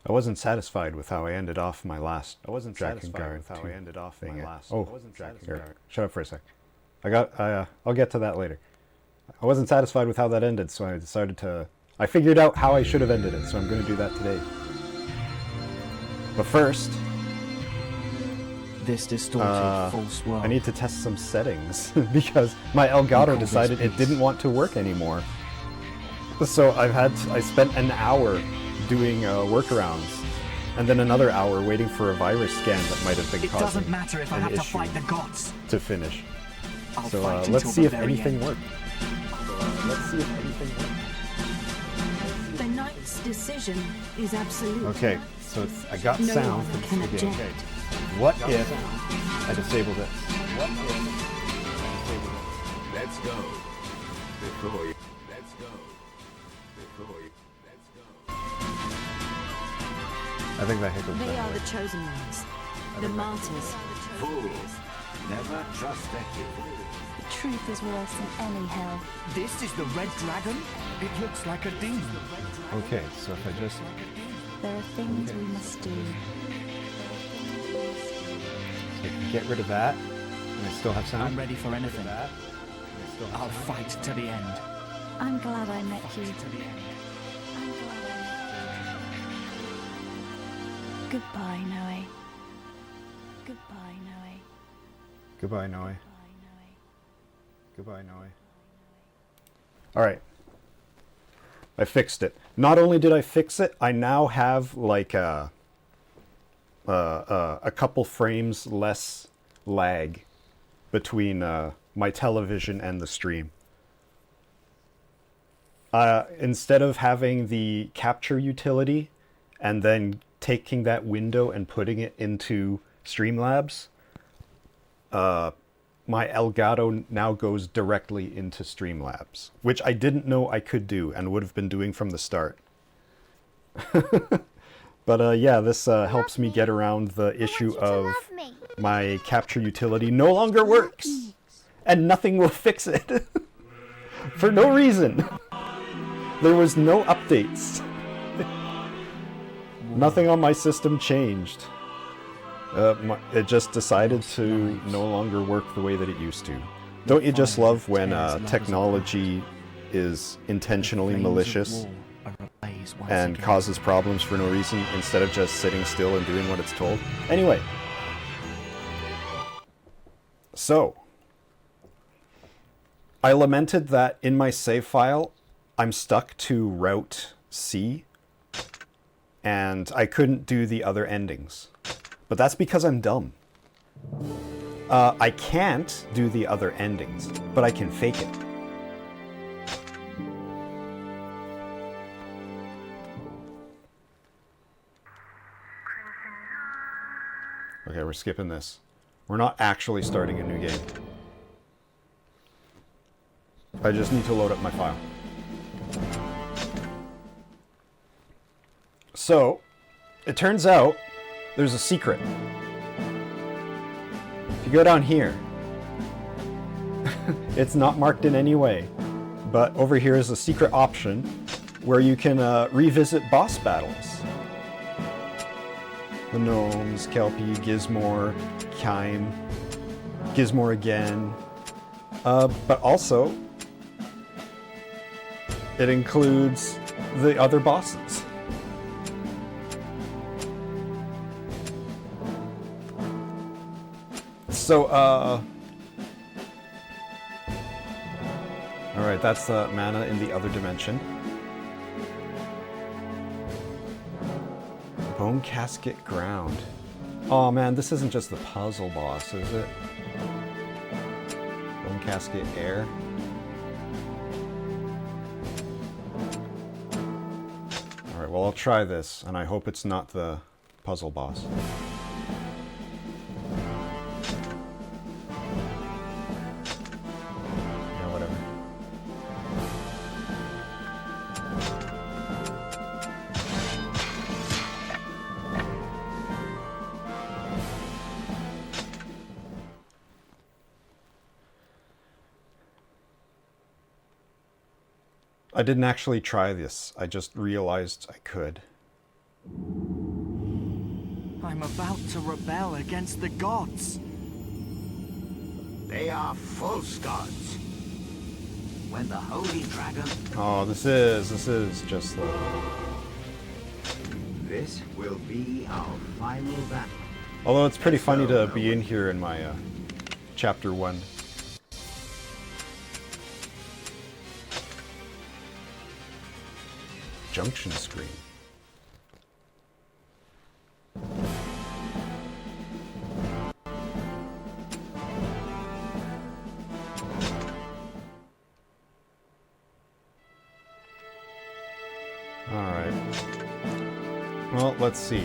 I wasn't satisfied with how I ended off my last I wasn't satisfied Drakengard with how I ended off thing. my last. Oh, I wasn't here, satisfied. shut up for a sec. I'll get to that later. I wasn't satisfied with how that ended, so I decided to... I figured out how I should have ended it, so I'm going to do that today. But first, This distorted false world. I need to test some settings, because my Elgato decided it didn't want to work anymore. So I spent an hour doing workarounds, and then another hour waiting for a virus scan that might have been It causing doesn't matter if I an have to issue fight the gods. to finish. I'll So fight let's until see the if very anything end. worked. The knight's decision is absolute. Okay, so I got No sound one from can the game. object. Okay. What if I disable this? Let's go. Before you. Let's go. Before you. Let's go. I think that hiccup. They are the chosen ones, the martyrs. Fools. Never trust a fool. The truth is worse than any hell. This is the red dragon? It looks like a demon. Okay, so if I just... There are things we must do. So I can get rid of that, and I still have sound. I'm ready for anything. That, and I still have I'll sound. fight to the end. I'm glad I met you. To the end. I'm glad I met you. Goodbye, Noe. Goodbye, Noe. Goodbye, Noe. Goodbye, Noe. Goodbye, Noe. Alright. I fixed it. Not only did I fix it, I now have like a couple frames less lag between my television and the stream. Instead of having the capture utility and then taking that window and putting it into Streamlabs, my Elgato now goes directly into Streamlabs, which I didn't know I could do and would have been doing from the start. But yeah, this helps me get around the issue of my capture utility no longer works, and nothing will fix it for no reason. There was no updates. Nothing on my system changed. It just decided to no longer work the way that it used to. Don't you just love when technology is intentionally malicious and causes problems for no reason instead of just sitting still and doing what it's told? Anyway. So, I lamented that in my save file, I'm stuck to Route C, and I couldn't do the other endings. But that's because I'm dumb. I can't do the other endings, but I can fake it. Okay, we're skipping this. We're not actually starting a new game. I just need to load up my file. So, it turns out there's a secret. If you go down here, it's not marked in any way, but over here is a secret option where you can revisit boss battles. The gnomes, Kelpie, Gizmore, Kime, Gizmore again, but also it includes the other bosses. So, alright, that's the mana in the other dimension. Bone Casket Ground. Oh man, this isn't just the puzzle boss, is it? Bone Casket Air. Alright, well I'll try this, and I hope it's not the puzzle boss. I didn't actually try this, I just realized I could. I'm about to rebel against the gods. They are false gods. When the Holy Dragon... Oh, this is just the... This will be our final battle. Although it's pretty funny to be in here in my chapter 1. Junction screen. Alright. Well, let's see.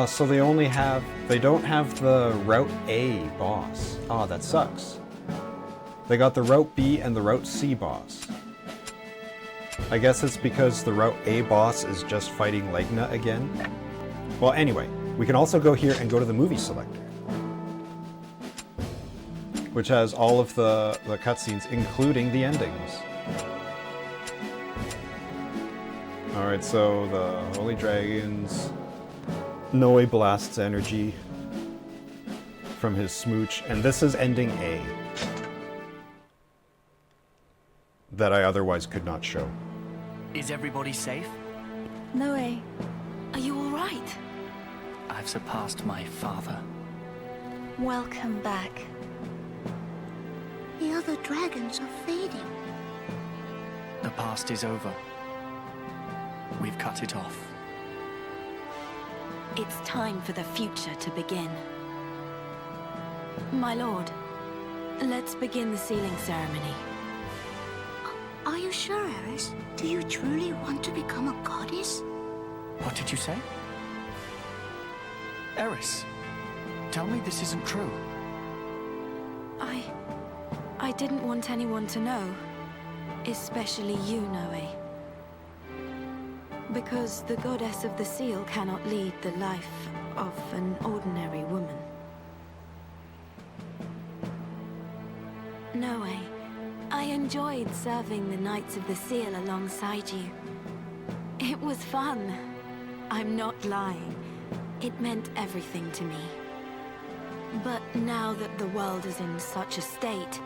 So they don't have the Route A boss. Oh, that sucks. They got the Route B and the Route C boss. I guess it's because the Route A boss is just fighting Legna again. Well, anyway, we can also go here and go to the movie selector, which has all of the cutscenes, including the endings. Alright, so the Holy Dragons... Noe blasts energy from his smooch, and this is ending A that I otherwise could not show. Is everybody safe? Noe, Are you all right? I've surpassed my father. welcome back. The other dragons are fading. The past is over. We've cut it off. It's time for the future to begin. My lord, let's begin the sealing ceremony. Are you sure, Eris? Do you truly want to become a goddess? What did you say? Eris, tell me this isn't true. I didn't want anyone to know, especially you, Noe. Because the goddess of the seal cannot lead the life of an ordinary woman. Noe, I enjoyed serving the Knights of the Seal alongside you. It was fun. I'm not lying. It meant everything to me. But now that the world is in such a state,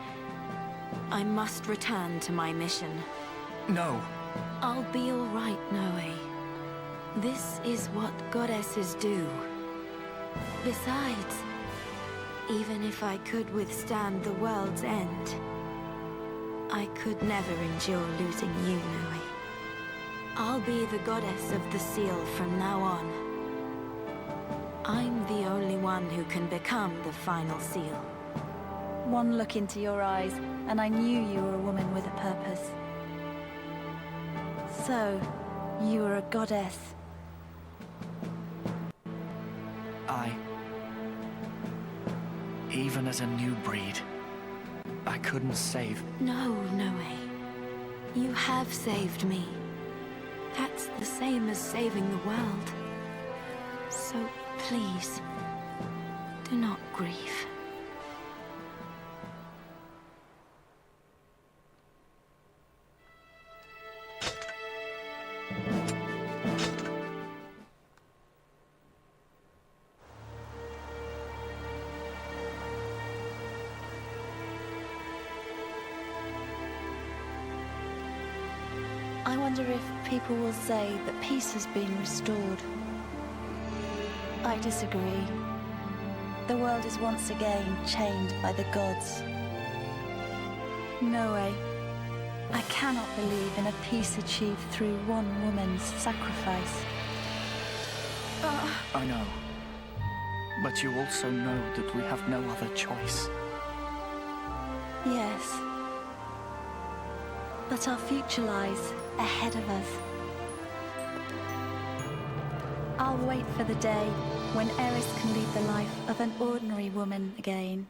I must return to my mission. No. I'll be all right, Noe. This is what goddesses do. Besides, even if I could withstand the world's end, I could never endure losing you, Noe. I'll be the goddess of the seal from now on. I'm the only one who can become the final seal. One look into your eyes, and I knew you were a woman with a purpose. So, you were a goddess. Even as a new breed, I couldn't save... No, Noe. You have saved me. That's the same as saving the world. So please, do not grieve. I wonder if people will say that peace has been restored. I disagree. The world is once again chained by the gods. No way. I cannot believe in a peace achieved through one woman's sacrifice. I know. But you also know that we have no other choice. Yes. But our future lies ahead of us. I'll wait for the day when Eris can lead the life of an ordinary woman again.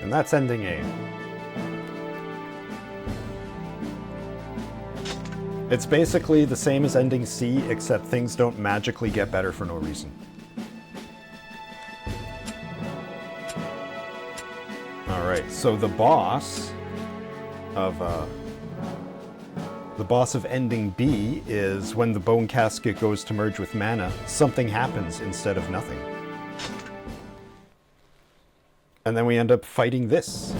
And that's ending A. It's basically the same as ending C, except things don't magically get better for no reason. Alright, so the boss of ending B is when the bone casket goes to merge with mana, something happens instead of nothing. And then we end up fighting this.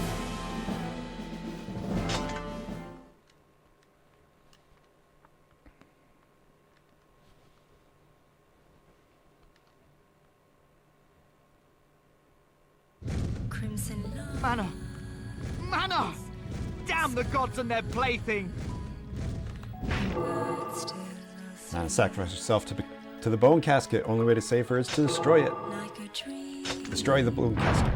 Mana! Mana! Damn the gods and their plaything! Mana sacrificed herself to the bone casket. Only way to save her is to destroy it. Destroy the bone casket.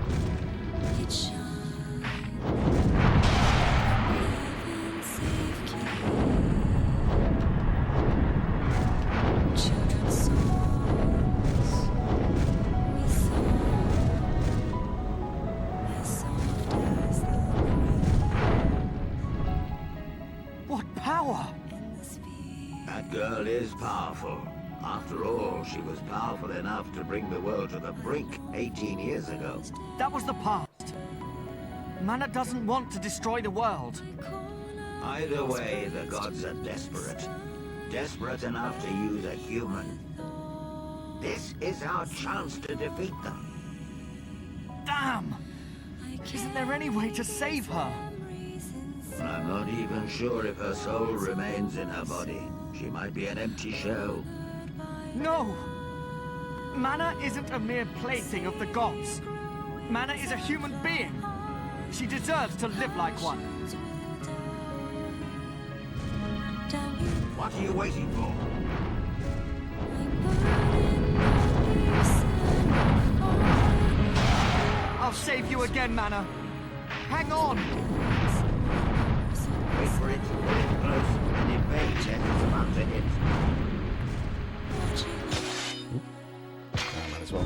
What power! That girl is powerful. After all, she was powerful enough to bring the world to the brink 18 years ago. That was the past. Mana doesn't want to destroy the world. Either way, the gods are desperate. Desperate enough to use a human. This is our chance to defeat them. Damn! Isn't there any way to save her? I'm not even sure if her soul remains in her body. She might be an empty shell. No! Mana isn't a mere plaything of the gods. Mana is a human being. She deserves to live like one. What are you waiting for? I'll save you again, Mana. Hang on! Wait for it, pull it close, and evade when it's about to hit. Might as well.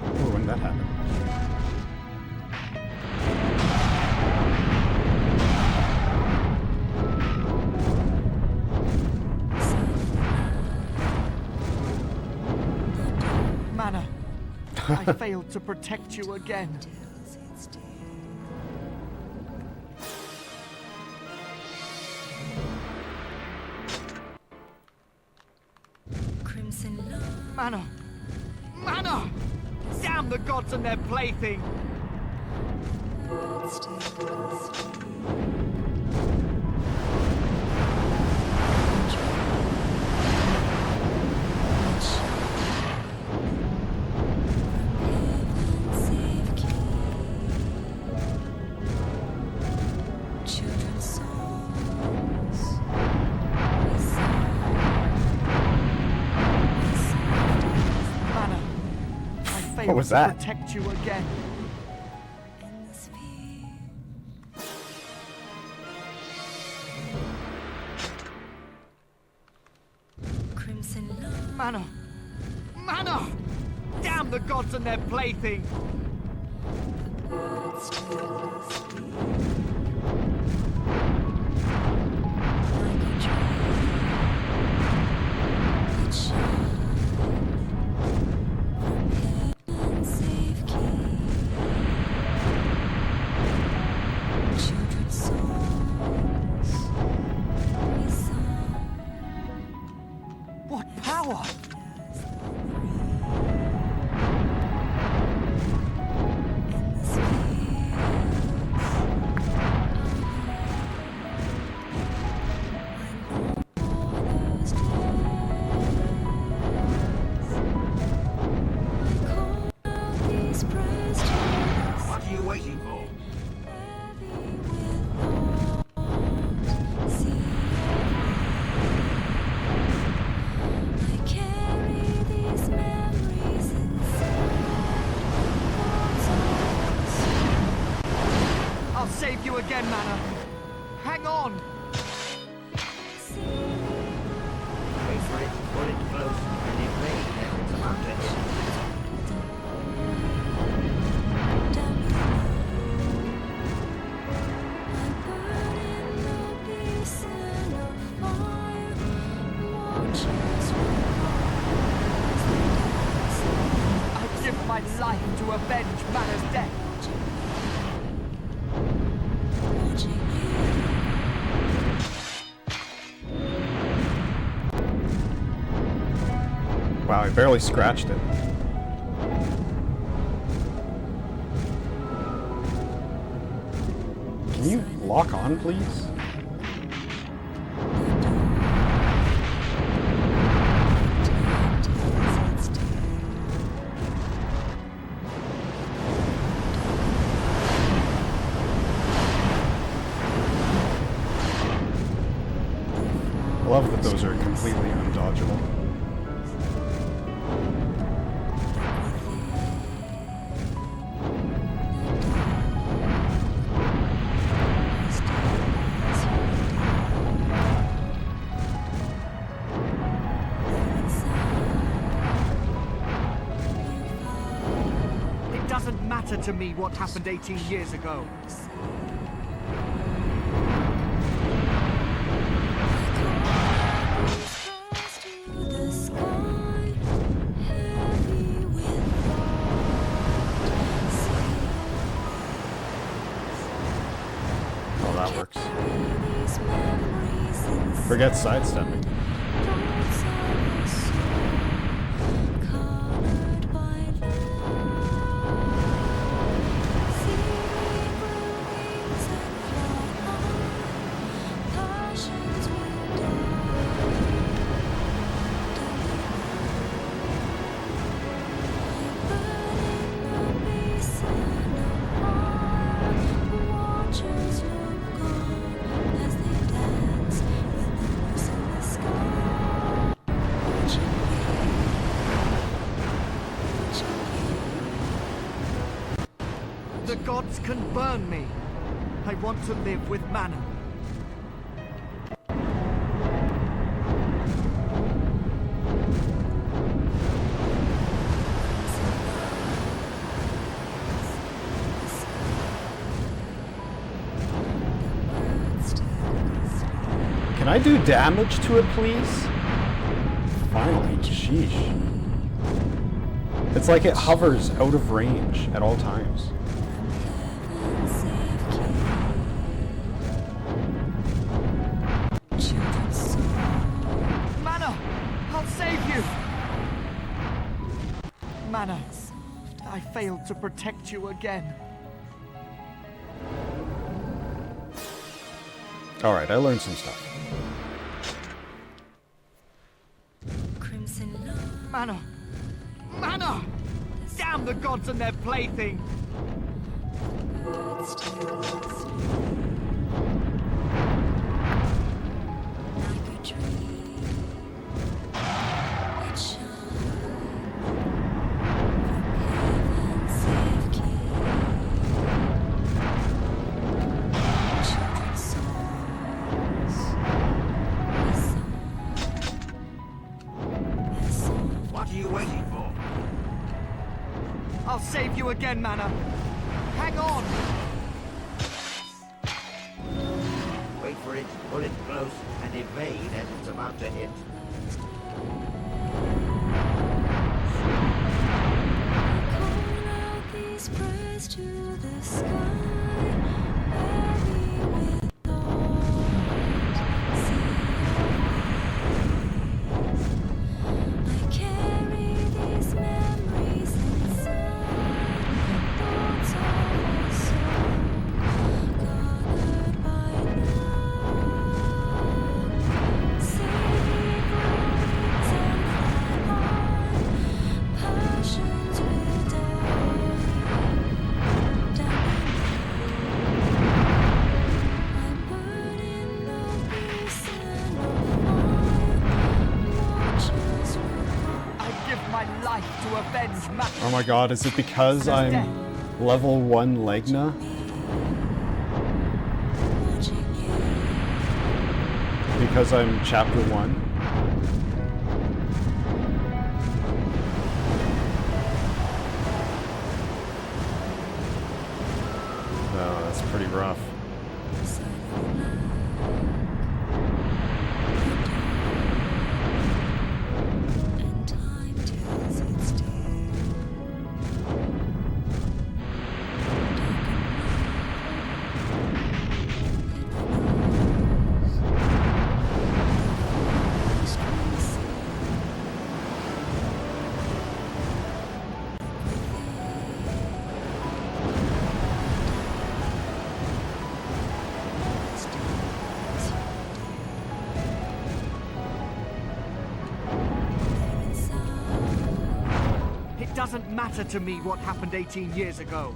Oh, when that happened. Mana, I failed to protect you again. Mana! Mana! Damn the gods and their plaything! What was that? Protect you again. Mana! Mana! Damn the gods and their plaything! What power! What are you waiting for? I'll save you again, Mana. Hang on! Wait for it, pull it close, and evade when it's about to hit. life to avenge Mana's death. Wow, I barely scratched it. Can you lock on, please? I love that those are completely undodgeable. It doesn't matter to me what happened 18 years ago. Oh, that works. Forget sidestepping. The gods can burn me. I want to live with Mana. Can I do damage to it, please? Finally, sheesh. It's like it hovers out of range at all times. Mana! I'll save you! Mana, I failed to protect you again. Alright, I learned some stuff. Mana! Mana! Damn the gods and their plaything! What are you waiting for? I'll save you again, Mana. Hang on! Wait for it, pull it close, and evade as it's about to hit. Oh my god, is it because I'm level 1 Legna? Because I'm chapter 1? Oh, that's pretty rough. doesn't matter to me what happened 18 years ago.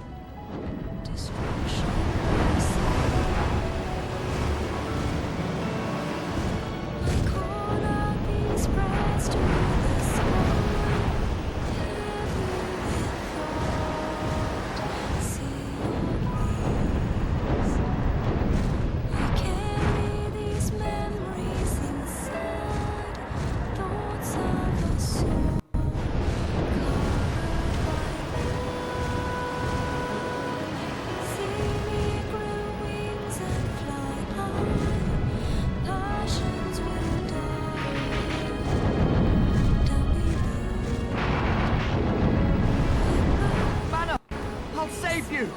Mana, I'll save you!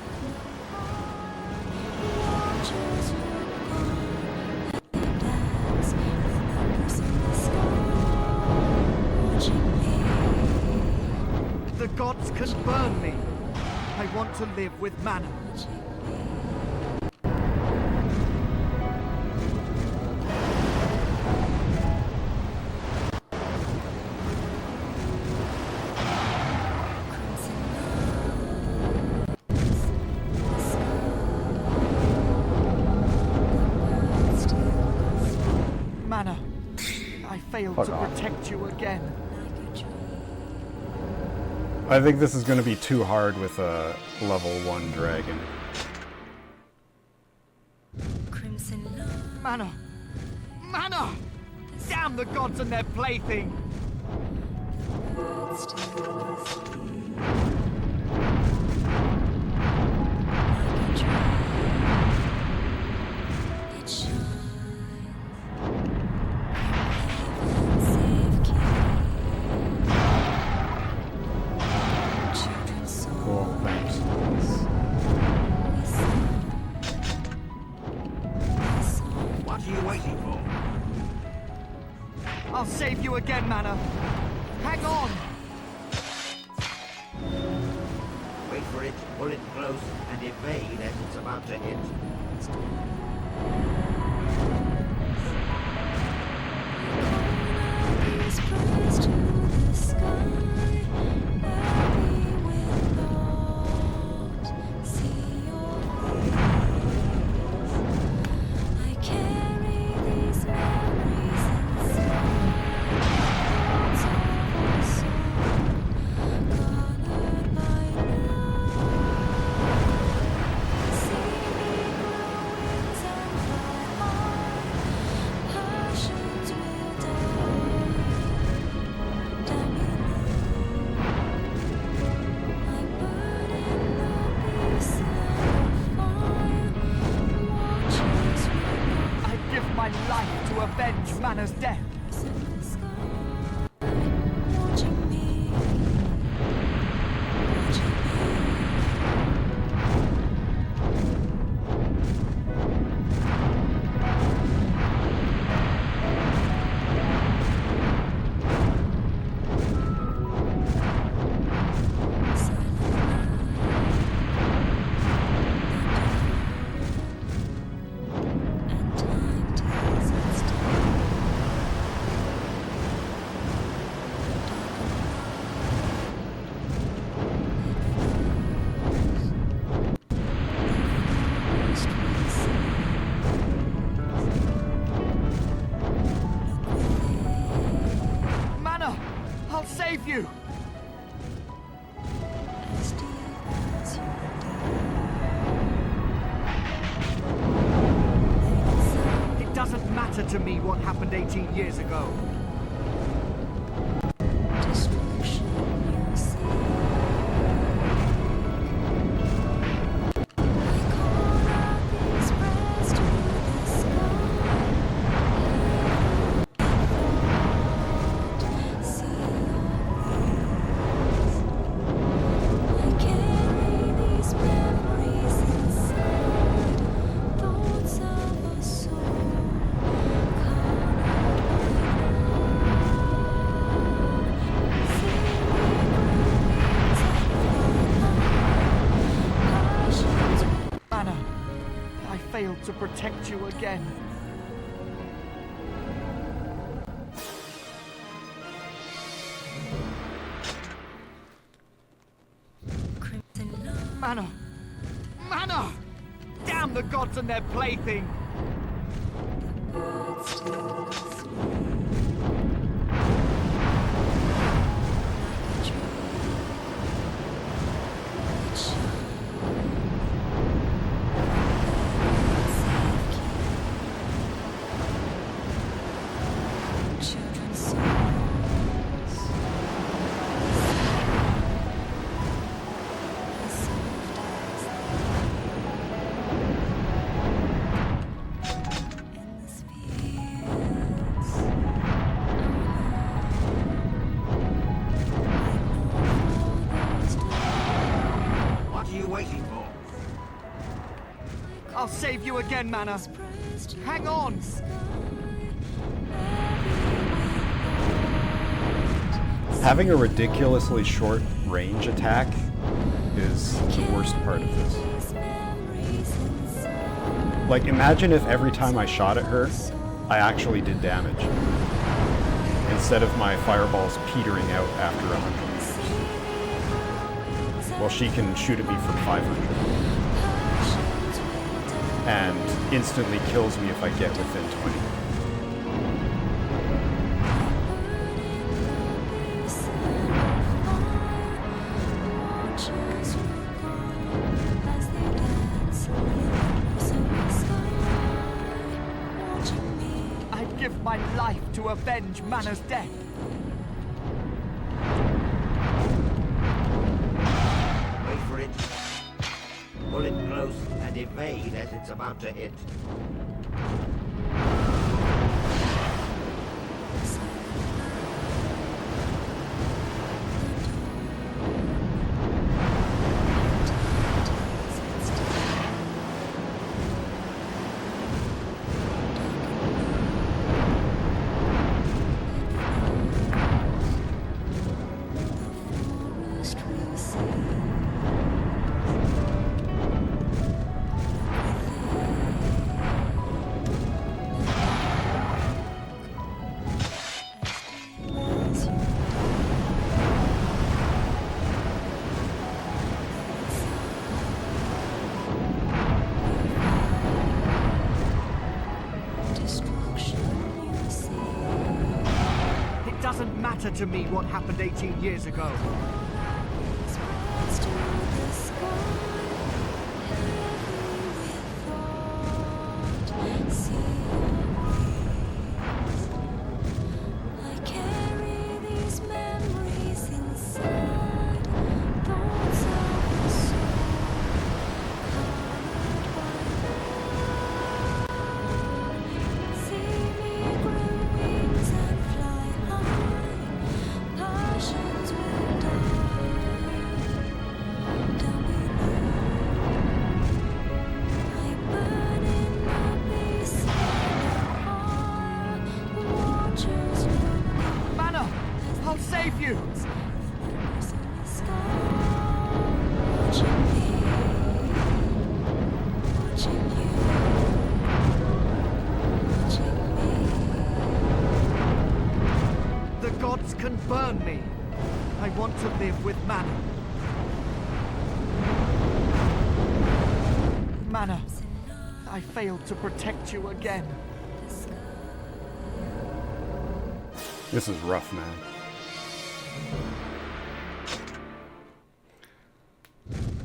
The gods can burn me. I want to live with Mana. Mana, I failed Fuck to off. protect you again. I think this is going to be too hard with a level 1 dragon. Mana! Mana! Damn the gods and their plaything! Cool, thanks. What are you waiting for? I'll save you again, Mana! Hang on! Wait for it, pull it close, and evade as it's about to hit. My life to avenge Mana's death. I'll save you! It doesn't matter to me what happened 18 years ago. Failed to protect you again. Mana! Mana! Damn the gods and their plaything! I'll save you again, Mana. Hang on! Having a ridiculously short range attack is the worst part of this. Like, imagine if every time I shot at her, I actually did damage. Instead of my fireballs petering out after 100 meters. Well, she can shoot at me from 500. And instantly kills me if I get within 20. I'd give my life to avenge Mana's death. Wait for it. Pull it close and evade as it's about to hit. It doesn't matter to me what happened 18 years ago. Mana, I'll save you! The gods can burn me. I want to live with Mana. Mana, I failed to protect you again. This is rough, man.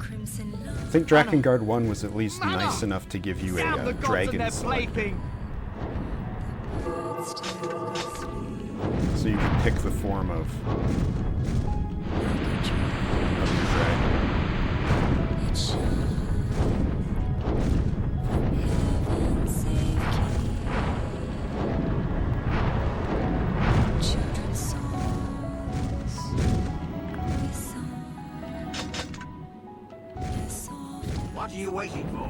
I think Drakengard 1 was at least nice enough to give you Damn the a gods and dragon their select. plaything! So you can pick the form of your dragon. What are you waiting for?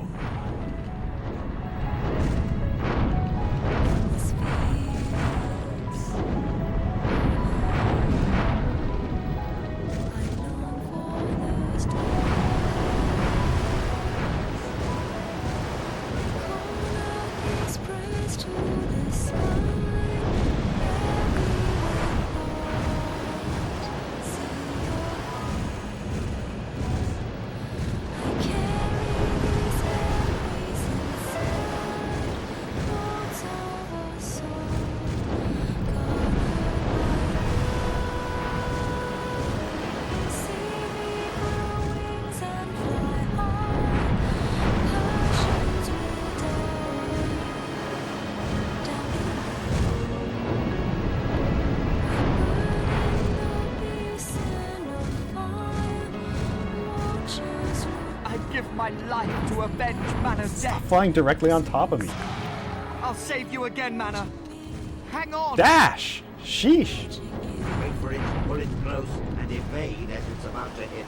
give my life to avenge Mana's death. Flying directly on top of me. I'll save you again, Mana. Hang on. Dash! Sheesh! Wait for it to pull it close and evade as it's about to hit.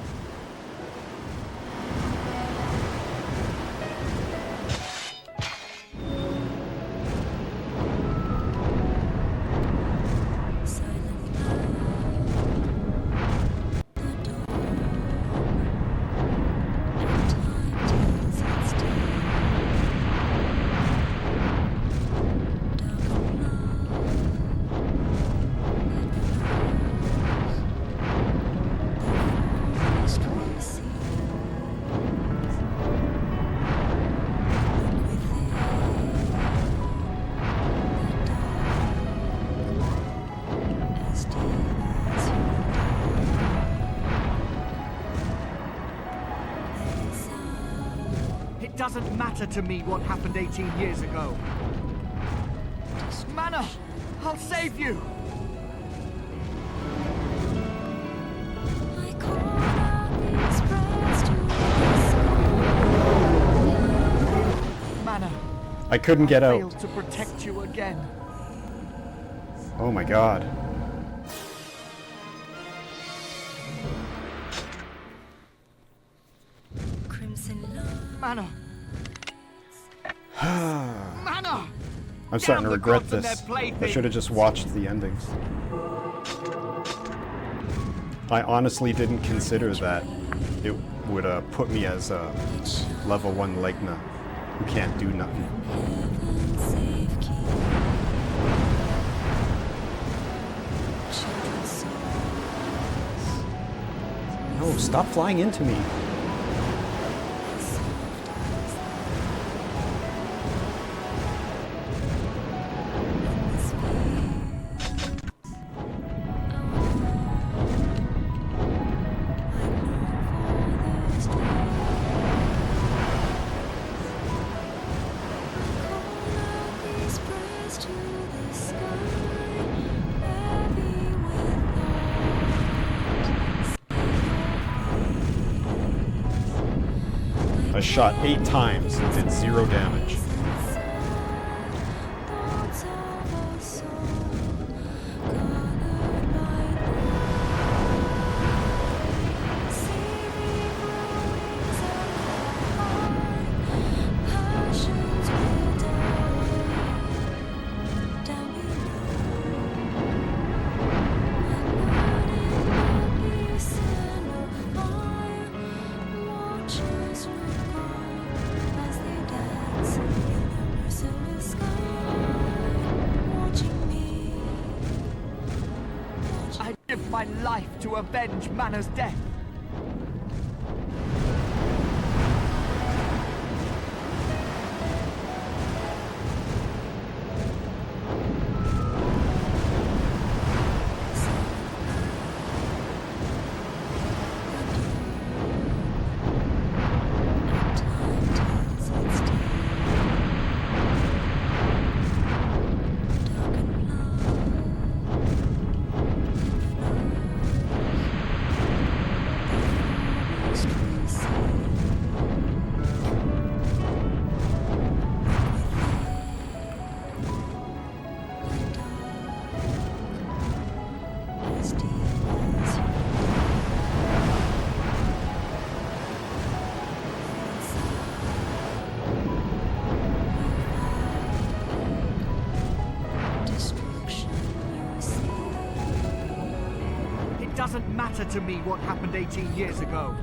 It doesn't matter to me what happened 18 years ago. Mana, I'll save you. Mana, I couldn't get I out. failed to protect you again. Oh my god. Mana. Mana! I'm starting to Damn the regret gods and this. their playthings. I should have just watched the endings. I honestly didn't consider that it would put me as a level 1 Legna who can't do nothing. No, stop flying into me. I shot 8 times and did 0 damage. I give my life to avenge Mana's death. It doesn't matter to me what happened 18 years ago.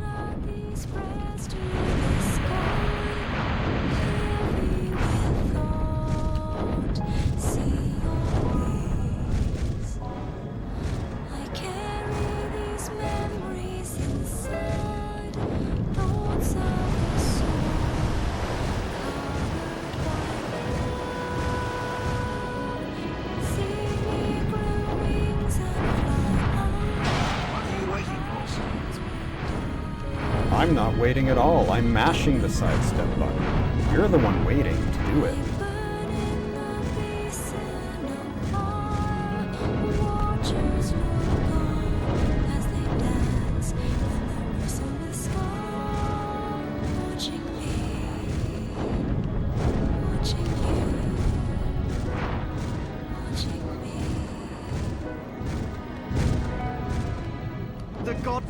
I'm not waiting at all. I'm mashing the sidestep button. You're the one waiting to do it.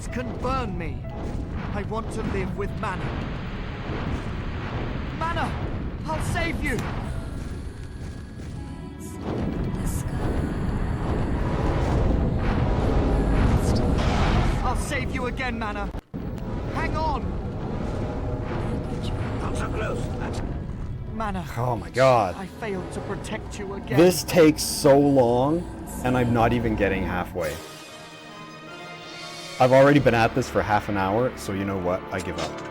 gods can burn me. I want to live with Mana. Mana, I'll save you. I'll save you again, Mana. Hang on. Not so close. Mana. Oh my god. I failed to protect you again. This takes so long, and I'm not even getting halfway. I've already been at this for half an hour, so you know what? I give up.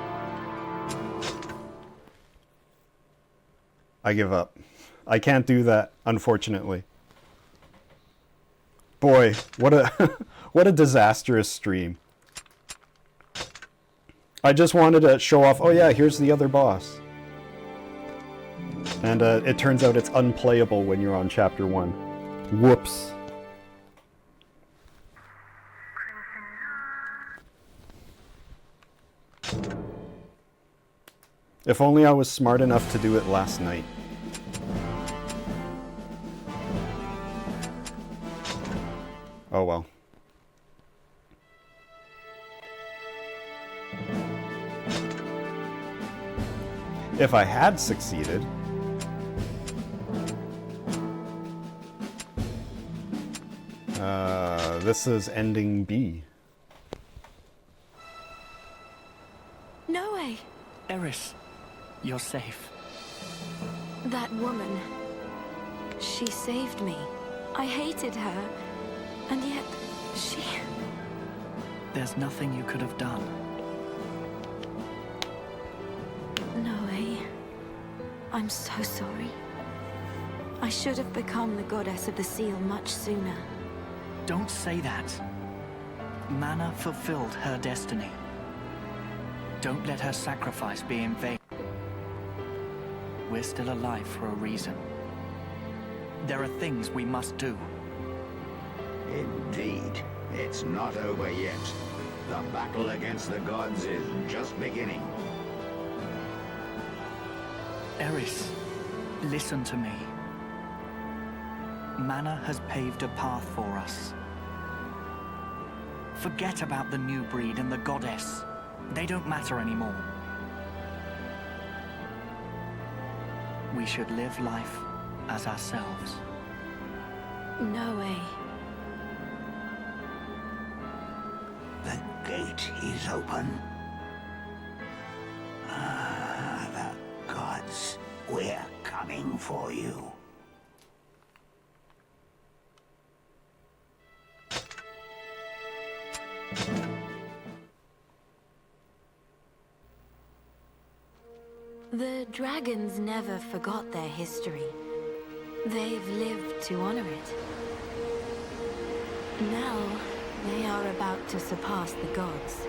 I give up. I can't do that, unfortunately. Boy, what a what a disastrous stream. I just wanted to show off, oh yeah, here's the other boss. And it turns out it's unplayable when you're on chapter 1. Whoops. If only I was smart enough to do it last night. Oh well. If I had succeeded... this is ending B. No way. Eris, you're safe. That woman. She saved me. I hated her. And yet, she... There's nothing you could have done. No way. I'm so sorry. I should have become the goddess of the seal much sooner. Don't say that. Mana fulfilled her destiny. Don't let her sacrifice be in vain. We're still alive for a reason. There are things we must do. Indeed. It's not over yet. The battle against the gods is just beginning. Eris, listen to me. Mana has paved a path for us. Forget about the new breed and the goddess. They don't matter anymore. We should live life as ourselves. No way. The gate is open. Ah, the gods, we're coming for you. The dragons never forgot their history. They've lived to honor it. Now, they are about to surpass the gods.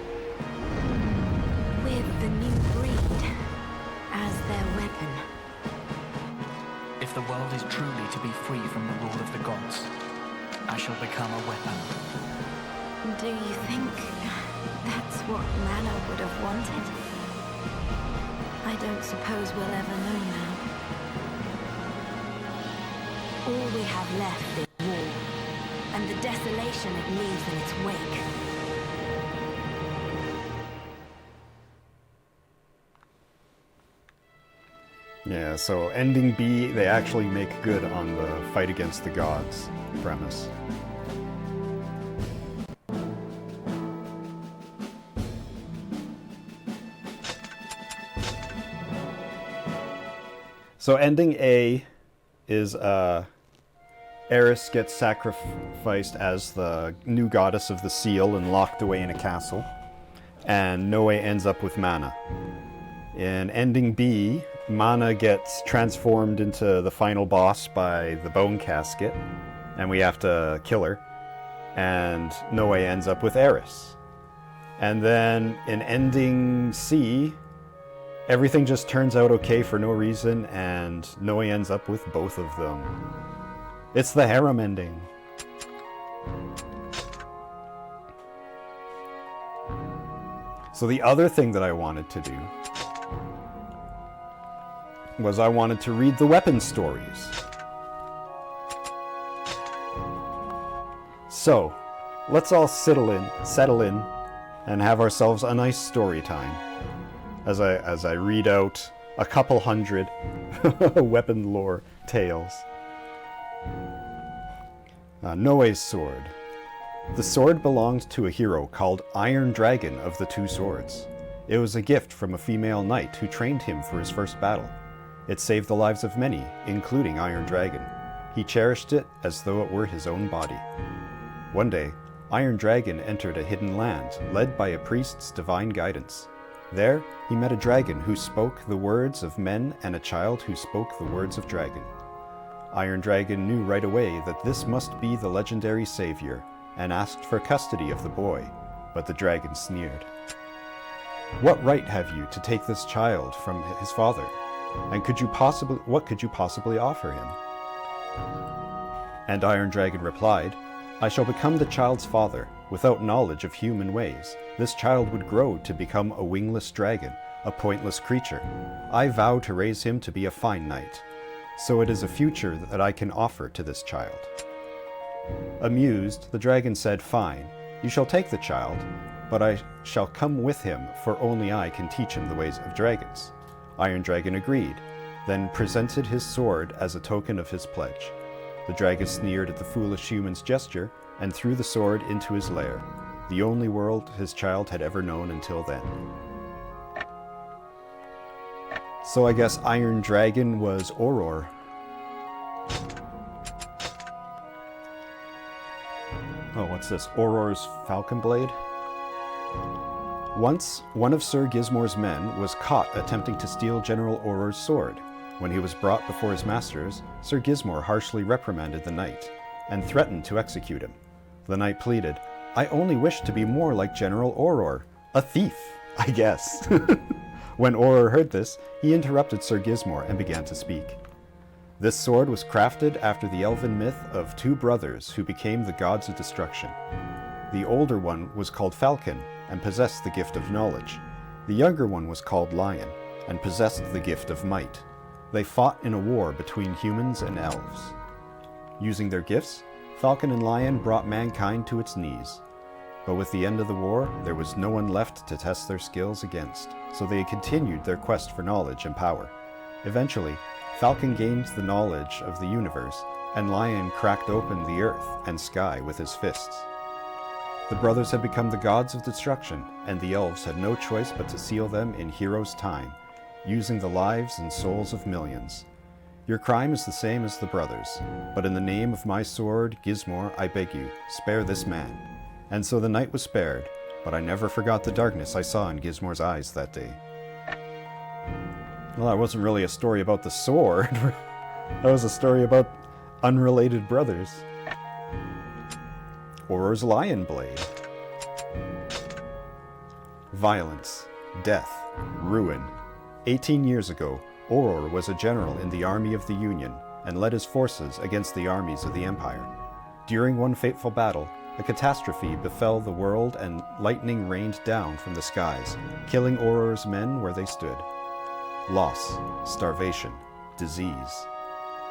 With the new breed as their weapon. If the world is truly to be free from the rule of the gods, I shall become a weapon. Do you think that's what Mana would have wanted? I don't suppose we'll ever know now. All we have left is war, and the desolation it leaves in its wake. Yeah, so ending B, they actually make good on the fight against the gods premise. So ending A is Eris gets sacrificed as the new goddess of the seal and locked away in a castle. And Noe ends up with Mana. In ending B, Mana gets transformed into the final boss by the bone casket, and we have to kill her. And Noe ends up with Eris. And then in ending C, everything just turns out okay for no reason, and Noe ends up with both of them. It's the harem ending. So the other thing that I wanted to do was I wanted to read the weapon stories. So, let's all settle in and have ourselves a nice story time as I read out a couple hundred weapon lore tales. Noe's sword. The sword belonged to a hero called Iron Dragon of the Two Swords. It was a gift from a female knight who trained him for his first battle. It saved the lives of many, including Iron Dragon. He cherished it as though it were his own body. One day, Iron Dragon entered a hidden land, led by a priest's divine guidance. There, he met a dragon who spoke the words of men and a child who spoke the words of dragon. Iron Dragon knew right away that this must be the legendary savior, and asked for custody of the boy, but the dragon sneered. "What right have you to take this child from his father? And what could you possibly offer him?" And Iron Dragon replied, "I shall become the child's father. Without knowledge of human ways, this child would grow to become a wingless dragon, a pointless creature. I vow to raise him to be a fine knight. So it is a future that I can offer to this child." Amused, the dragon said, "Fine, you shall take the child, but I shall come with him, for only I can teach him the ways of dragons." Iron Dragon agreed, then presented his sword as a token of his pledge. The dragon sneered at the foolish human's gesture and threw the sword into his lair, the only world his child had ever known until then. So I guess Iron Dragon was Auror. Oh, what's this? Auror's Falcon Blade? Once, one of Sir Gizmor's men was caught attempting to steal General Auror's sword. When he was brought before his masters, Sir Gizmor harshly reprimanded the knight and threatened to execute him. The knight pleaded, "I only wish to be more like General Auror. A thief, I guess." When Auror heard this, he interrupted Sir Gizmor and began to speak. This sword was crafted after the elven myth of two brothers who became the gods of destruction. The older one was called Falcon and possessed the gift of knowledge. The younger one was called Lion and possessed the gift of might. They fought in a war between humans and elves. Using their gifts, Falcon and Lion brought mankind to its knees. But with the end of the war, there was no one left to test their skills against, so they continued their quest for knowledge and power. Eventually, Falcon gained the knowledge of the universe, and Lion cracked open the earth and sky with his fists. The brothers had become the gods of destruction, and the elves had no choice but to seal them in heroes' time, using the lives and souls of millions. Your crime is the same as the brothers, but in the name of my sword, Gizmor, I beg you, spare this man. And so the knight was spared, but I never forgot the darkness I saw in Gizmor's eyes that day. Well, that wasn't really a story about the sword. That was a story about unrelated brothers. Auror's Lion Blade. Violence, death, ruin. 18 years ago, Auror was a general in the army of the Union and led his forces against the armies of the Empire. During one fateful battle, a catastrophe befell the world and lightning rained down from the skies, killing Auror's men where they stood. Loss, starvation, disease.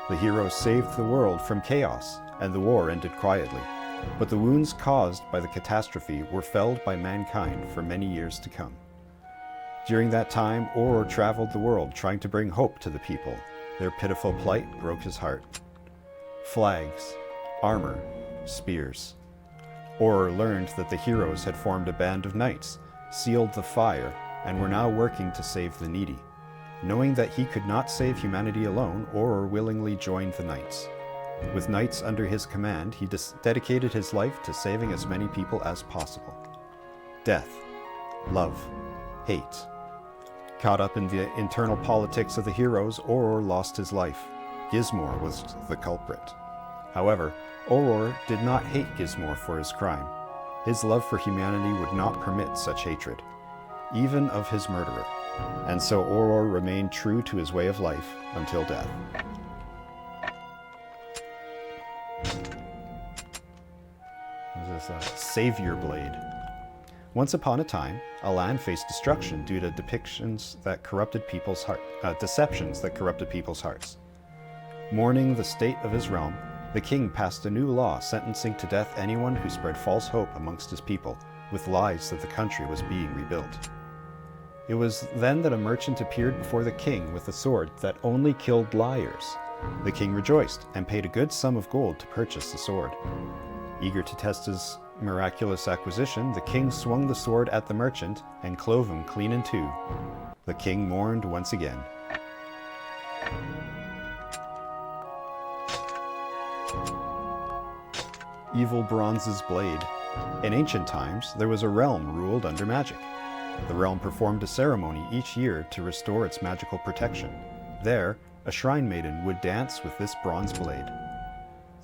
The heroes saved the world from chaos, and the war ended quietly. But the wounds caused by the catastrophe were felt by mankind for many years to come. During that time, Auror traveled the world trying to bring hope to the people. Their pitiful plight broke his heart. Flags, armor, spears. Auror learned that the heroes had formed a band of knights, sealed the fire, and were now working to save the needy. Knowing that he could not save humanity alone, Auror willingly joined the knights. With knights under his command, he dedicated his life to saving as many people as possible. Death, love, hate. Caught up in the internal politics of the heroes, Auror lost his life. Gizmor was the culprit. However, Auror did not hate Gizmor for his crime. His love for humanity would not permit such hatred, even of his murderer. And so Auror remained true to his way of life until death. This is a Savior Blade. Once upon a time, a land faced destruction due to deceptions that corrupted people's hearts. Mourning the state of his realm, the king passed a new law sentencing to death anyone who spread false hope amongst his people, with lies that the country was being rebuilt. It was then that a merchant appeared before the king with a sword that only killed liars. The king rejoiced and paid a good sum of gold to purchase the sword. Eager to test his miraculous acquisition, the king swung the sword at the merchant and clove him clean in two. The king mourned once again. Evil Bronze's blade. In ancient times, there was a realm ruled under magic. The realm performed a ceremony each year to restore its magical protection. There, a shrine maiden would dance with this bronze blade.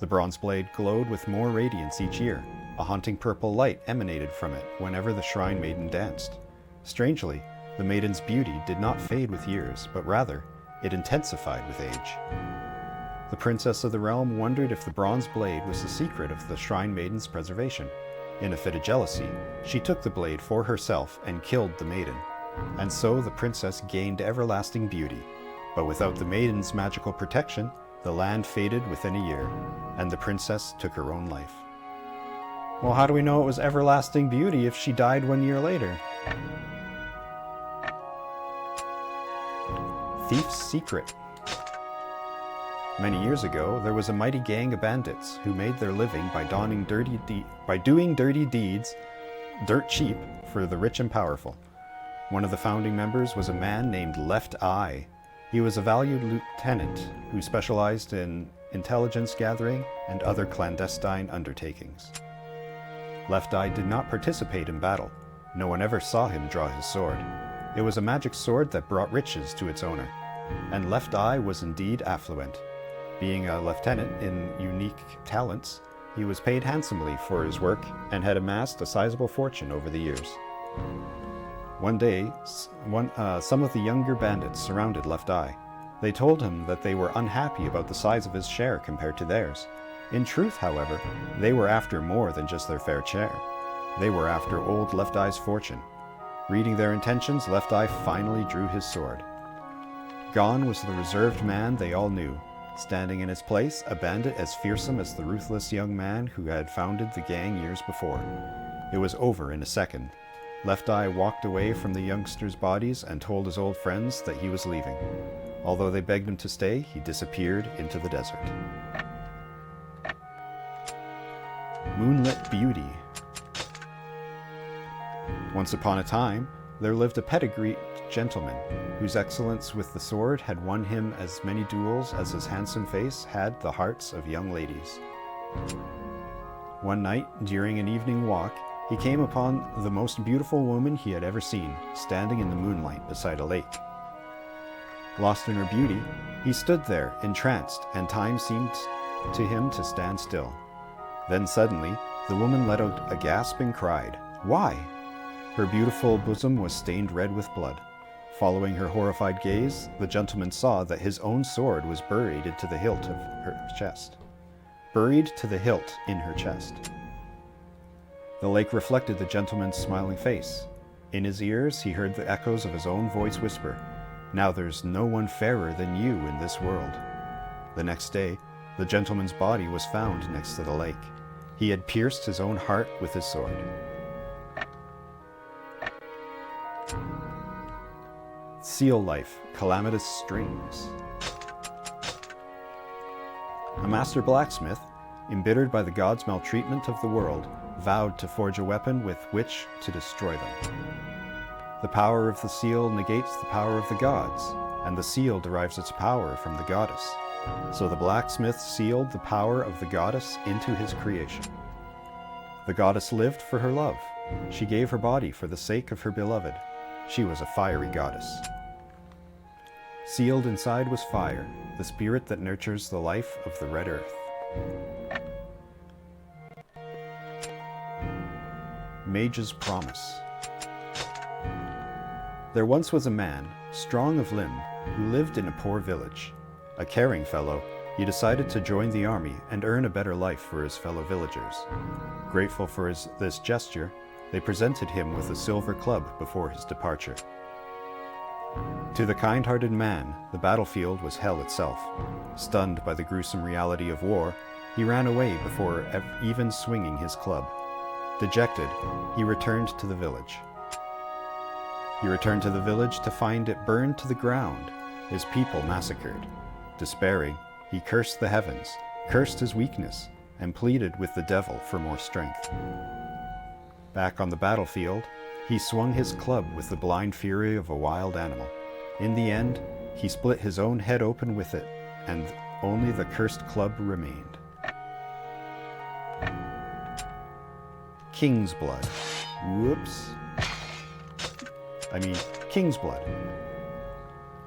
The bronze blade glowed with more radiance each year. A haunting purple light emanated from it whenever the shrine maiden danced. Strangely, the maiden's beauty did not fade with years, but rather, it intensified with age. The princess of the realm wondered if the bronze blade was the secret of the shrine maiden's preservation. In a fit of jealousy, she took the blade for herself and killed the maiden. And so the princess gained everlasting beauty. But without the maiden's magical protection, the land faded within a year, and the princess took her own life. Well, how do we know it was everlasting beauty if she died 1 year later? Thief's Secret. Many years ago, there was a mighty gang of bandits who made their living by doing dirty deeds dirt cheap for the rich and powerful. One of the founding members was a man named Left Eye. He was a valued lieutenant who specialized in intelligence gathering and other clandestine undertakings. Left Eye did not participate in battle. No one ever saw him draw his sword. It was a magic sword that brought riches to its owner. And Left Eye was indeed affluent. Being a lieutenant in unique talents, he was paid handsomely for his work and had amassed a sizable fortune over the years. One day, some of the younger bandits surrounded Left Eye. They told him that they were unhappy about the size of his share compared to theirs. In truth, however, they were after more than just their fair share. They were after old Left Eye's fortune. Reading their intentions, Left Eye finally drew his sword. Gone was the reserved man they all knew. Standing in his place, a bandit as fearsome as the ruthless young man who had founded the gang years before. It was over in a second. Left Eye walked away from the youngsters' bodies and told his old friends that he was leaving. Although they begged him to stay, he disappeared into the desert. Moonlit Beauty. Once upon a time, there lived a pedigreed gentleman whose excellence with the sword had won him as many duels as his handsome face had the hearts of young ladies. One night, during an evening walk, he came upon the most beautiful woman he had ever seen, standing in the moonlight beside a lake. Lost in her beauty, he stood there, entranced, and time seemed to him to stand still. Then suddenly, the woman let out a gasp and cried, "Why?" Her beautiful bosom was stained red with blood. Following her horrified gaze, the gentleman saw that his own sword was buried into the hilt of her chest. Buried to the hilt in her chest. The lake reflected the gentleman's smiling face. In his ears, he heard the echoes of his own voice whisper, "Now there's no one fairer than you in this world." The next day, the gentleman's body was found next to the lake. He had pierced his own heart with his sword. Seal Life, Calamitous Strings. A master blacksmith, embittered by the gods' maltreatment of the world, vowed to forge a weapon with which to destroy them. The power of the seal negates the power of the gods, and the seal derives its power from the goddess. So the blacksmith sealed the power of the goddess into his creation. The goddess lived for her love. She gave her body for the sake of her beloved. She was a fiery goddess. Sealed inside was fire, the spirit that nurtures the life of the red earth. Mage's Promise. There once was a man, strong of limb, who lived in a poor village. A caring fellow, he decided to join the army and earn a better life for his fellow villagers. Grateful for this gesture, they presented him with a silver club before his departure. To the kind-hearted man, the battlefield was hell itself. Stunned by the gruesome reality of war, he ran away before even swinging his club. Dejected, he returned to the village. He returned to the village to find it burned to the ground, his people massacred. Despairing, he cursed the heavens, cursed his weakness, and pleaded with the devil for more strength. Back on the battlefield, he swung his club with the blind fury of a wild animal. In the end, he split his own head open with it, and only the cursed club remained. King's blood. Whoops. King's blood.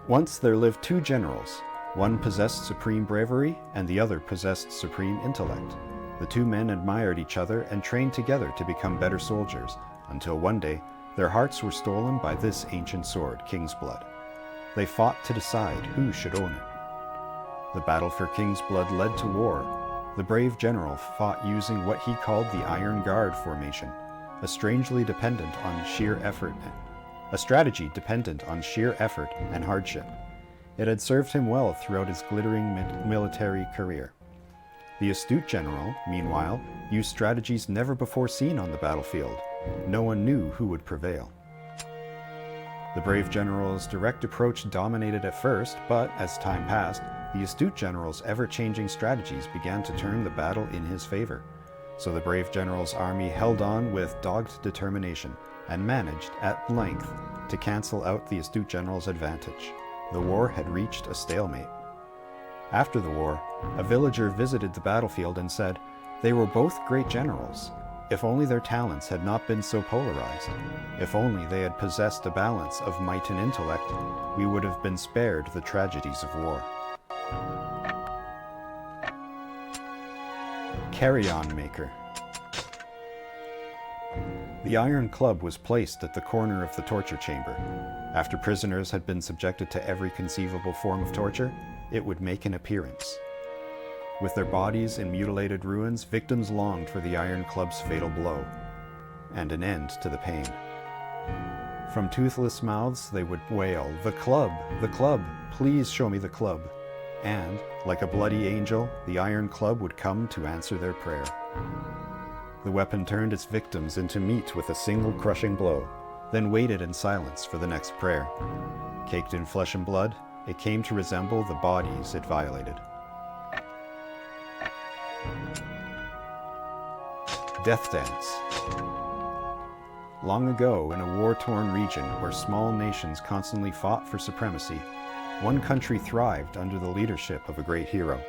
Once there lived two generals. One possessed supreme bravery, and the other possessed supreme intellect. The two men admired each other and trained together to become better soldiers, until one day, their hearts were stolen by this ancient sword, King's blood. They fought to decide who should own it. The battle for King's blood led to war. The brave general fought using what he called the Iron Guard formation, a strategy dependent on sheer effort and hardship. It had served him well throughout his glittering military career. The astute general, meanwhile, used strategies never before seen on the battlefield. No one knew who would prevail. The brave general's direct approach dominated at first, but as time passed, the astute general's ever-changing strategies began to turn the battle in his favor. So the brave general's army held on with dogged determination and managed, at length, to cancel out the astute general's advantage. The war had reached a stalemate. After the war, a villager visited the battlefield and said, "They were both great generals. If only their talents had not been so polarized. If only they had possessed a balance of might and intellect, we would have been spared the tragedies of war." Carrion Maker. The iron club was placed at the corner of the torture chamber. After prisoners had been subjected to every conceivable form of torture, it would make an appearance. With their bodies in mutilated ruins, victims longed for the iron club's fatal blow, and an end to the pain. From toothless mouths they would wail, the club, please show me the club." And, like a bloody angel, the iron club would come to answer their prayer. The weapon turned its victims into meat with a single crushing blow, then waited in silence for the next prayer. Caked in flesh and blood, it came to resemble the bodies it violated. Death Dance. Long ago, in a war-torn region where small nations constantly fought for supremacy, one country thrived under the leadership of a great hero.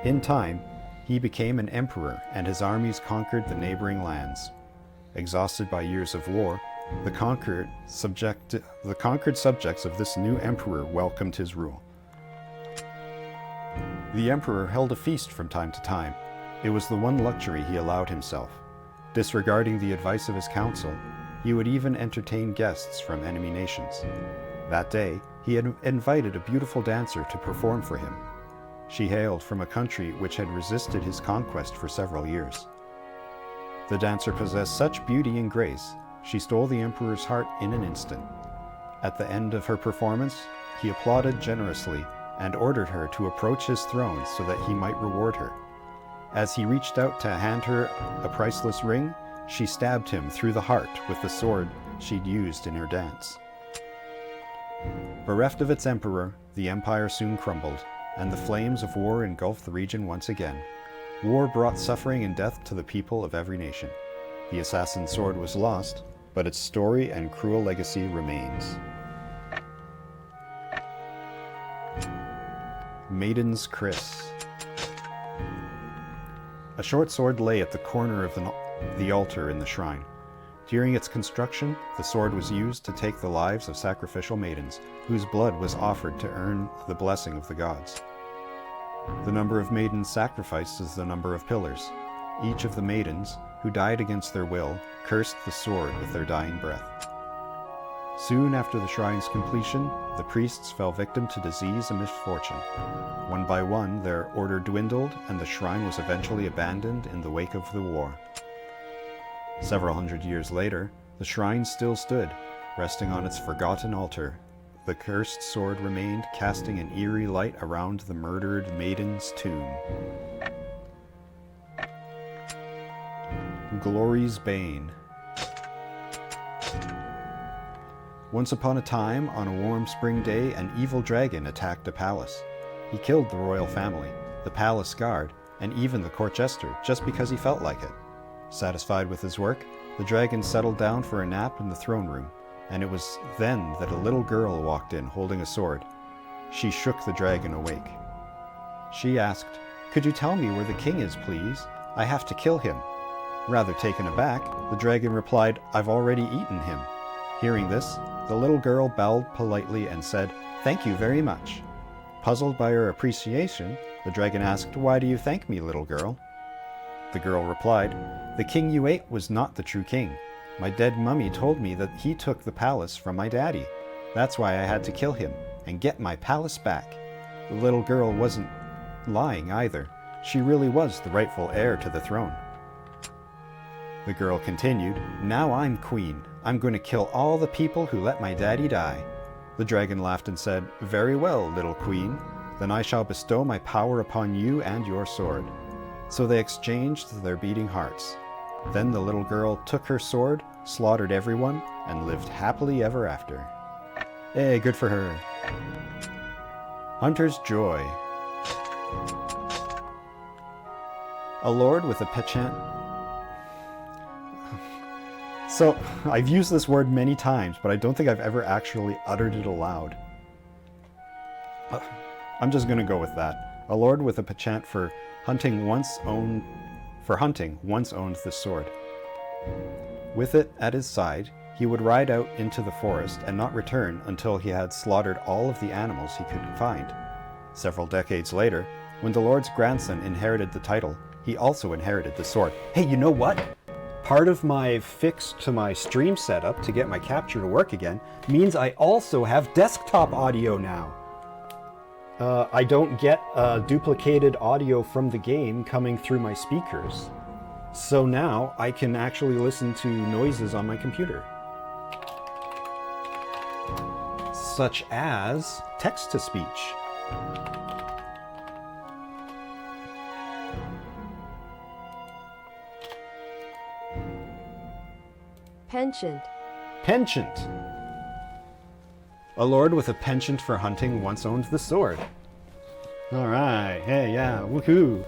In time, he became an emperor and his armies conquered the neighboring lands. Exhausted by years of war, the conquered subjects of this new emperor welcomed his rule. The emperor held a feast from time to time. It was the one luxury he allowed himself. Disregarding the advice of his council, he would even entertain guests from enemy nations. That day, he had invited a beautiful dancer to perform for him. She hailed from a country which had resisted his conquest for several years. The dancer possessed such beauty and grace, she stole the emperor's heart in an instant. At the end of her performance, he applauded generously and ordered her to approach his throne so that he might reward her. As he reached out to hand her a priceless ring, she stabbed him through the heart with the sword she'd used in her dance. Bereft of its emperor, the empire soon crumbled, and the flames of war engulfed the region once again. War brought suffering and death to the people of every nation. The assassin's sword was lost, but its story and cruel legacy remains. Maiden's Kriss. A short sword lay at the corner of the altar in the shrine. During its construction, the sword was used to take the lives of sacrificial maidens, whose blood was offered to earn the blessing of the gods. The number of maidens sacrificed is the number of pillars. Each of the maidens, who died against their will, cursed the sword with their dying breath. Soon after the shrine's completion, the priests fell victim to disease and misfortune. One by one, their order dwindled, and the shrine was eventually abandoned in the wake of the war. Several hundred years later, the shrine still stood, resting on its forgotten altar. The cursed sword remained, casting an eerie light around the murdered maiden's tomb. Glory's Bane. Once upon a time, on a warm spring day, an evil dragon attacked a palace. He killed the royal family, the palace guard, and even the court jester, just because he felt like it. Satisfied with his work, the dragon settled down for a nap in the throne room, and it was then that a little girl walked in holding a sword. She shook the dragon awake. She asked, "Could you tell me where the king is, please? I have to kill him." Rather taken aback, the dragon replied, "I've already eaten him." Hearing this, the little girl bowed politely and said, "Thank you very much." Puzzled by her appreciation, the dragon asked, "Why do you thank me, little girl?" The girl replied, "The king you ate was not the true king. My dead mummy told me that he took the palace from my daddy. That's why I had to kill him and get my palace back." The little girl wasn't lying either. She really was the rightful heir to the throne. The girl continued, "Now I'm queen. I'm going to kill all the people who let my daddy die." The dragon laughed and said, "Very well, little queen. Then I shall bestow my power upon you and your sword." So they exchanged their beating hearts. Then the little girl took her sword, slaughtered everyone, and lived happily ever after. Hey, good for her. Hunter's Joy. A lord with a penchant. So, I've used this word many times, but I don't think I've ever actually uttered it aloud. I'm just going to go with that. A lord with a penchant for hunting once owned this sword. With it at his side, he would ride out into the forest and not return until he had slaughtered all of the animals he could find. Several decades later, when the lord's grandson inherited the title, he also inherited the sword. Hey, you know what? Part of my fix to my stream setup to get my capture to work again means I also have desktop audio now. I don't get duplicated audio from the game coming through my speakers. So now I can actually listen to noises on my computer. Such as text-to-speech. Penchant. Penchant. A lord with a penchant for hunting once owned the sword. All right. Hey, yeah. Woohoo.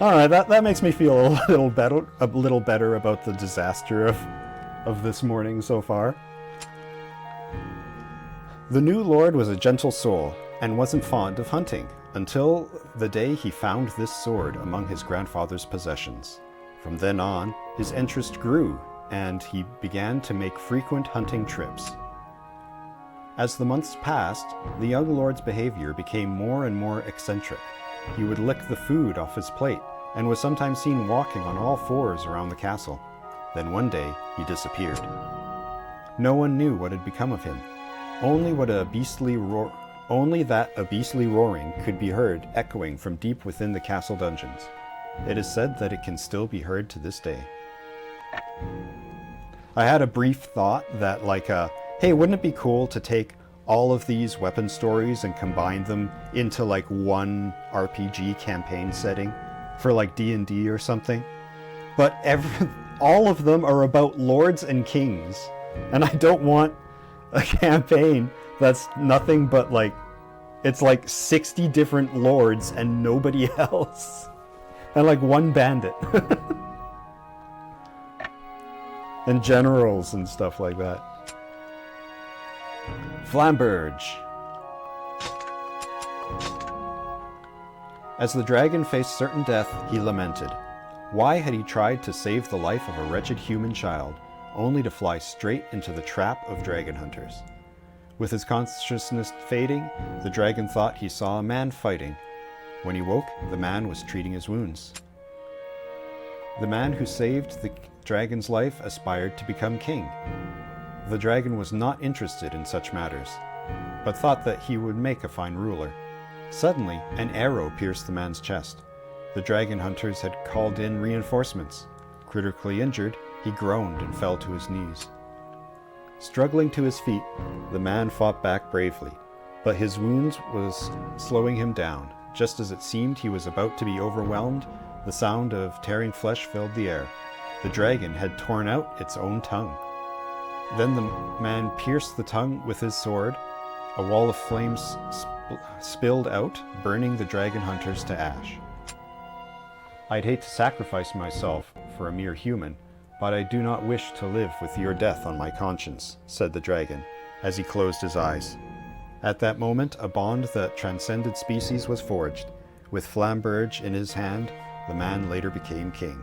All right. That makes me feel a little better about the disaster of this morning so far. The new lord was a gentle soul and wasn't fond of hunting until the day he found this sword among his grandfather's possessions. From then on, his interest grew, and he began to make frequent hunting trips. As the months passed, the young lord's behavior became more and more eccentric. He would lick the food off his plate, and was sometimes seen walking on all fours around the castle. Then one day, he disappeared. No one knew what had become of him. Only that a beastly roaring could be heard echoing from deep within the castle dungeons. It is said that it can still be heard to this day. I had a brief thought that hey, wouldn't it be cool to take all of these weapon stories and combine them into one RPG campaign setting for D&D or something? But all of them are about lords and kings, and I don't want a campaign that's nothing but it's 60 different lords and nobody else. And one bandit. And generals and stuff like that. Flamberge. As the dragon faced certain death, he lamented. Why had he tried to save the life of a wretched human child, only to fly straight into the trap of dragon hunters? With his consciousness fading, the dragon thought he saw a man fighting. When he woke, the man was treating his wounds. The man who saved the dragon's life aspired to become king. The dragon was not interested in such matters, but thought that he would make a fine ruler. Suddenly, an arrow pierced the man's chest. The dragon hunters had called in reinforcements. Critically injured, he groaned and fell to his knees. Struggling to his feet, the man fought back bravely, but his wounds was slowing him down. Just as it seemed he was about to be overwhelmed, The sound of tearing flesh filled the air. The dragon had torn out its own tongue. Then the man pierced the tongue with his sword. A wall of flames spilled out, burning the dragon hunters to ash. I'd hate to sacrifice myself for a mere human, but I do not wish to live with your death on my conscience, said the dragon, as he closed his eyes. At that moment, a bond that transcended species was forged. With Flamberge in his hand, the man later became king.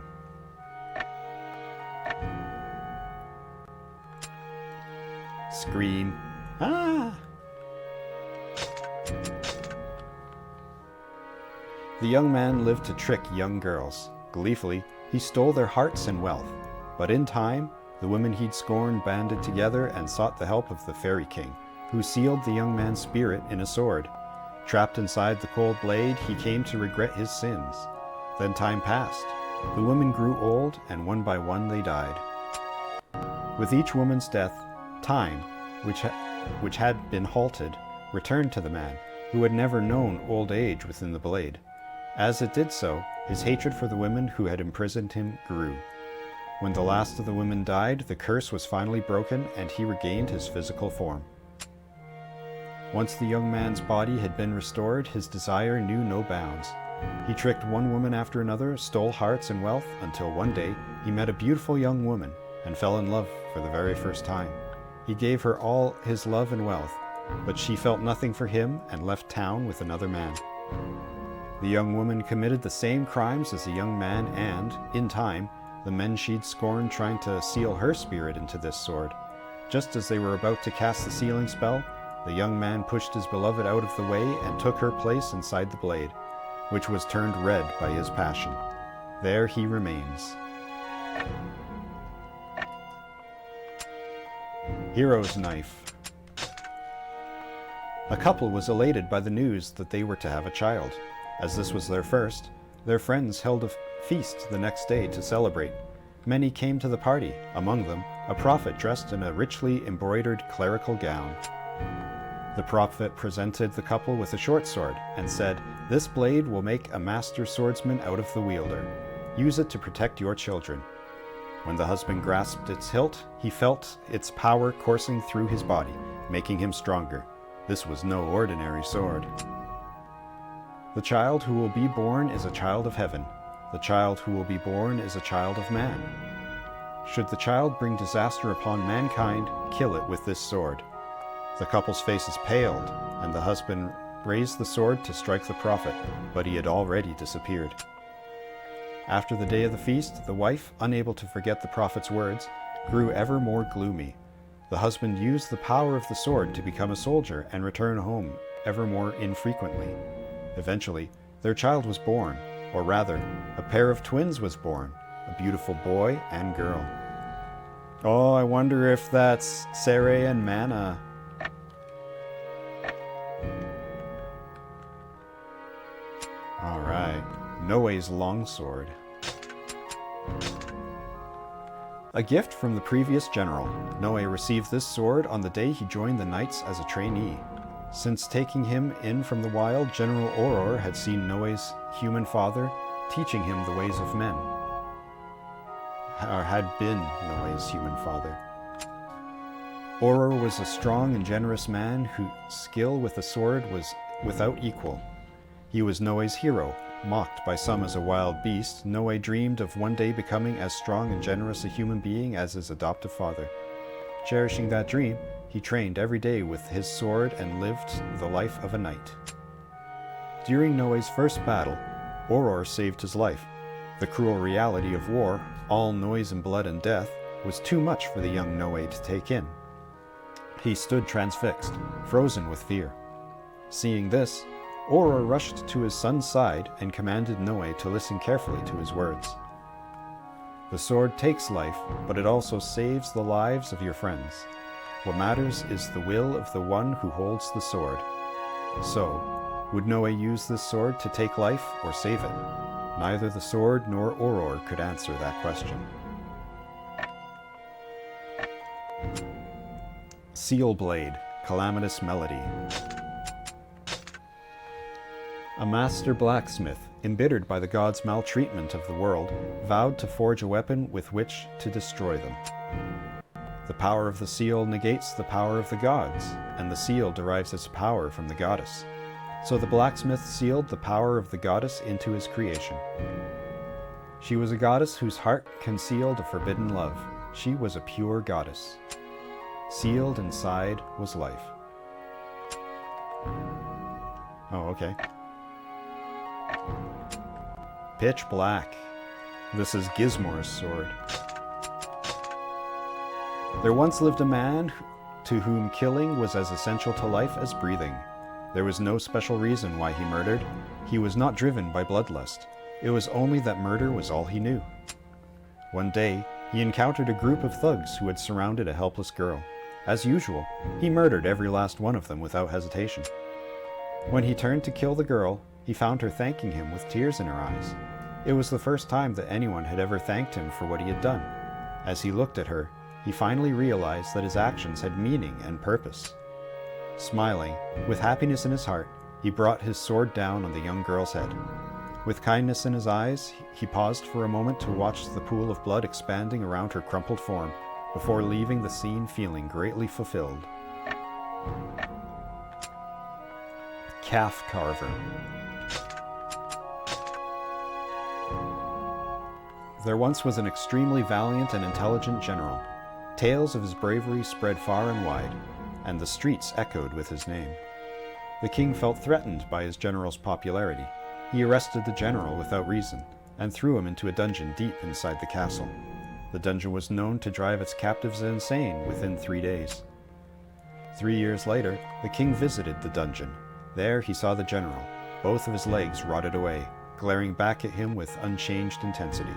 Scream. Ah! The young man lived to trick young girls. Gleefully, he stole their hearts and wealth. But in time, the women he'd scorned banded together and sought the help of the Fairy King, who sealed the young man's spirit in a sword. Trapped inside the cold blade, he came to regret his sins. Then time passed. The women grew old, and one by one they died. With each woman's death, time, which had been halted, returned to the man, who had never known old age within the blade. As it did so, his hatred for the women who had imprisoned him grew. When the last of the women died, the curse was finally broken, and he regained his physical form. Once the young man's body had been restored, his desire knew no bounds. He tricked one woman after another, stole hearts and wealth, until one day he met a beautiful young woman and fell in love for the very first time. He gave her all his love and wealth, but she felt nothing for him and left town with another man. The young woman committed the same crimes as the young man and, in time, the men she'd scorned trying to seal her spirit into this sword. Just as they were about to cast the sealing spell, the young man pushed his beloved out of the way and took her place inside the blade, which was turned red by his passion. There he remains. Hero's Knife. A couple was elated by the news that they were to have a child. As this was their first, their friends held a feast the next day to celebrate. Many came to the party, among them a prophet dressed in a richly embroidered clerical gown. The prophet presented the couple with a short sword and said, "This blade will make a master swordsman out of the wielder. Use it to protect your children." When the husband grasped its hilt, he felt its power coursing through his body, making him stronger. This was no ordinary sword. The child who will be born is a child of heaven. The child who will be born is a child of man. Should the child bring disaster upon mankind, kill it with this sword. The couple's faces paled, and the husband raised the sword to strike the prophet, but he had already disappeared. After the day of the feast, the wife, unable to forget the prophet's words, grew ever more gloomy. The husband used the power of the sword to become a soldier and return home ever more infrequently. Eventually, their child was born, or rather, a pair of twins was born, a beautiful boy and girl. Oh, I wonder if that's Sere and Mana. Alright, Noe's longsword. A gift from the previous general, Noe received this sword on the day he joined the knights as a trainee. Since taking him in from the wild, General Auror had seen Noe's human father teaching him the ways of men, or had been Noe's human father. Auror was a strong and generous man whose skill with the sword was without equal. He was Noe's hero. Mocked by some as a wild beast, Noe dreamed of one day becoming as strong and generous a human being as his adoptive father. Cherishing that dream, he trained every day with his sword and lived the life of a knight. During Noe's first battle, Auror saved his life. The cruel reality of war, all noise and blood and death, was too much for the young Noe to take in. He stood transfixed, frozen with fear. Seeing this, Auror rushed to his son's side and commanded Noe to listen carefully to his words. The sword takes life, but it also saves the lives of your friends. What matters is the will of the one who holds the sword. So, would Noe use this sword to take life or save it? Neither the sword nor Auror could answer that question. Seal Blade, Calamitous Melody. A master blacksmith, embittered by the gods' maltreatment of the world, vowed to forge a weapon with which to destroy them. The power of the seal negates the power of the gods, and the seal derives its power from the goddess. So the blacksmith sealed the power of the goddess into his creation. She was a goddess whose heart concealed a forbidden love. She was a pure goddess. Sealed inside was life. Oh, okay. Pitch black. This is Gizmor's sword. There once lived a man to whom killing was as essential to life as breathing. There was no special reason why he murdered. He was not driven by bloodlust. It was only that murder was all he knew. One day, he encountered a group of thugs who had surrounded a helpless girl. As usual, he murdered every last one of them without hesitation. When he turned to kill the girl, he found her thanking him with tears in her eyes. It was the first time that anyone had ever thanked him for what he had done. As he looked at her, he finally realized that his actions had meaning and purpose. Smiling, with happiness in his heart, he brought his sword down on the young girl's head. With kindness in his eyes, he paused for a moment to watch the pool of blood expanding around her crumpled form, before leaving the scene feeling greatly fulfilled. Calf Carver. There once was an extremely valiant and intelligent general. Tales of his bravery spread far and wide, and the streets echoed with his name. The king felt threatened by his general's popularity. He arrested the general without reason, and threw him into a dungeon deep inside the castle. The dungeon was known to drive its captives insane within 3 days. 3 years later, the king visited the dungeon. There he saw the general, both of his legs rotted away, glaring back at him with unchanged intensity.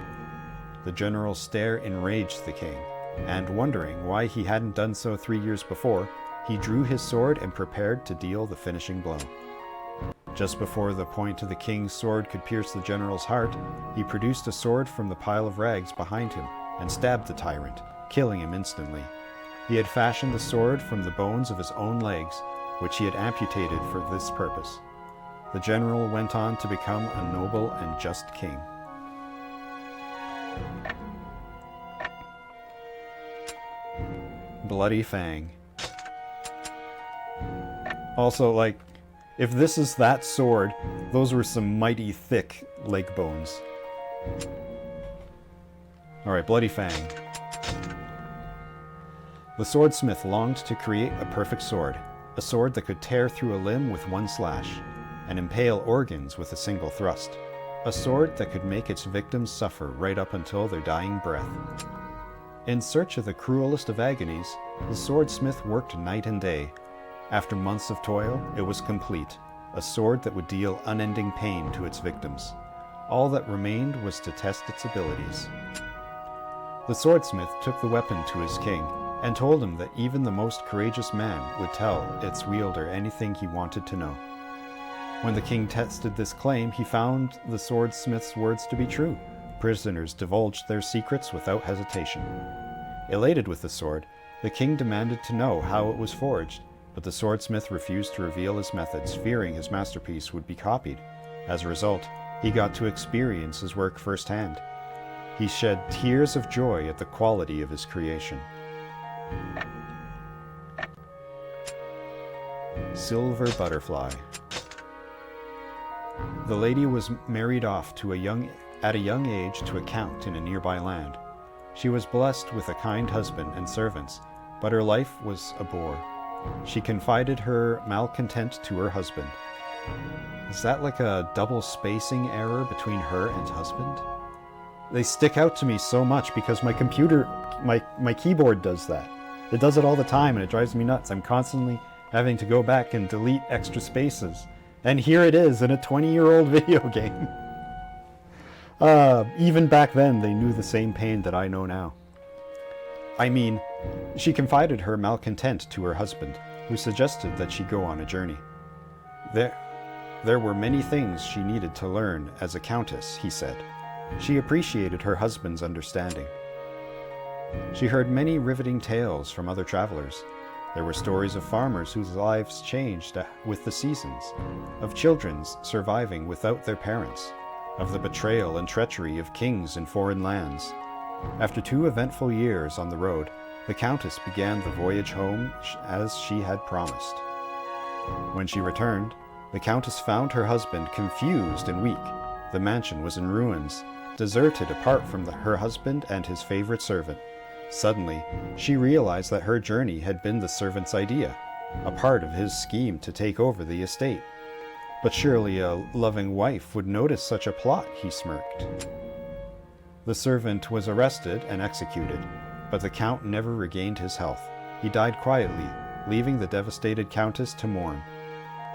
The general's stare enraged the king, and wondering why he hadn't done so 3 years before, he drew his sword and prepared to deal the finishing blow. Just before the point of the king's sword could pierce the general's heart, he produced a sword from the pile of rags behind him and stabbed the tyrant, killing him instantly. He had fashioned the sword from the bones of his own legs, which he had amputated for this purpose. The general went on to become a noble and just king. Bloody Fang. Also, like, if this is that sword, those were some mighty thick leg bones. Alright, Bloody Fang. The swordsmith longed to create a perfect sword, a sword that could tear through a limb with one slash, and impale organs with a single thrust, a sword that could make its victims suffer right up until their dying breath. In search of the cruelest of agonies, the swordsmith worked night and day. After months of toil, it was complete, a sword that would deal unending pain to its victims. All that remained was to test its abilities. The swordsmith took the weapon to his king, and told him that even the most courageous man would tell its wielder anything he wanted to know. When the king tested this claim, he found the swordsmith's words to be true. Prisoners divulged their secrets without hesitation. Elated with the sword, the king demanded to know how it was forged, but the swordsmith refused to reveal his methods, fearing his masterpiece would be copied. As a result, he got to experience his work firsthand. He shed tears of joy at the quality of his creation. Silver Butterfly. The lady was married off at a young age to a count in a nearby land. She was blessed with a kind husband and servants, but her life was a bore. She confided her malcontent to her husband. Is that like a double spacing error between her and husband? They stick out to me so much because my computer, my keyboard does that. It does it all the time and it drives me nuts. I'm constantly having to go back and delete extra spaces. And here it is in a 20-year-old video game. Even back then, they knew the same pain that I know now. I mean, she confided her malcontent to her husband, who suggested that she go on a journey. There were many things she needed to learn as a countess, he said. She appreciated her husband's understanding. She heard many riveting tales from other travelers. There were stories of farmers whose lives changed with the seasons, of children surviving without their parents, of the betrayal and treachery of kings in foreign lands. After 2 eventful years on the road, the Countess began the voyage home as she had promised. When she returned, the Countess found her husband confused and weak. The mansion was in ruins, deserted apart from her husband and his favorite servant. Suddenly, she realized that her journey had been the servant's idea, a part of his scheme to take over the estate. But surely a loving wife would notice such a plot, he smirked. The servant was arrested and executed, but the Count never regained his health. He died quietly, leaving the devastated Countess to mourn.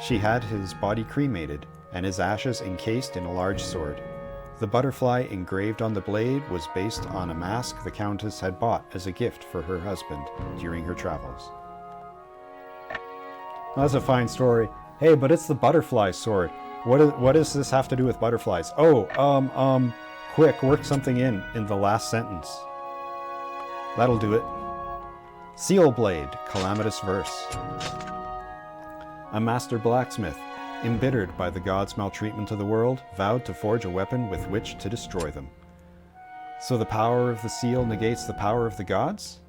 She had his body cremated, and his ashes encased in a large sword. The butterfly engraved on the blade was based on a mask the Countess had bought as a gift for her husband during her travels. Well, that's a fine story. Hey, but it's the butterfly sword. What does this have to do with butterflies? Oh, quick, work something in the last sentence. That'll do it. Seal blade, calamitous verse. A master blacksmith, embittered by the gods' maltreatment of the world, vowed to forge a weapon with which to destroy them. So the power of the seal negates the power of the gods?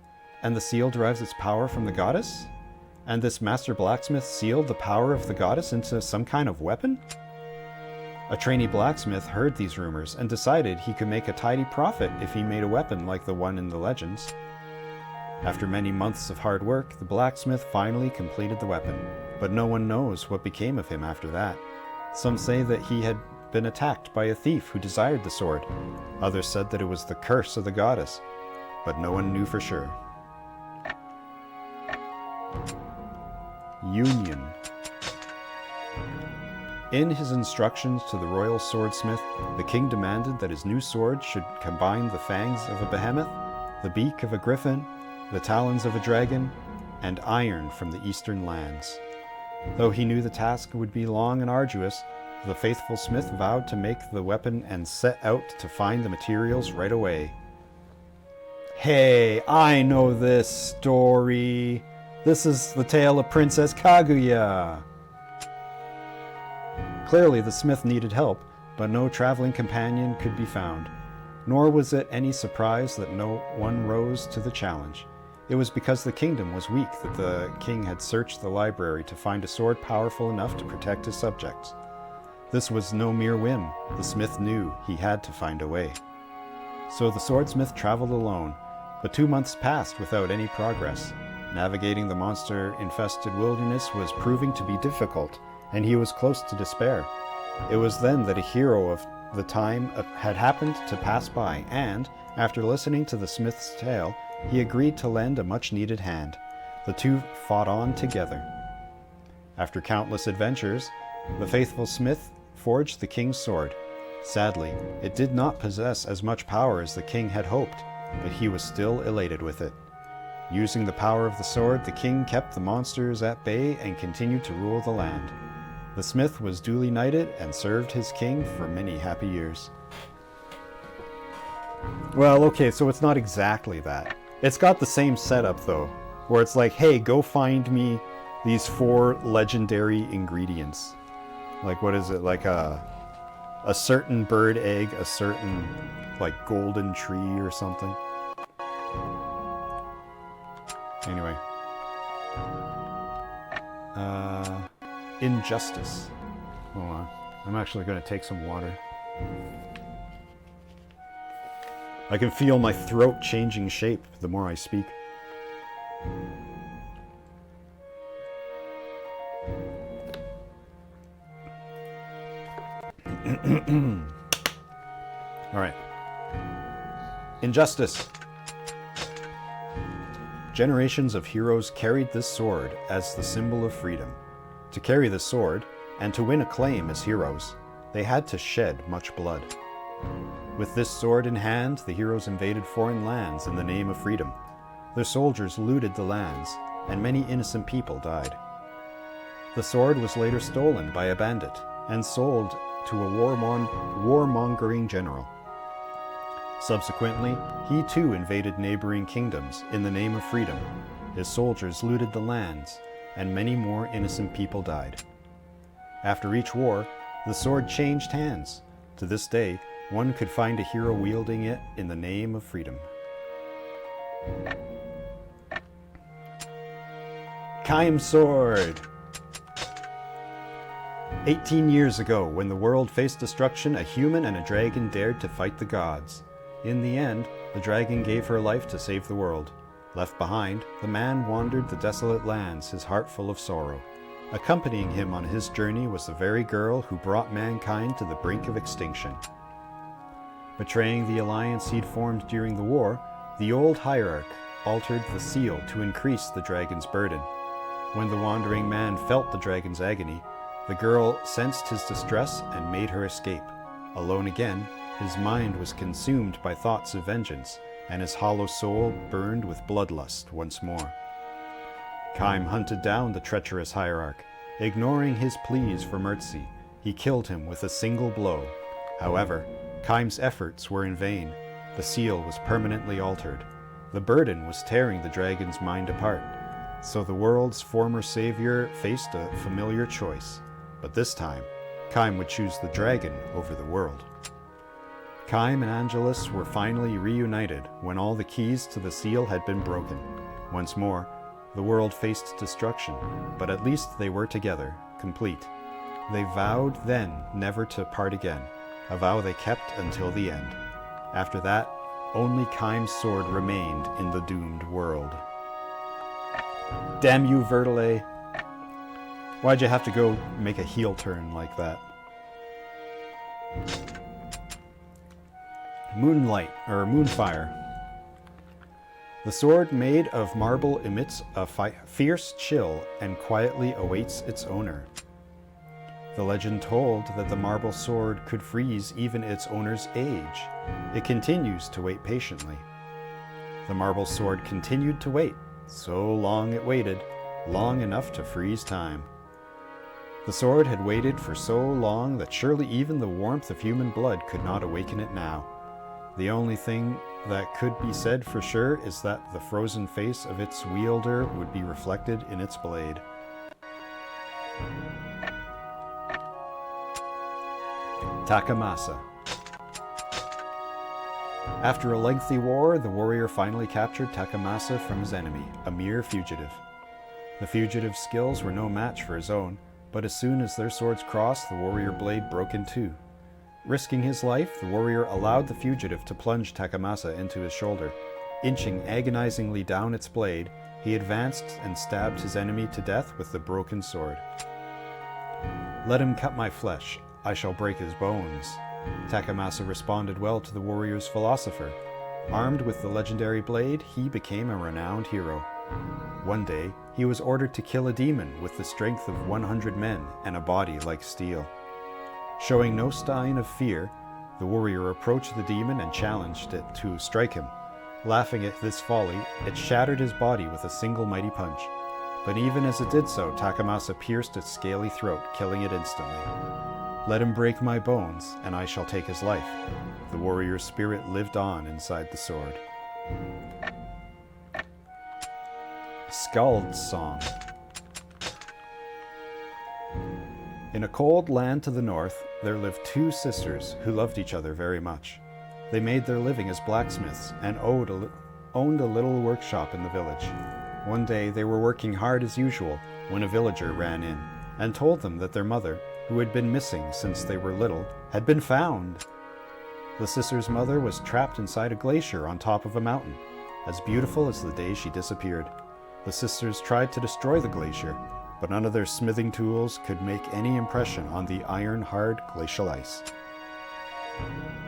And the seal derives its power from the goddess? And this master blacksmith sealed the power of the goddess into some kind of weapon? A trainee blacksmith heard these rumors and decided he could make a tidy profit if he made a weapon like the one in the legends. After many months of hard work, the blacksmith finally completed the weapon, but no one knows what became of him after that. Some say that he had been attacked by a thief who desired the sword. Others said that it was the curse of the goddess, but no one knew for sure. Union. In his instructions to the royal swordsmith, the king demanded that his new sword should combine the fangs of a behemoth, the beak of a griffin, the talons of a dragon, and iron from the eastern lands. Though he knew the task would be long and arduous, the faithful smith vowed to make the weapon and set out to find the materials right away. Hey, I know this story. This is the tale of Princess Kaguya. Clearly the smith needed help, but no traveling companion could be found. Nor was it any surprise that no one rose to the challenge. It was because the kingdom was weak that the king had searched the library to find a sword powerful enough to protect his subjects. This was no mere whim. The smith knew he had to find a way. So the swordsmith traveled alone, but 2 months passed without any progress. Navigating the monster-infested wilderness was proving to be difficult, and he was close to despair. It was then that a hero of the time had happened to pass by, and, after listening to the smith's tale, he agreed to lend a much-needed hand. The two fought on together. After countless adventures, the faithful smith forged the king's sword. Sadly, it did not possess as much power as the king had hoped, but he was still elated with it. Using the power of the sword, the king kept the monsters at bay and continued to rule the land. The smith was duly knighted and served his king for many happy years. Well, okay, so it's not exactly that. It's got the same setup, though, where it's like, hey, go find me these 4 legendary ingredients. Like, what is it? Like a certain bird egg, a certain, like, golden tree or something. Anyway. Injustice. Hold on. I'm actually going to take some water. I can feel my throat changing shape the more I speak. All right. Injustice. Generations of heroes carried this sword as the symbol of freedom. To carry the sword, and to win acclaim as heroes, they had to shed much blood. With this sword in hand, the heroes invaded foreign lands in the name of freedom. Their soldiers looted the lands, and many innocent people died. The sword was later stolen by a bandit and sold to a warmongering general. Subsequently, he too invaded neighboring kingdoms in the name of freedom. his soldiers looted the lands, and many more innocent people died. After each war, the sword changed hands. To this day, one could find a hero wielding it in the name of freedom. Kaim's sword! 18 years ago, when the world faced destruction, a human and a dragon dared to fight the gods. In the end, the dragon gave her life to save the world. Left behind, the man wandered the desolate lands, his heart full of sorrow. Accompanying him on his journey was the very girl who brought mankind to the brink of extinction. Betraying the alliance he'd formed during the war, the old hierarch altered the seal to increase the dragon's burden. When the wandering man felt the dragon's agony, the girl sensed his distress and made her escape. Alone again, his mind was consumed by thoughts of vengeance, and his hollow soul burned with bloodlust once more. Kaim hunted down the treacherous hierarch. Ignoring his pleas for mercy, he killed him with a single blow. However, Kaim's efforts were in vain. The seal was permanently altered. The burden was tearing the dragon's mind apart. So the world's former savior faced a familiar choice. But this time, Kaim would choose the dragon over the world. Kaim and Angelus were finally reunited when all the keys to the seal had been broken. Once more, the world faced destruction, but at least they were together, complete. They vowed then never to part again, a vow they kept until the end. After that, only Kaim's sword remained in the doomed world. Damn you, Vertile! Why'd you have to go make a heel turn like that? Moonlight, or Moonfire. The sword made of marble emits a fierce chill and quietly awaits its owner. The legend told that the marble sword could freeze even its owner's age. It continues to wait patiently. The marble sword continued to wait. So long it waited, long enough to freeze time. The sword had waited for so long that surely even the warmth of human blood could not awaken it now. The only thing that could be said for sure is that the frozen face of its wielder would be reflected in its blade. Takamasa. After a lengthy war, the warrior finally captured Takamasa from his enemy, a mere fugitive. The fugitive's skills were no match for his own, but as soon as their swords crossed, the warrior blade broke in two. Risking his life, the warrior allowed the fugitive to plunge Takamasa into his shoulder. Inching agonizingly down its blade, he advanced and stabbed his enemy to death with the broken sword. "Let him cut my flesh, I shall break his bones." Takamasa responded well to the warrior's philosopher. Armed with the legendary blade, he became a renowned hero. One day, he was ordered to kill a demon with the strength of 100 men and a body like steel. Showing no sign of fear, the warrior approached the demon and challenged it to strike him. Laughing at this folly, it shattered his body with a single mighty punch. But even as it did so, Takamasa pierced its scaly throat, killing it instantly. "Let him break my bones, and I shall take his life." The warrior's spirit lived on inside the sword. Skald's Song. In a cold land to the north, there lived two sisters who loved each other very much. They made their living as blacksmiths and owned a little workshop in the village. One day they were working hard as usual when a villager ran in and told them that their mother, who had been missing since they were little, had been found. The sisters' mother was trapped inside a glacier on top of a mountain, as beautiful as the day she disappeared. The sisters tried to destroy the glacier, but none of their smithing tools could make any impression on the iron-hard glacial ice.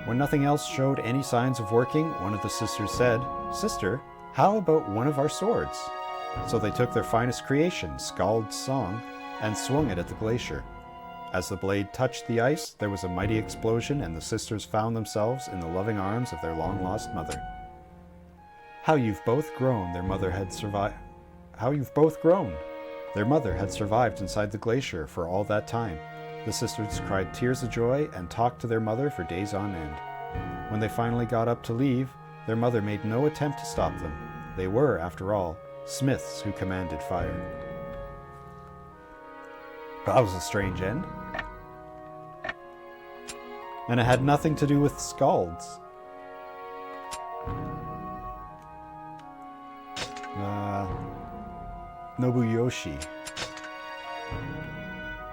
When nothing else showed any signs of working, one of the sisters said, "Sister, how about one of our swords?" So they took their finest creation, Skald's Song, and swung it at the glacier. As the blade touched the ice, there was a mighty explosion, and the sisters found themselves in the loving arms of their long-lost mother. How you've both grown, their mother had survived. Their mother had survived inside the glacier for all that time. The sisters cried tears of joy and talked to their mother for days on end. When they finally got up to leave, their mother made no attempt to stop them. They were, after all, smiths who commanded fire. That was a strange end. And it had nothing to do with skalds. Nobuyoshi.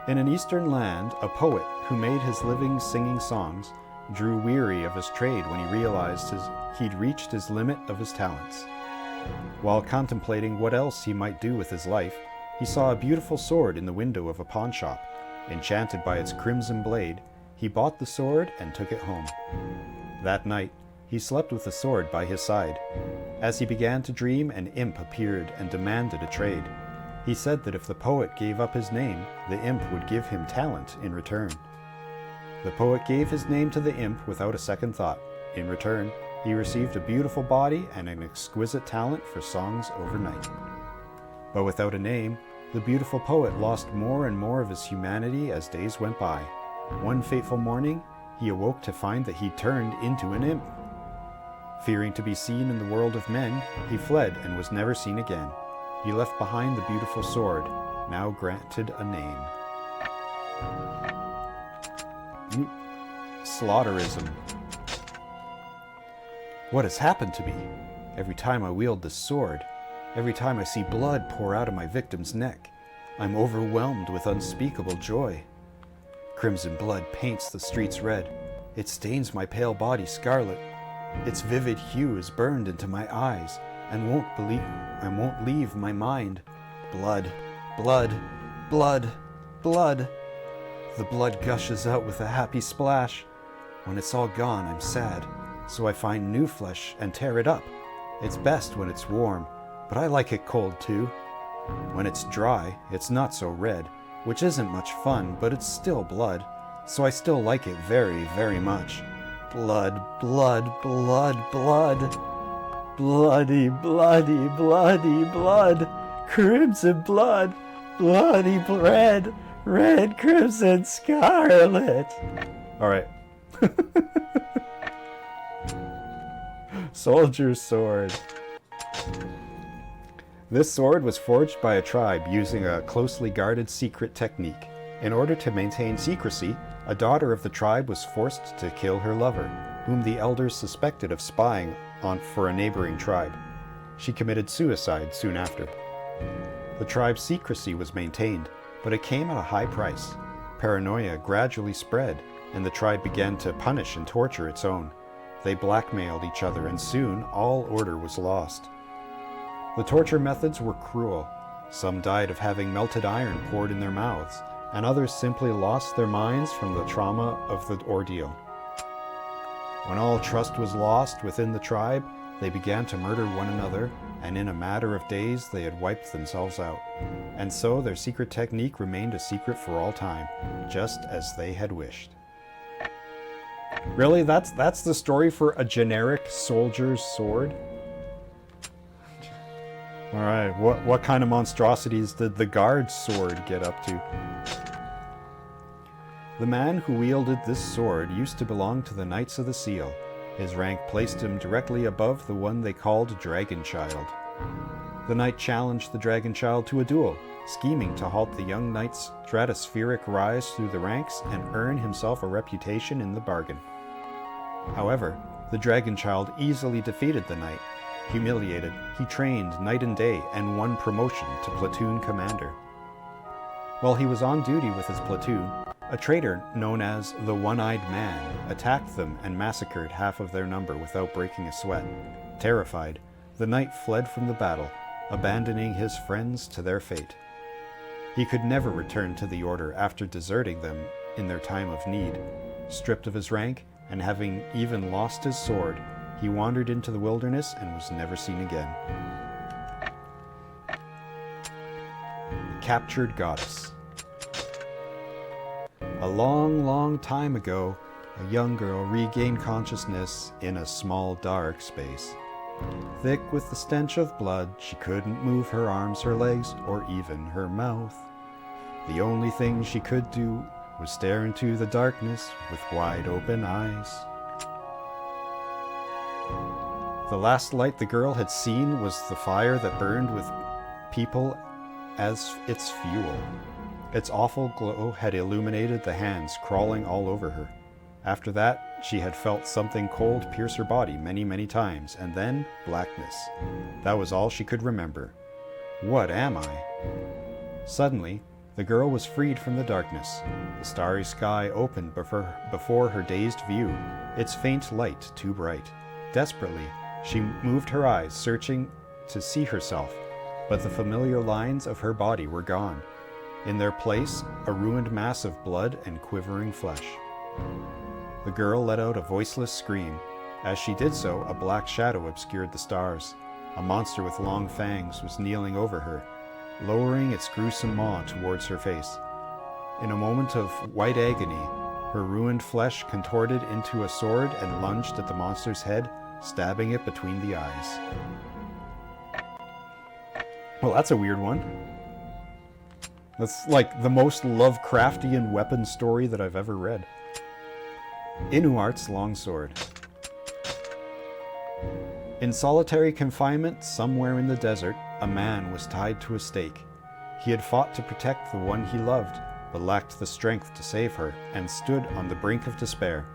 In an eastern land, a poet who made his living singing songs drew weary of his trade when he realized he'd reached his limit of his talents. While contemplating what else he might do with his life, he saw a beautiful sword in the window of a pawn shop. Enchanted by its crimson blade, he bought the sword and took it home. That night, he slept with the sword by his side. As he began to dream, an imp appeared and demanded a trade. He said that if the poet gave up his name, the imp would give him talent in return. The poet gave his name to the imp without a second thought. In return, he received a beautiful body and an exquisite talent for songs overnight. But without a name, the beautiful poet lost more and more of his humanity as days went by. One fateful morning, he awoke to find that he'd turned into an imp. Fearing to be seen in the world of men, he fled and was never seen again. He left behind the beautiful sword, now granted a name. Slaughterism. What has happened to me? Every time I wield this sword, every time I see blood pour out of my victim's neck, I'm overwhelmed with unspeakable joy. Crimson blood paints the streets red. It stains my pale body scarlet. Its vivid hue is burned into my eyes and won't leave my mind. Blood, blood, blood, blood. The blood gushes out with a happy splash. When it's all gone, I'm sad, so I find new flesh and tear it up. It's best when it's warm, but I like it cold too. When it's dry, it's not so red, which isn't much fun, but it's still blood, so I still like it very, very much. Blood, blood, blood, blood. Bloody, bloody, bloody blood. Crimson blood. Bloody red. Red, crimson, scarlet. All right. Soldier's sword. This sword was forged by a tribe using a closely guarded secret technique. In order to maintain secrecy, a daughter of the tribe was forced to kill her lover, whom the elders suspected of spying for a neighboring tribe. She committed suicide soon after. The tribe's secrecy was maintained, but it came at a high price. Paranoia gradually spread, and the tribe began to punish and torture its own. They blackmailed each other, and soon all order was lost. The torture methods were cruel. Some died of having melted iron poured in their mouths, and others simply lost their minds from the trauma of the ordeal. When all trust was lost within the tribe, they began to murder one another, and in a matter of days they had wiped themselves out. And so their secret technique remained a secret for all time, just as they had wished. Really? That's the story for a generic soldier's sword? Alright, what kind of monstrosities did the guard's sword get up to? The man who wielded this sword used to belong to the Knights of the Seal. His rank placed him directly above the one they called Drakengard. The knight challenged the Drakengard to a duel, scheming to halt the young knight's stratospheric rise through the ranks and earn himself a reputation in the bargain. However, the Drakengard easily defeated the knight. Humiliated, he trained night and day and won promotion to platoon commander. While he was on duty with his platoon, a traitor known as the One-Eyed Man attacked them and massacred half of their number without breaking a sweat. Terrified, the knight fled from the battle, abandoning his friends to their fate. He could never return to the order after deserting them in their time of need. Stripped of his rank, and having even lost his sword, he wandered into the wilderness and was never seen again. The Captured Goddess. A long, long time ago, a young girl regained consciousness in a small, dark space. Thick with the stench of blood, she couldn't move her arms, her legs, or even her mouth. The only thing she could do was stare into the darkness with wide open eyes. The last light the girl had seen was the fire that burned with people as its fuel. Its awful glow had illuminated the hands crawling all over her. After that, she had felt something cold pierce her body many, many times, and then blackness. That was all she could remember. What am I? Suddenly, the girl was freed from the darkness. The starry sky opened before her dazed view, its faint light too bright. Desperately, she moved her eyes, searching to see herself, but the familiar lines of her body were gone. In their place, a ruined mass of blood and quivering flesh. The girl let out a voiceless scream. As she did so, a black shadow obscured the stars. A monster with long fangs was kneeling over her, lowering its gruesome maw towards her face. In a moment of white agony, her ruined flesh contorted into a sword and lunged at the monster's head, stabbing it between the eyes. Well, that's a weird one. That's like the most Lovecraftian weapon story that I've ever read. Inuart's Longsword. In solitary confinement somewhere in the desert, a man was tied to a stake. He had fought to protect the one he loved, but lacked the strength to save her, and stood on the brink of despair.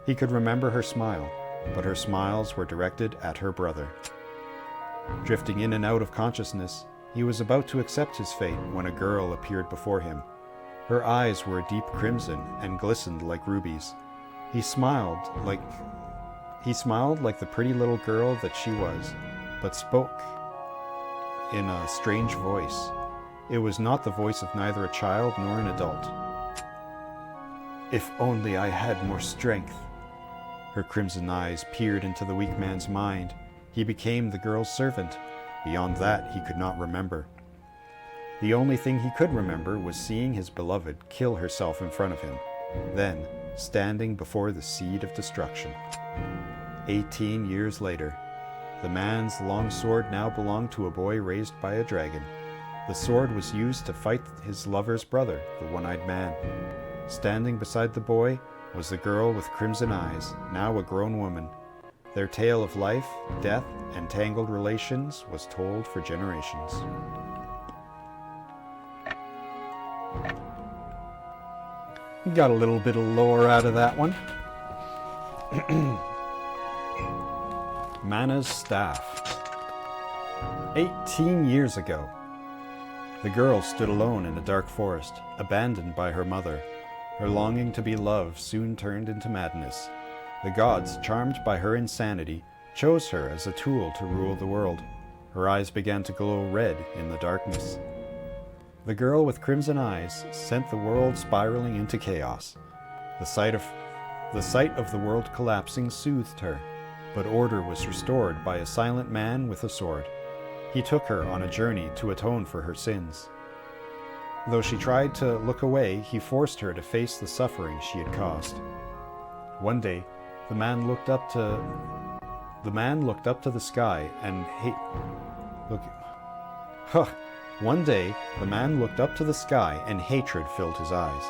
He could remember her smile, but her smiles were directed at her brother. Drifting in and out of consciousness, he was about to accept his fate when a girl appeared before him. Her eyes were a deep crimson and glistened like rubies. He smiled like the pretty little girl that she was, but spoke in a strange voice. It was not the voice of neither a child nor an adult. If only I had more strength. Her crimson eyes peered into the weak man's mind. He became the girl's servant. Beyond that, he could not remember. The only thing he could remember was seeing his beloved kill herself in front of him, then standing before the seed of destruction. 18 years later, the man's long sword now belonged to a boy raised by a dragon. The sword was used to fight his lover's brother, the one-eyed man. Standing beside the boy was the girl with crimson eyes, now a grown woman. Their tale of life, death, and tangled relations was told for generations. Got a little bit of lore out of that one. Mana's Staff. 18 years ago, the girl stood alone in a dark forest, abandoned by her mother. Her longing to be loved soon turned into madness. The gods, charmed by her insanity, chose her as a tool to rule the world. Her eyes began to glow red in the darkness. The girl with crimson eyes sent the world spiraling into chaos. The sight of the world collapsing soothed her, but order was restored by a silent man with a sword. He took her on a journey to atone for her sins. Though she tried to look away, he forced her to face the suffering she had caused. One day, the man looked up to the sky and One day, the man looked up to the sky and hatred filled his eyes.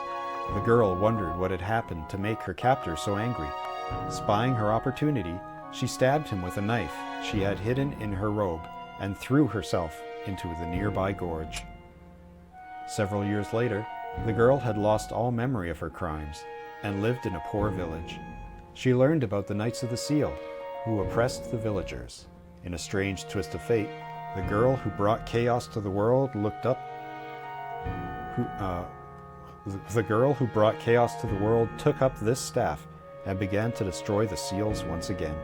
The girl wondered what had happened to make her captor so angry. Spying her opportunity, she stabbed him with a knife she had hidden in her robe and threw herself into the nearby gorge. Several years later, the girl had lost all memory of her crimes and lived in a poor village. She learned about the Knights of the Seal, who oppressed the villagers. In a strange twist of fate, the girl who brought chaos to the world took up this staff and began to destroy the seals once again.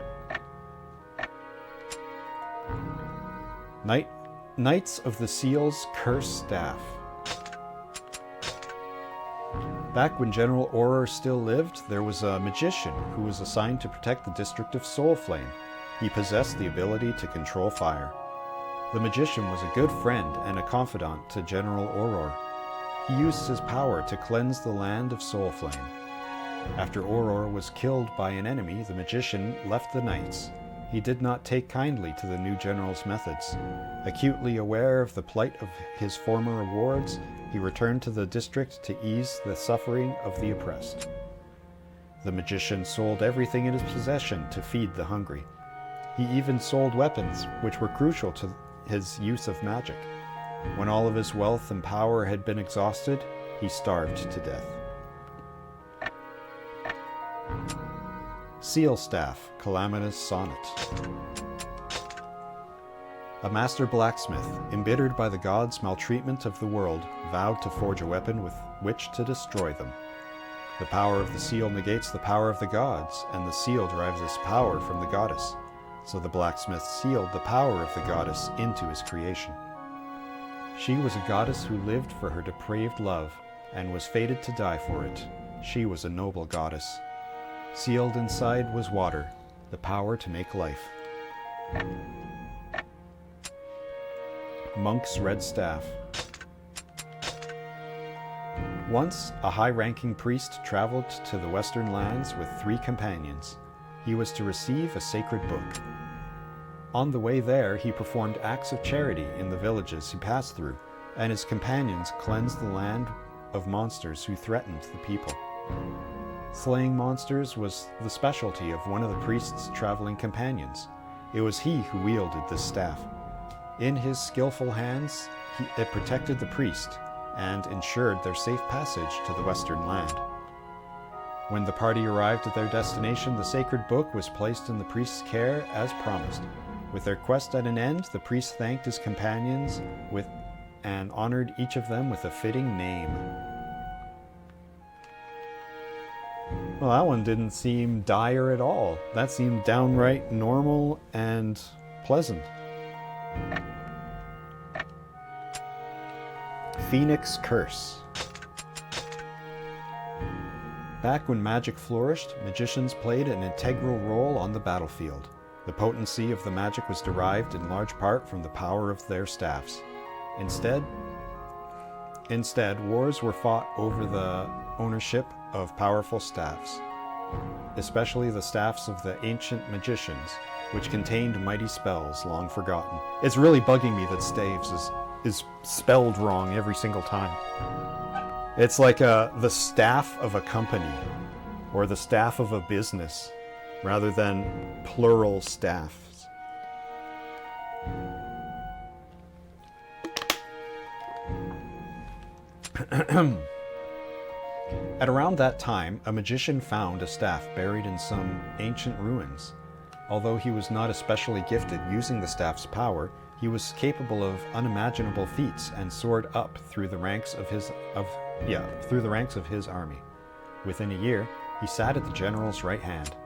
Knights of the Seal's Cursed Staff. Back when General Auror still lived, there was a magician who was assigned to protect the district of Soulflame. He possessed the ability to control fire. The magician was a good friend and a confidant to General Auror. He used his power to cleanse the land of Soulflame. After Auror was killed by an enemy, the magician left the knights. He did not take kindly to the new general's methods. Acutely aware of the plight of his former wards, he returned to the district to ease the suffering of the oppressed. The magician sold everything in his possession to feed the hungry. He even sold weapons, which were crucial to his use of magic. When all of his wealth and power had been exhausted, he starved to death. Seal Staff, Calamitous Sonnet. A master blacksmith, embittered by the gods' maltreatment of the world, vowed to forge a weapon with which to destroy them. The power of the seal negates the power of the gods, and the seal derives its power from the goddess. So the blacksmith sealed the power of the goddess into his creation. She was a goddess who lived for her depraved love, and was fated to die for it. She was a noble goddess. Sealed inside was water, the power to make life. Monk's Red Staff. Once, a high-ranking priest traveled to the western lands with 3 companions. He was to receive a sacred book. On the way there, he performed acts of charity in the villages he passed through, and his companions cleansed the land of monsters who threatened the people. Slaying monsters was the specialty of one of the priest's traveling companions. It was he who wielded this staff. In his skillful hands, it protected the priest and ensured their safe passage to the western land. When the party arrived at their destination, the sacred book was placed in the priest's care as promised. With their quest at an end, the priest thanked his companions and honored each of them with a fitting name. Well, that one didn't seem dire at all. That seemed downright normal and pleasant. Phoenix Curse. Back when magic flourished, magicians played an integral role on the battlefield. The potency of the magic was derived in large part from the power of their staffs. Instead, wars were fought over the ownership of powerful staffs, especially the staffs of the ancient magicians, which contained mighty spells long forgotten. It's really bugging me that staves is spelled wrong every single time. It's like the staff of a company or the staff of a business rather than plural staffs. At around that time, a magician found a staff buried in some ancient ruins. Although he was not especially gifted using the staff's power, he was capable of unimaginable feats and soared up through the ranks of his army. Within a year, he sat at the general's right hand.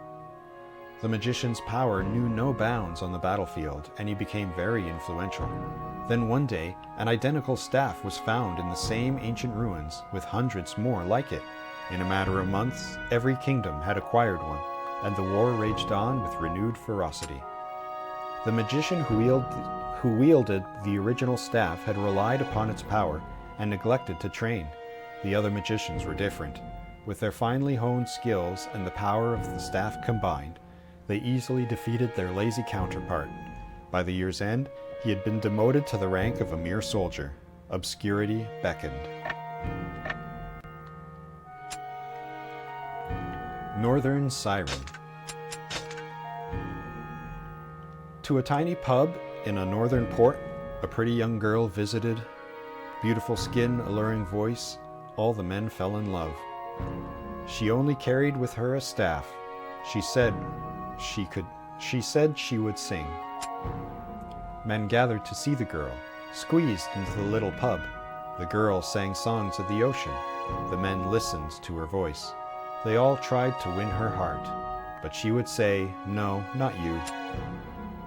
The magician's power knew no bounds on the battlefield, and he became very influential. Then one day, an identical staff was found in the same ancient ruins, with hundreds more like it. In a matter of months, every kingdom had acquired one, and the war raged on with renewed ferocity. The magician who wielded the original staff had relied upon its power and neglected to train. The other magicians were different. With their finely honed skills and the power of the staff combined, they easily defeated their lazy counterpart. By the year's end, he had been demoted to the rank of a mere soldier. Obscurity beckoned. Northern Siren. To a tiny pub in a northern port, a pretty young girl visited. Beautiful skin, alluring voice, all the men fell in love. She only carried with her a staff. She said she would sing. Men gathered to see the girl, squeezed into the little pub. The girl sang songs of the ocean. The men listened to her voice. They all tried to win her heart, but she would say, "No, not you."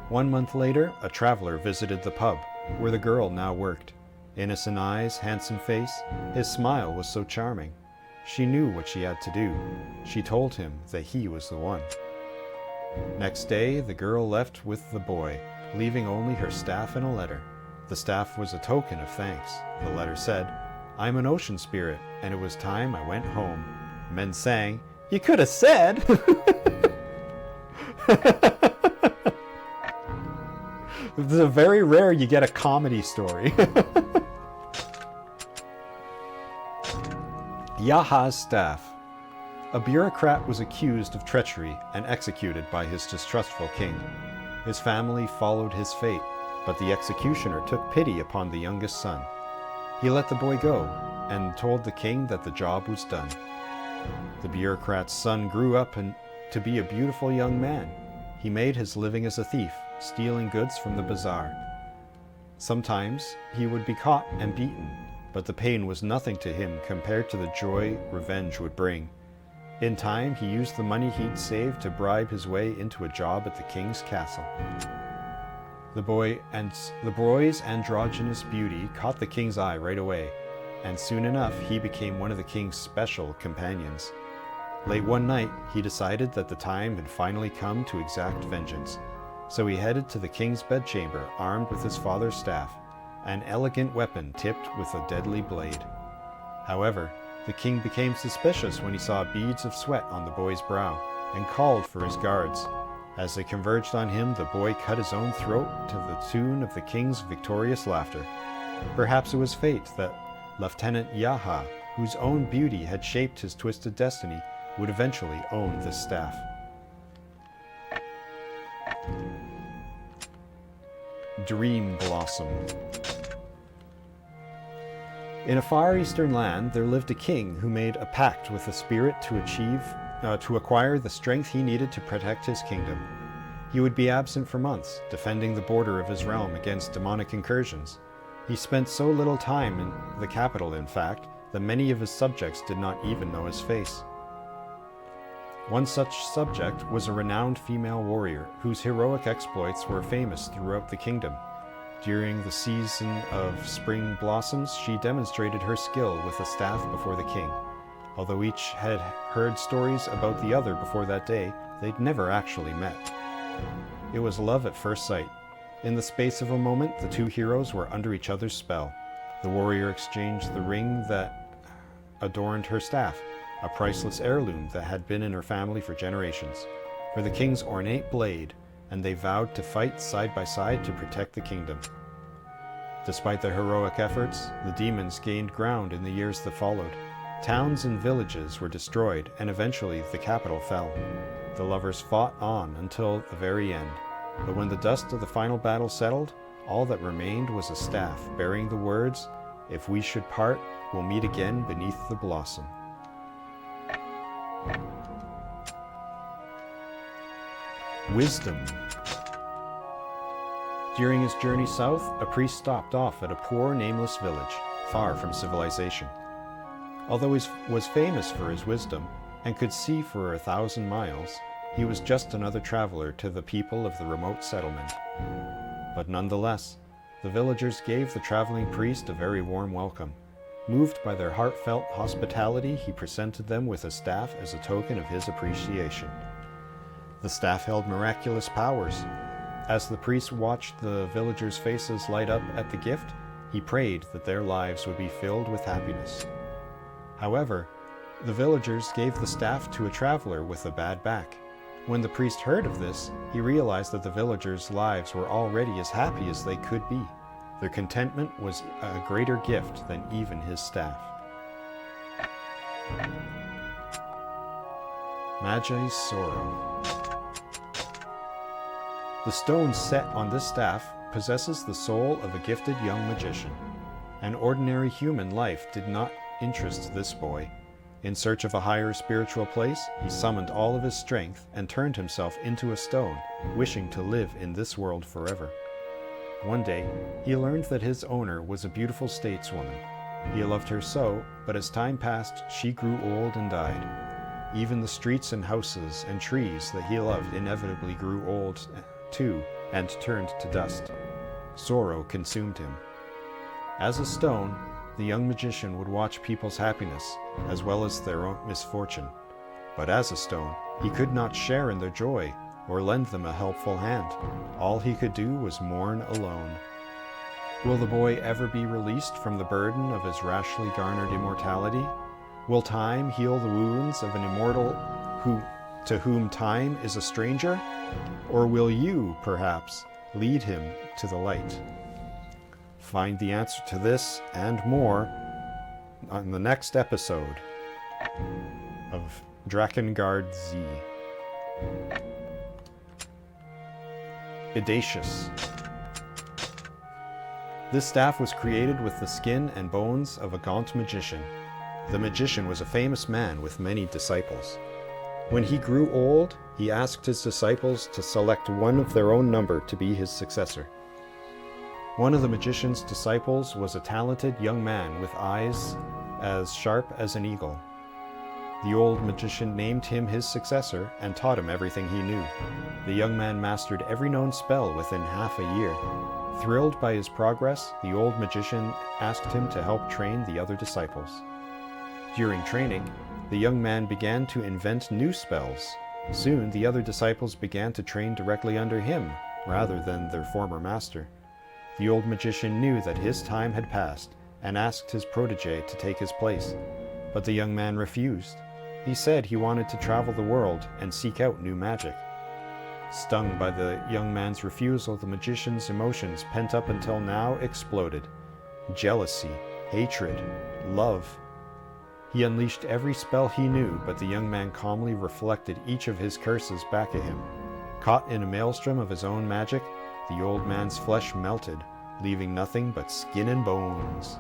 1 month later, a traveler visited the pub, where the girl now worked. Innocent eyes, handsome face, his smile was so charming. She knew what she had to do. She told him that he was the one. Next day, the girl left with the boy, leaving only her staff and a letter. The staff was a token of thanks. The letter said, "I'm an ocean spirit, and it was time I went home." Men sang, "You could have said!" This is very rare you get a comedy story. Yaha's staff. A bureaucrat was accused of treachery and executed by his distrustful king. His family followed his fate, but the executioner took pity upon the youngest son. He let the boy go and told the king that the job was done. The bureaucrat's son grew up to be a beautiful young man. He made his living as a thief, stealing goods from the bazaar. Sometimes he would be caught and beaten, but the pain was nothing to him compared to the joy revenge would bring. In time, he used the money he'd saved to bribe his way into a job at the king's castle. The boy's androgynous beauty caught the king's eye right away, and soon enough he became one of the king's special companions. Late one night, he decided that the time had finally come to exact vengeance. So he headed to the king's bedchamber, armed with his father's staff, an elegant weapon tipped with a deadly blade. However, the king became suspicious when he saw beads of sweat on the boy's brow, and called for his guards. As they converged on him, the boy cut his own throat to the tune of the king's victorious laughter. Perhaps it was fate that Lieutenant Yaha, whose own beauty had shaped his twisted destiny, would eventually own this staff. Dream Blossom. In a far eastern land, there lived a king who made a pact with the spirit to acquire the strength he needed to protect his kingdom. He would be absent for months, defending the border of his realm against demonic incursions. He spent so little time in the capital, in fact, that many of his subjects did not even know his face. One such subject was a renowned female warrior whose heroic exploits were famous throughout the kingdom. During the season of spring blossoms, she demonstrated her skill with a staff before the king. Although each had heard stories about the other before that day, they'd never actually met. It was love at first sight. In the space of a moment, the two heroes were under each other's spell. The warrior exchanged the ring that adorned her staff, a priceless heirloom that had been in her family for generations, for the king's ornate blade, and they vowed to fight side by side to protect the kingdom. Despite their heroic efforts, the demons gained ground in the years that followed. Towns and villages were destroyed, and eventually the capital fell. The lovers fought on until the very end, but when the dust of the final battle settled, all that remained was a staff bearing the words, "If we should part, we'll meet again beneath the blossom." Wisdom. During his journey south, a priest stopped off at a poor, nameless village, far from civilization. Although he was famous for his wisdom and could see for 1,000 miles, he was just another traveler to the people of the remote settlement. But nonetheless, the villagers gave the traveling priest a very warm welcome. Moved by their heartfelt hospitality, he presented them with a staff as a token of his appreciation. The staff held miraculous powers. As the priest watched the villagers' faces light up at the gift, he prayed that their lives would be filled with happiness. However, the villagers gave the staff to a traveler with a bad back. When the priest heard of this, he realized that the villagers' lives were already as happy as they could be. Their contentment was a greater gift than even his staff. Magi's Sorrow. The stone set on this staff possesses the soul of a gifted young magician. An ordinary human life did not interest this boy. In search of a higher spiritual place, he summoned all of his strength and turned himself into a stone, wishing to live in this world forever. One day, he learned that his owner was a beautiful stateswoman. He loved her so, but as time passed, she grew old and died. Even the streets and houses and trees that he loved inevitably grew old too and turned to dust. Sorrow consumed him. As a stone, the young magician would watch people's happiness as well as their own misfortune. But as a stone, he could not share in their joy or lend them a helpful hand. All he could do was mourn alone. Will the boy ever be released from the burden of his rashly garnered immortality? Will time heal the wounds of an immortal to whom time is a stranger? Or will you, perhaps, lead him to the light? Find the answer to this and more on the next episode of Drakengard Z. audacious. This staff was created with the skin and bones of a gaunt magician. The magician was a famous man with many disciples. When he grew old, he asked his disciples to select one of their own number to be his successor. One of the magician's disciples was a talented young man with eyes as sharp as an eagle. The old magician named him his successor and taught him everything he knew. The young man mastered every known spell within half a year. Thrilled by his progress, the old magician asked him to help train the other disciples. During training, the young man began to invent new spells. Soon, the other disciples began to train directly under him, rather than their former master. The old magician knew that his time had passed, and asked his protege to take his place. But the young man refused. He said he wanted to travel the world and seek out new magic. Stung by the young man's refusal, the magician's emotions, pent up until now, exploded. Jealousy, hatred, love. He unleashed every spell he knew, but the young man calmly reflected each of his curses back at him. Caught in a maelstrom of his own magic, the old man's flesh melted, leaving nothing but skin and bones.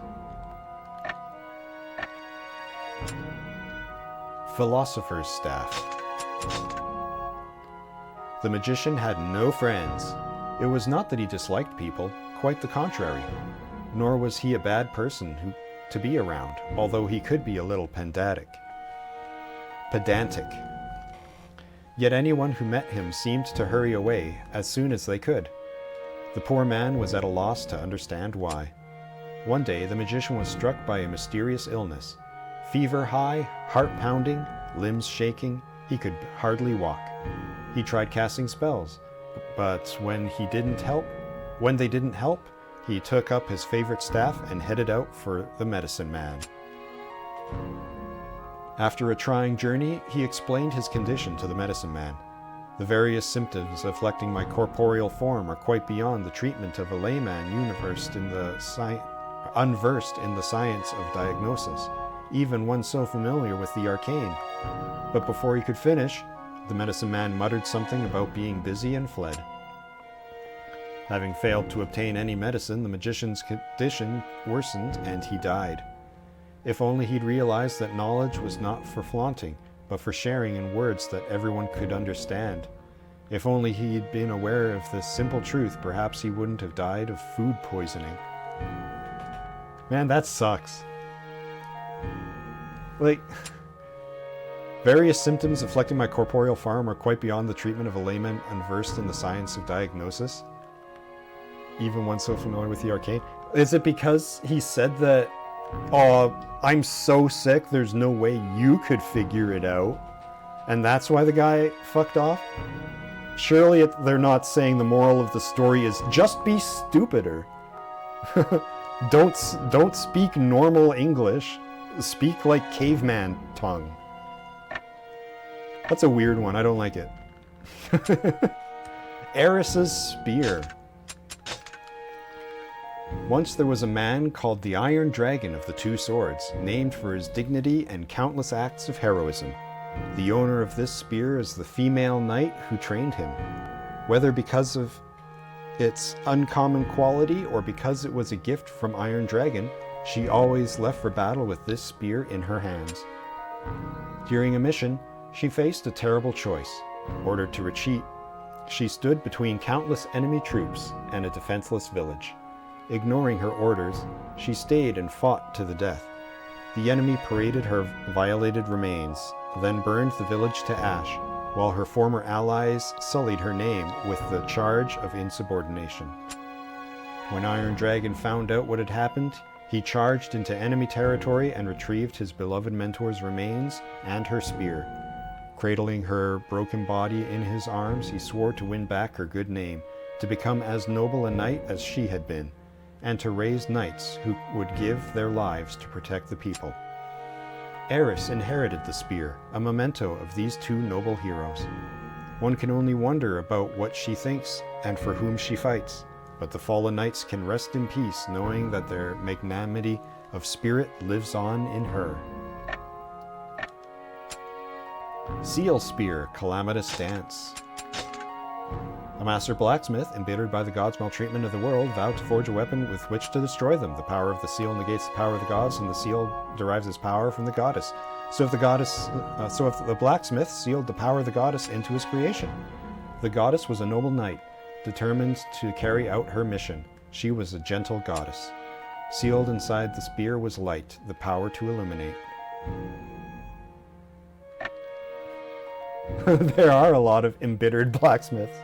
Philosopher's Staff. The magician had no friends. It was not that he disliked people, quite the contrary. Nor was he a bad person to be around, although he could be a little pedantic. Yet anyone who met him seemed to hurry away as soon as they could. The poor man was at a loss to understand why. One day the magician was struck by a mysterious illness. Fever high, heart pounding, limbs shaking, he could hardly walk. He tried casting spells, but when they didn't help, he took up his favorite staff and headed out for the medicine man. After a trying journey, he explained his condition to the medicine man. The various symptoms afflicting my corporeal form are quite beyond the treatment of a layman unversed in the science of diagnosis, even one so familiar with the arcane. But before he could finish, the medicine man muttered something about being busy and fled. Having failed to obtain any medicine, the magician's condition worsened and he died. If only he'd realized that knowledge was not for flaunting, but for sharing in words that everyone could understand. If only he'd been aware of this simple truth, perhaps he wouldn't have died of food poisoning. Man, that sucks. Like, various symptoms afflicting my corporeal form are quite beyond the treatment of a layman unversed in the science of diagnosis. Even one so familiar with the arcane. Is it because he said that, I'm so sick, there's no way you could figure it out, and that's why the guy fucked off? Surely they're not saying the moral of the story is just be stupider. Don't speak normal English. Speak like caveman tongue. That's a weird one. I don't like it. Eris's spear. Once there was a man called the Iron Dragon of the Two Swords, named for his dignity and countless acts of heroism. The owner of this spear is the female knight who trained him. Whether because of its uncommon quality or because it was a gift from Iron Dragon, she always left for battle with this spear in her hands. During a mission, she faced a terrible choice. Ordered to retreat, she stood between countless enemy troops and a defenseless village. Ignoring her orders, she stayed and fought to the death. The enemy paraded her violated remains, then burned the village to ash, while her former allies sullied her name with the charge of insubordination. When Iron Dragon found out what had happened, he charged into enemy territory and retrieved his beloved mentor's remains and her spear. Cradling her broken body in his arms, he swore to win back her good name, to become as noble a knight as she had been, and to raise knights who would give their lives to protect the people. Eris inherited the spear, a memento of these two noble heroes. One can only wonder about what she thinks and for whom she fights, but the fallen knights can rest in peace knowing that their magnanimity of spirit lives on in her. Seal Spear, Calamitous Dance. I'm master blacksmith, embittered by the gods' maltreatment of the world, vowed to forge a weapon with which to destroy them. The power of the seal negates the power of the gods, and the seal derives its power from the goddess. So if the blacksmith sealed the power of the goddess into his creation. The goddess was a noble knight, determined to carry out her mission. She was a gentle goddess. Sealed inside the spear was light, the power to illuminate. There are a lot of embittered blacksmiths.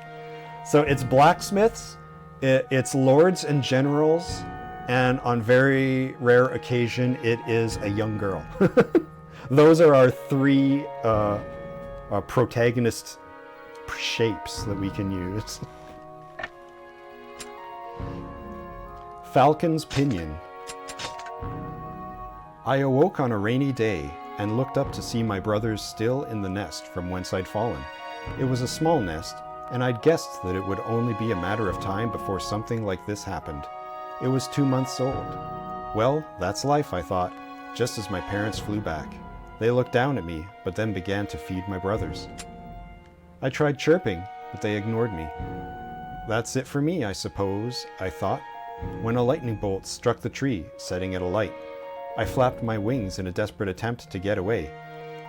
So it's blacksmiths, it's lords and generals, and on very rare occasion, it is a young girl. Those are our three protagonist shapes that we can use. Falcon's Pinion. I awoke on a rainy day and looked up to see my brothers still in the nest from whence I'd fallen. It was a small nest, and I'd guessed that it would only be a matter of time before something like this happened. It was 2 months old. Well, that's life, I thought, just as my parents flew back. They looked down at me, but then began to feed my brothers. I tried chirping, but they ignored me. That's it for me, I suppose, I thought, when a lightning bolt struck the tree, setting it alight. I flapped my wings in a desperate attempt to get away.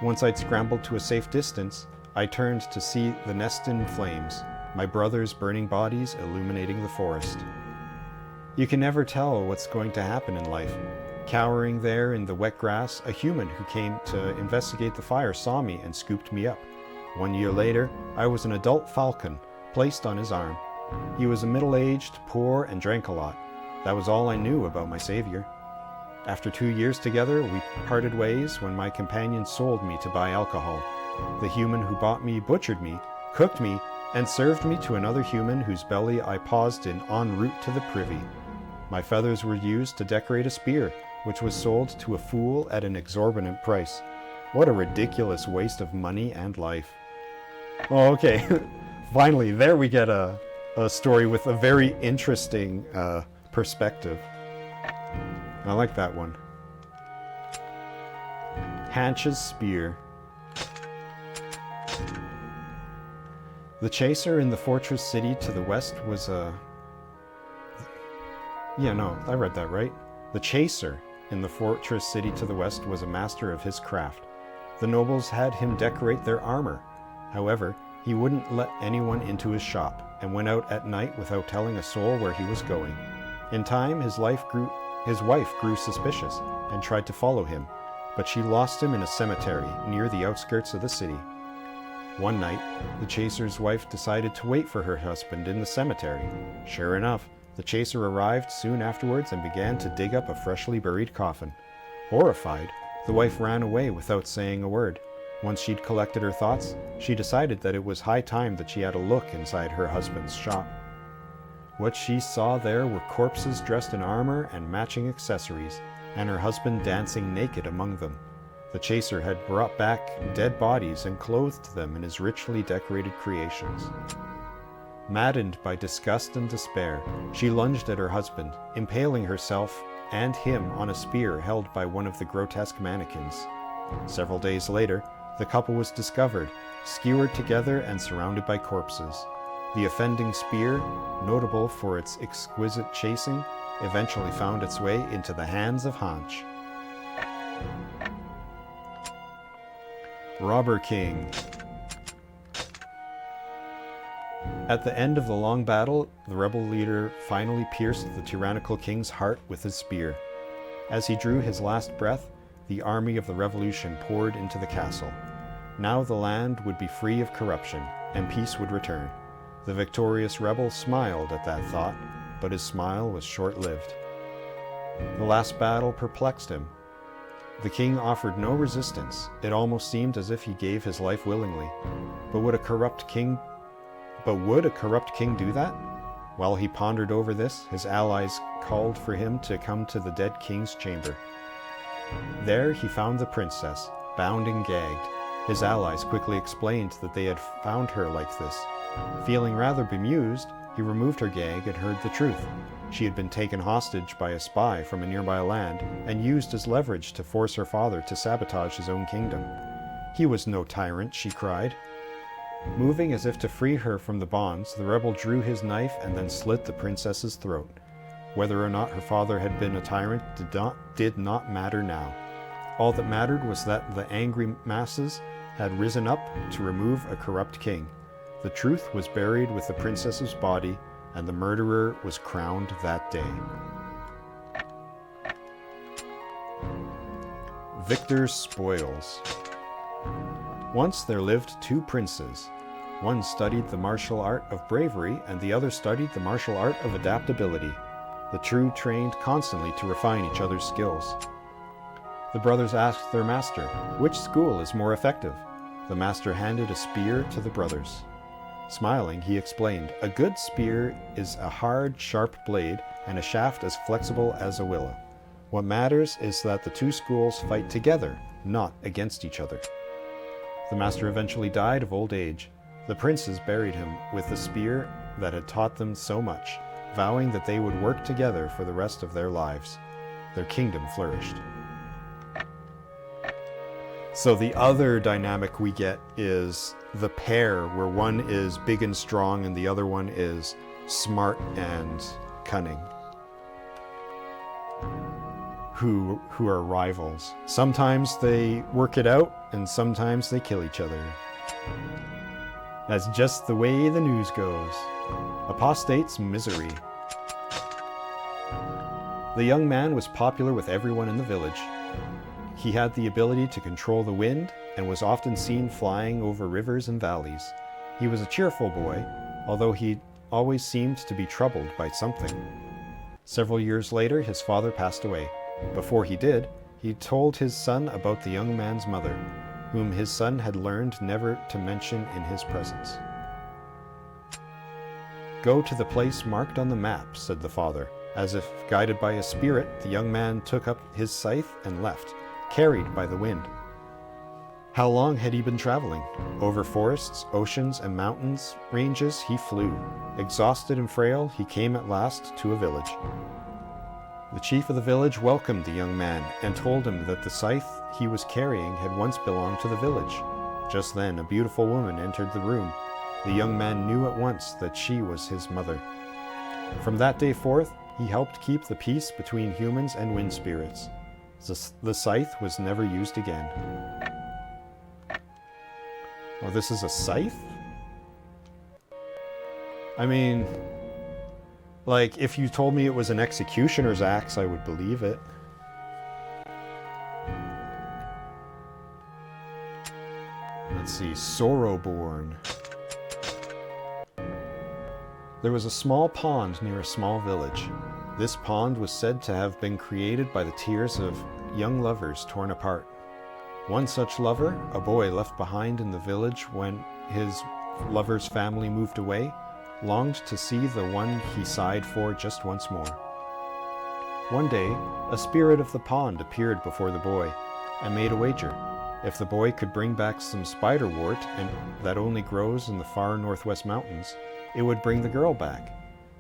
Once I'd scrambled to a safe distance, I turned to see the nest in flames, my brothers' burning bodies illuminating the forest. You can never tell what's going to happen in life. Cowering there in the wet grass, a human who came to investigate the fire saw me and scooped me up. 1 year later, I was an adult falcon, placed on his arm. He was a middle-aged, poor, and drank a lot. That was all I knew about my savior. After 2 years together, we parted ways when my companion sold me to buy alcohol. The human who bought me butchered me, cooked me, and served me to another human whose belly I paused in en route to the privy. My feathers were used to decorate a spear, which was sold to a fool at an exorbitant price. What a ridiculous waste of money and life. Oh, okay. Finally, there we get a story with a very interesting perspective. I like that one. Hanch's Spear. The chaser in the fortress city to the west was a... Yeah, no, I read that right. The chaser in the fortress city to the west was a master of his craft. The nobles had him decorate their armor. However, he wouldn't let anyone into his shop and went out at night without telling a soul where he was going. In time, his wife grew suspicious and tried to follow him, but she lost him in a cemetery near the outskirts of the city. One night, the chaser's wife decided to wait for her husband in the cemetery. Sure enough, the chaser arrived soon afterwards and began to dig up a freshly buried coffin. Horrified, the wife ran away without saying a word. Once she'd collected her thoughts, she decided that it was high time that she had a look inside her husband's shop. What she saw there were corpses dressed in armor and matching accessories, and her husband dancing naked among them. The chaser had brought back dead bodies and clothed them in his richly decorated creations. Maddened by disgust and despair, she lunged at her husband, impaling herself and him on a spear held by one of the grotesque mannequins. Several days later, the couple was discovered, skewered together and surrounded by corpses. The offending spear, notable for its exquisite chasing, eventually found its way into the hands of Hanch. Robber King. At the end of the long battle, the rebel leader finally pierced the tyrannical king's heart with his spear. As he drew his last breath, the army of the revolution poured into the castle. Now the land would be free of corruption, and peace would return. The victorious rebel smiled at that thought, but his smile was short-lived. The last battle perplexed him. The king offered no resistance. It almost seemed as if he gave his life willingly. But would a corrupt king do that? While he pondered over this, his allies called for him to come to the dead king's chamber. There he found the princess, bound and gagged. His allies quickly explained that they had found her like this. Feeling rather bemused, he removed her gag and heard the truth. She had been taken hostage by a spy from a nearby land and used as leverage to force her father to sabotage his own kingdom. He was no tyrant, she cried. Moving as if to free her from the bonds, the rebel drew his knife and then slit the princess's throat. Whether or not her father had been a tyrant did not matter now. All that mattered was that the angry masses had risen up to remove a corrupt king. The truth was buried with the princess's body, and the murderer was crowned that day. Victor's Spoils. Once there lived two princes. One studied the martial art of bravery, and the other studied the martial art of adaptability. The two trained constantly to refine each other's skills. The brothers asked their master, "Which school is more effective?" The master handed a spear to the brothers. Smiling, he explained, "A good spear is a hard, sharp blade and a shaft as flexible as a willow. What matters is that the two schools fight together, not against each other." The master eventually died of old age. The princes buried him with the spear that had taught them so much, vowing that they would work together for the rest of their lives. Their kingdom flourished. So the other dynamic we get is the pair, where one is big and strong and the other one is smart and cunning, who are rivals. Sometimes they work it out and sometimes they kill each other. That's just the way the news goes. Apostate's misery. The young man was popular with everyone in the village. He had the ability to control the wind and was often seen flying over rivers and valleys. He was a cheerful boy, although he always seemed to be troubled by something. Several years later, his father passed away. Before he did, he told his son about the young man's mother, whom his son had learned never to mention in his presence. "Go to the place marked on the map," said the father. As if guided by a spirit, the young man took up his scythe and left, carried by the wind. How long had he been traveling? Over forests, oceans, and mountains ranges he flew. Exhausted and frail, he came at last to a village. The chief of the village welcomed the young man and told him that the scythe he was carrying had once belonged to the village. Just then, a beautiful woman entered the room. The young man knew at once that she was his mother. From that day forth, he helped keep the peace between humans and wind spirits. The scythe was never used again. Oh, this is a scythe? I mean, like, if you told me it was an executioner's axe, I would believe it. Let's see, Sorrowborn. There was a small pond near a small village. This pond was said to have been created by the tears of young lovers torn apart. One such lover, a boy left behind in the village when his lover's family moved away, longed to see the one he sighed for just once more. One day, a spirit of the pond appeared before the boy and made a wager. If the boy could bring back some spiderwort that only grows in the far northwest mountains, it would bring the girl back.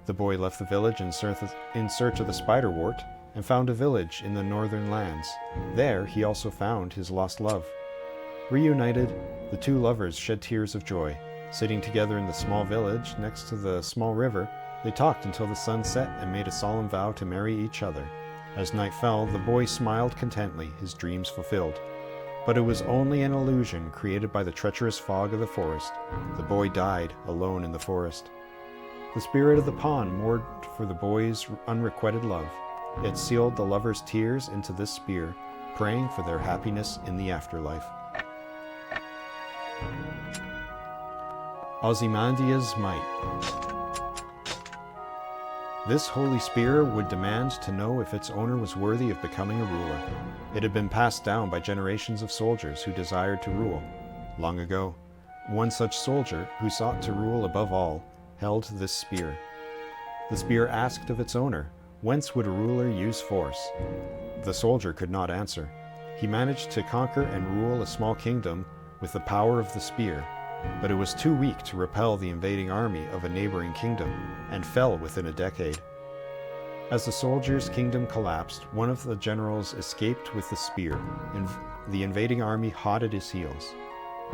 The boy left the village in search of the spiderwort and found a village in the northern lands. There he also found his lost love. Reunited, the two lovers shed tears of joy. Sitting together in the small village next to the small river, they talked until the sun set and made a solemn vow to marry each other. As night fell, the boy smiled contently, his dreams fulfilled. But it was only an illusion created by the treacherous fog of the forest. The boy died alone in the forest. The spirit of the pond mourned for the boy's unrequited love. It sealed the lovers' tears into this spear, praying for their happiness in the afterlife. Ozymandias's might. This holy spear would demand to know if its owner was worthy of becoming a ruler. It had been passed down by generations of soldiers who desired to rule. Long ago, one such soldier, who sought to rule above all, held this spear. The spear asked of its owner, whence would a ruler use force? The soldier could not answer. He managed to conquer and rule a small kingdom with the power of the spear, but it was too weak to repel the invading army of a neighboring kingdom, and fell within a decade. As the soldier's kingdom collapsed, one of the generals escaped with the spear, and the invading army hot at his heels.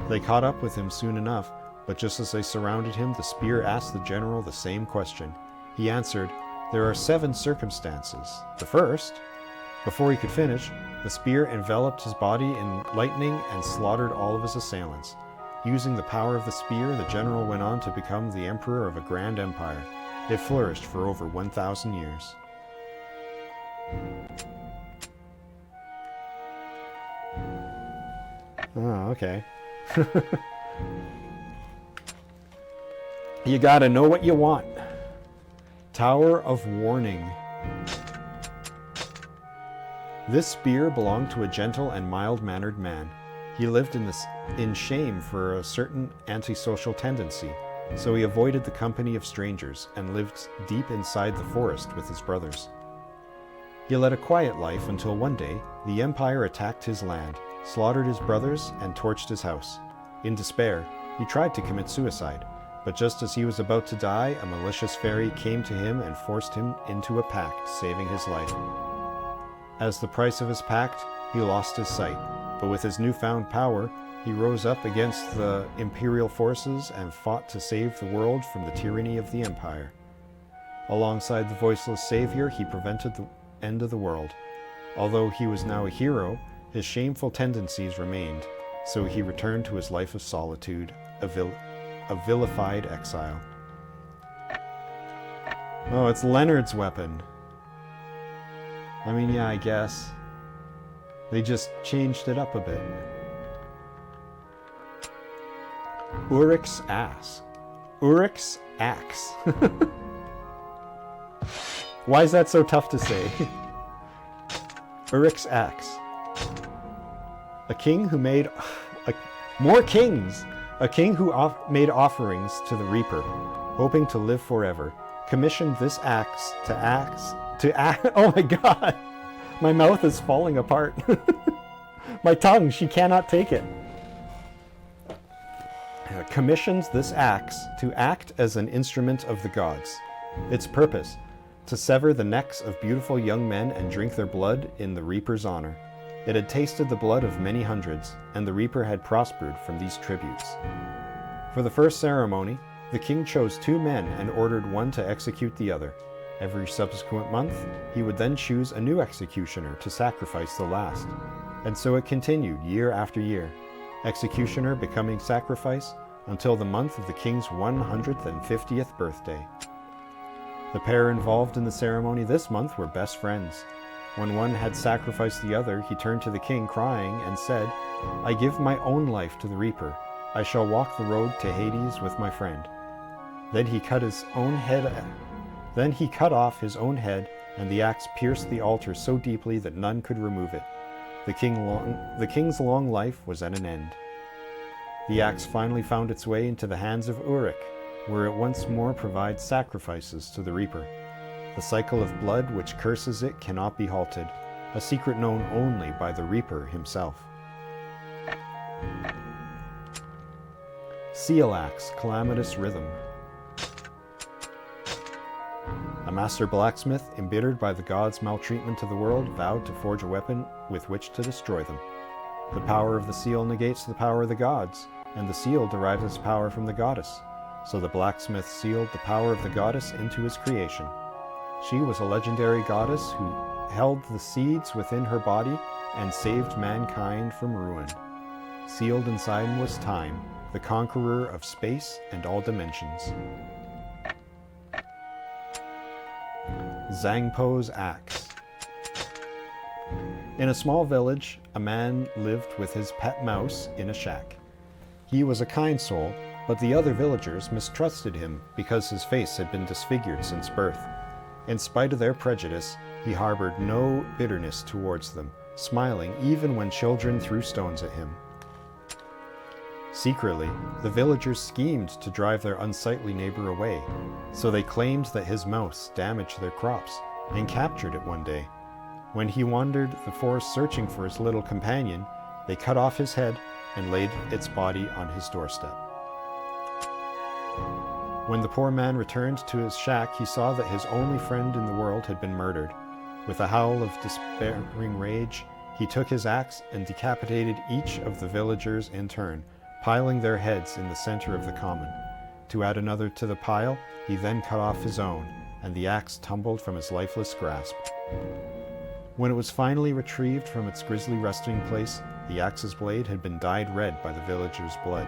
They caught up with him soon enough, But just as they surrounded him, the spear asked the general the same question. He answered, "There are 7 circumstances. The first..." Before he could finish, the spear enveloped his body in lightning and slaughtered all of his assailants. Using the power of the spear, the general went on to become the emperor of a grand empire. It flourished for over 1,000 years. Oh, okay. You gotta know what you want. Tower of Warning. This spear belonged to a gentle and mild-mannered man. He lived in shame for a certain antisocial tendency, so he avoided the company of strangers and lived deep inside the forest with his brothers. He led a quiet life until one day, the Empire attacked his land, slaughtered his brothers, and torched his house. In despair, he tried to commit suicide, but just as he was about to die, a malicious fairy came to him and forced him into a pact, saving his life. As the price of his pact, he lost his sight, but with his newfound power, he rose up against the imperial forces and fought to save the world from the tyranny of the Empire. Alongside the voiceless savior, he prevented the end of the world. Although he was now a hero, his shameful tendencies remained, so he returned to his life of solitude, a vilified exile. Oh, it's Leonard's weapon. I mean, yeah, I guess. They just changed it up a bit. Urik's ass. Urik's axe. Why is that so tough to say? Urik's axe. A king who made... more kings! A king who made offerings to the Reaper, hoping to live forever, commissioned this axe to oh my god! My mouth is falling apart. My tongue, she cannot take it. Commissions this axe to act as an instrument of the gods. Its purpose, to sever the necks of beautiful young men and drink their blood in the Reaper's honor. It had tasted the blood of many hundreds, and the Reaper had prospered from these tributes. For the first ceremony, the king chose 2 men and ordered one to execute the other. Every subsequent month, he would then choose a new executioner to sacrifice the last. And so it continued year after year, executioner becoming sacrifice until the month of the king's 150th birthday. The pair involved in the ceremony this month were best friends. When one had sacrificed the other, he turned to the king crying and said, "I give my own life to the Reaper. I shall walk the road to Hades with my friend." Then he cut off his own head, and the axe pierced the altar so deeply that none could remove it. The king's long life was at an end. The axe finally found its way into the hands of Urik, where it once more provides sacrifices to the Reaper. The cycle of blood which curses it cannot be halted, a secret known only by the Reaper himself. Seal Axe, Calamitous Rhythm. A master blacksmith, embittered by the gods' maltreatment of the world, vowed to forge a weapon with which to destroy them. The power of the seal negates the power of the gods, and the seal derives its power from the goddess. So the blacksmith sealed the power of the goddess into his creation. She was a legendary goddess who held the seeds within her body and saved mankind from ruin. Sealed inside was time, the conqueror of space and all dimensions. Zangpo's Axe. In a small village, a man lived with his pet mouse in a shack. He was a kind soul, but the other villagers mistrusted him because his face had been disfigured since birth. In spite of their prejudice, he harbored no bitterness towards them, smiling even when children threw stones at him. Secretly, the villagers schemed to drive their unsightly neighbor away, so they claimed that his mouse damaged their crops and captured it one day. When he wandered the forest searching for his little companion, they cut off his head and laid its body on his doorstep. When the poor man returned to his shack, he saw that his only friend in the world had been murdered. With a howl of despairing rage, he took his axe and decapitated each of the villagers in turn, piling their heads in the center of the common. To add another to the pile, he then cut off his own, and the axe tumbled from his lifeless grasp. When it was finally retrieved from its grisly resting place, the axe's blade had been dyed red by the villagers' blood.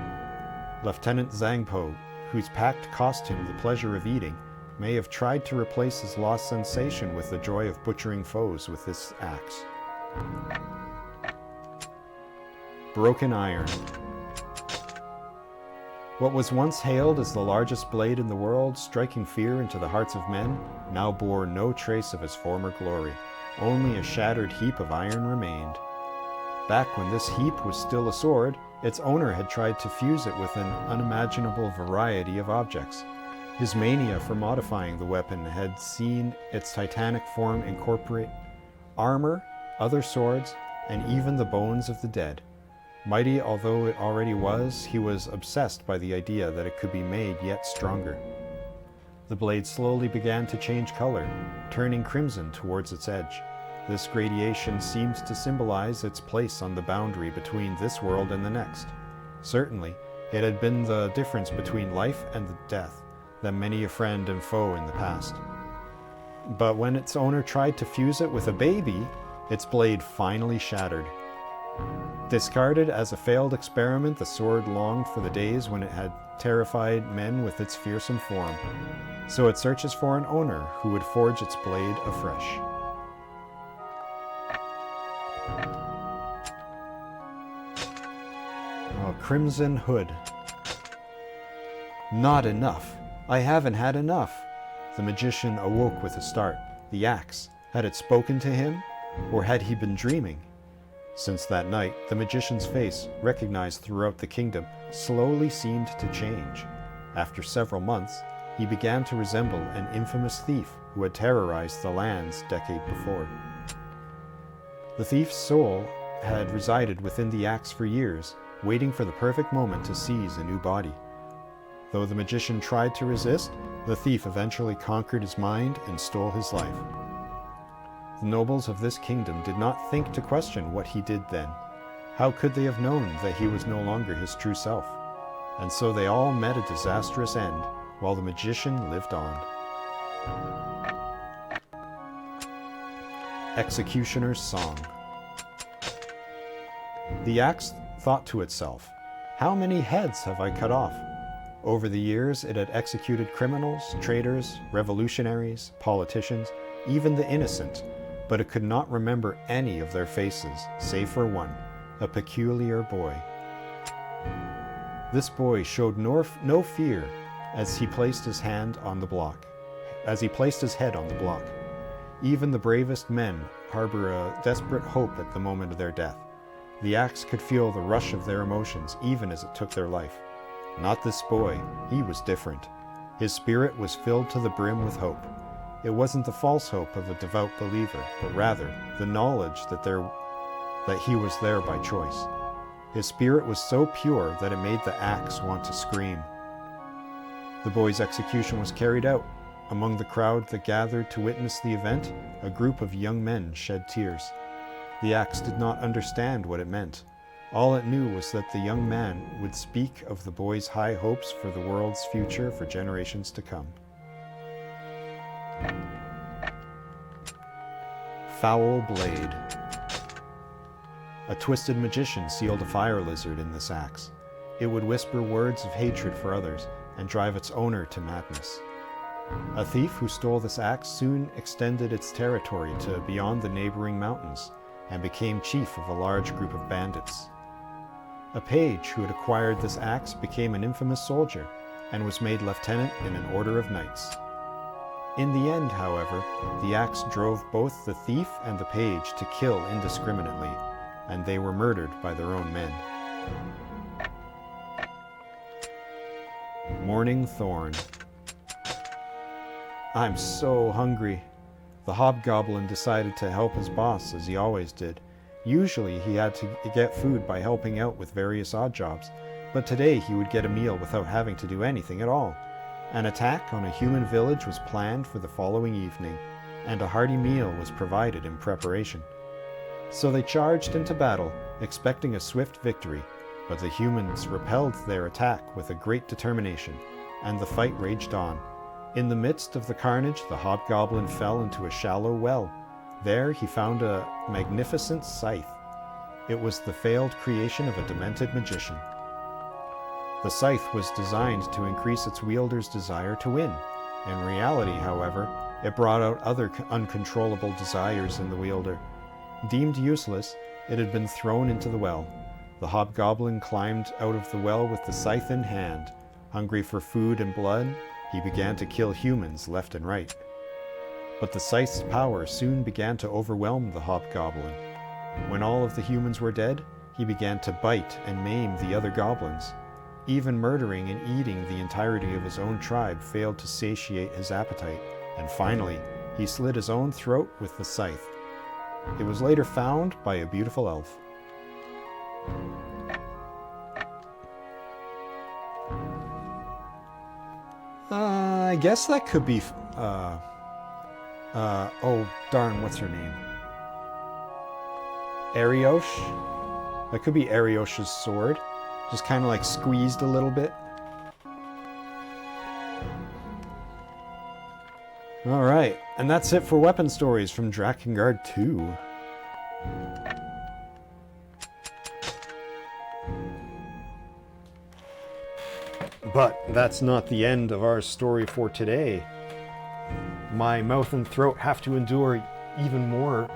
Lieutenant Zhangpo, whose pact cost him the pleasure of eating, may have tried to replace his lost sensation with the joy of butchering foes with this axe. Broken iron. What was once hailed as the largest blade in the world, striking fear into the hearts of men, now bore no trace of its former glory. Only a shattered heap of iron remained. Back when this heap was still a sword, its owner had tried to fuse it with an unimaginable variety of objects. His mania for modifying the weapon had seen its titanic form incorporate armor, other swords, and even the bones of the dead. Mighty although it already was, he was obsessed by the idea that it could be made yet stronger. The blade slowly began to change color, turning crimson towards its edge. This gradation seemed to symbolize its place on the boundary between this world and the next. Certainly, it had been the difference between life and death that many a friend and foe in the past. But when its owner tried to fuse it with a baby, its blade finally shattered. Discarded as a failed experiment, the sword longed for the days when it had terrified men with its fearsome form. So it searches for an owner who would forge its blade afresh. Oh, Crimson Hood. Not enough. I haven't had enough. The magician awoke with a start. The axe. Had it spoken to him? Or had he been dreaming? Since that night, the magician's face, recognized throughout the kingdom, slowly seemed to change. After several months, he began to resemble an infamous thief who had terrorized the lands decade before. The thief's soul had resided within the axe for years, waiting for the perfect moment to seize a new body. Though the magician tried to resist, the thief eventually conquered his mind and stole his life. The nobles of this kingdom did not think to question what he did then. How could they have known that he was no longer his true self? And so they all met a disastrous end, while the magician lived on. Executioner's Song. The axe thought to itself, "How many heads have I cut off?" Over the years, it had executed criminals, traitors, revolutionaries, politicians, even the innocent, but it could not remember any of their faces, save for one, a peculiar boy. This boy showed no fear as he placed his head on the block. Even the bravest men harbor a desperate hope at the moment of their death. The axe could feel the rush of their emotions even as it took their life. Not this boy. He was different. His spirit was filled to the brim with hope. It wasn't the false hope of a devout believer, but rather the knowledge that he was there by choice. His spirit was so pure that it made the axe want to scream. The boy's execution was carried out. Among the crowd that gathered to witness the event, a group of young men shed tears. The axe did not understand what it meant. All it knew was that the young man would speak of the boy's high hopes for the world's future for generations to come. Foul Blade. A twisted magician sealed a fire lizard in this axe. It would whisper words of hatred for others and drive its owner to madness. A thief who stole this axe soon extended its territory to beyond the neighboring mountains and became chief of a large group of bandits. A page who had acquired this axe became an infamous soldier and was made lieutenant in an order of knights. In the end, however, the axe drove both the thief and the page to kill indiscriminately, and they were murdered by their own men. Morning Thorn. I'm so hungry. The hobgoblin decided to help his boss, as he always did. Usually he had to get food by helping out with various odd jobs, but today he would get a meal without having to do anything at all. An attack on a human village was planned for the following evening, and a hearty meal was provided in preparation. So they charged into battle, expecting a swift victory, but the humans repelled their attack with a great determination, and the fight raged on. In the midst of the carnage, the hobgoblin fell into a shallow well. There he found a magnificent scythe. It was the failed creation of a demented magician. The scythe was designed to increase its wielder's desire to win. In reality, however, it brought out other uncontrollable desires in the wielder. Deemed useless, it had been thrown into the well. The hobgoblin climbed out of the well with the scythe in hand. Hungry for food and blood, he began to kill humans left and right. But the scythe's power soon began to overwhelm the hobgoblin. When all of the humans were dead, he began to bite and maim the other goblins. Even murdering and eating the entirety of his own tribe failed to satiate his appetite, and finally, he slit his own throat with the scythe. It was later found by a beautiful elf. I guess that could be, oh darn, what's her name? Ariosh? That could be Ariosh's sword. Just kind of like squeezed a little bit. Alright, and that's it for weapon stories from Drakengard 2. But that's not the end of our story for today. My mouth and throat have to endure even more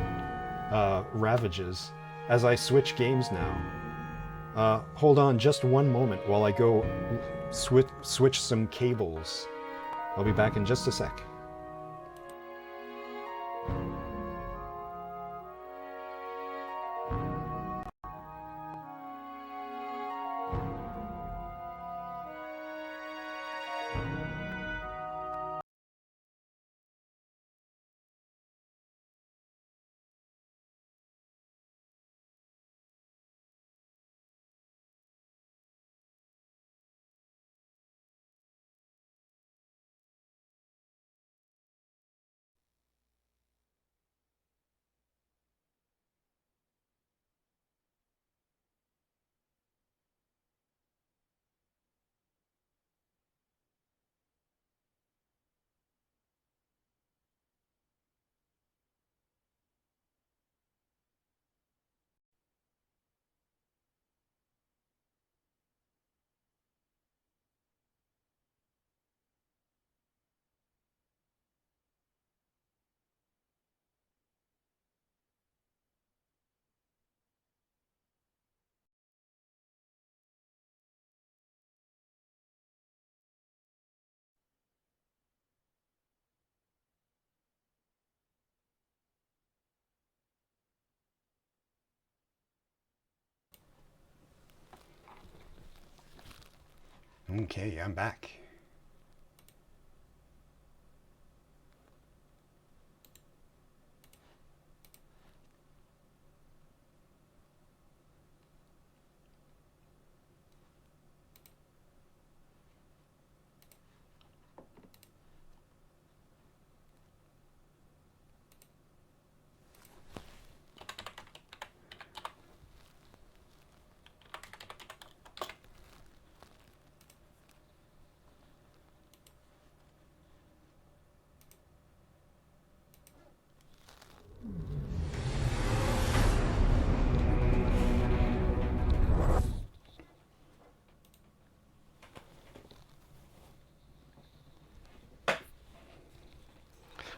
ravages as I switch games now. Hold on just one moment while I go switch some cables. I'll be back in just a sec. Okay, I'm back.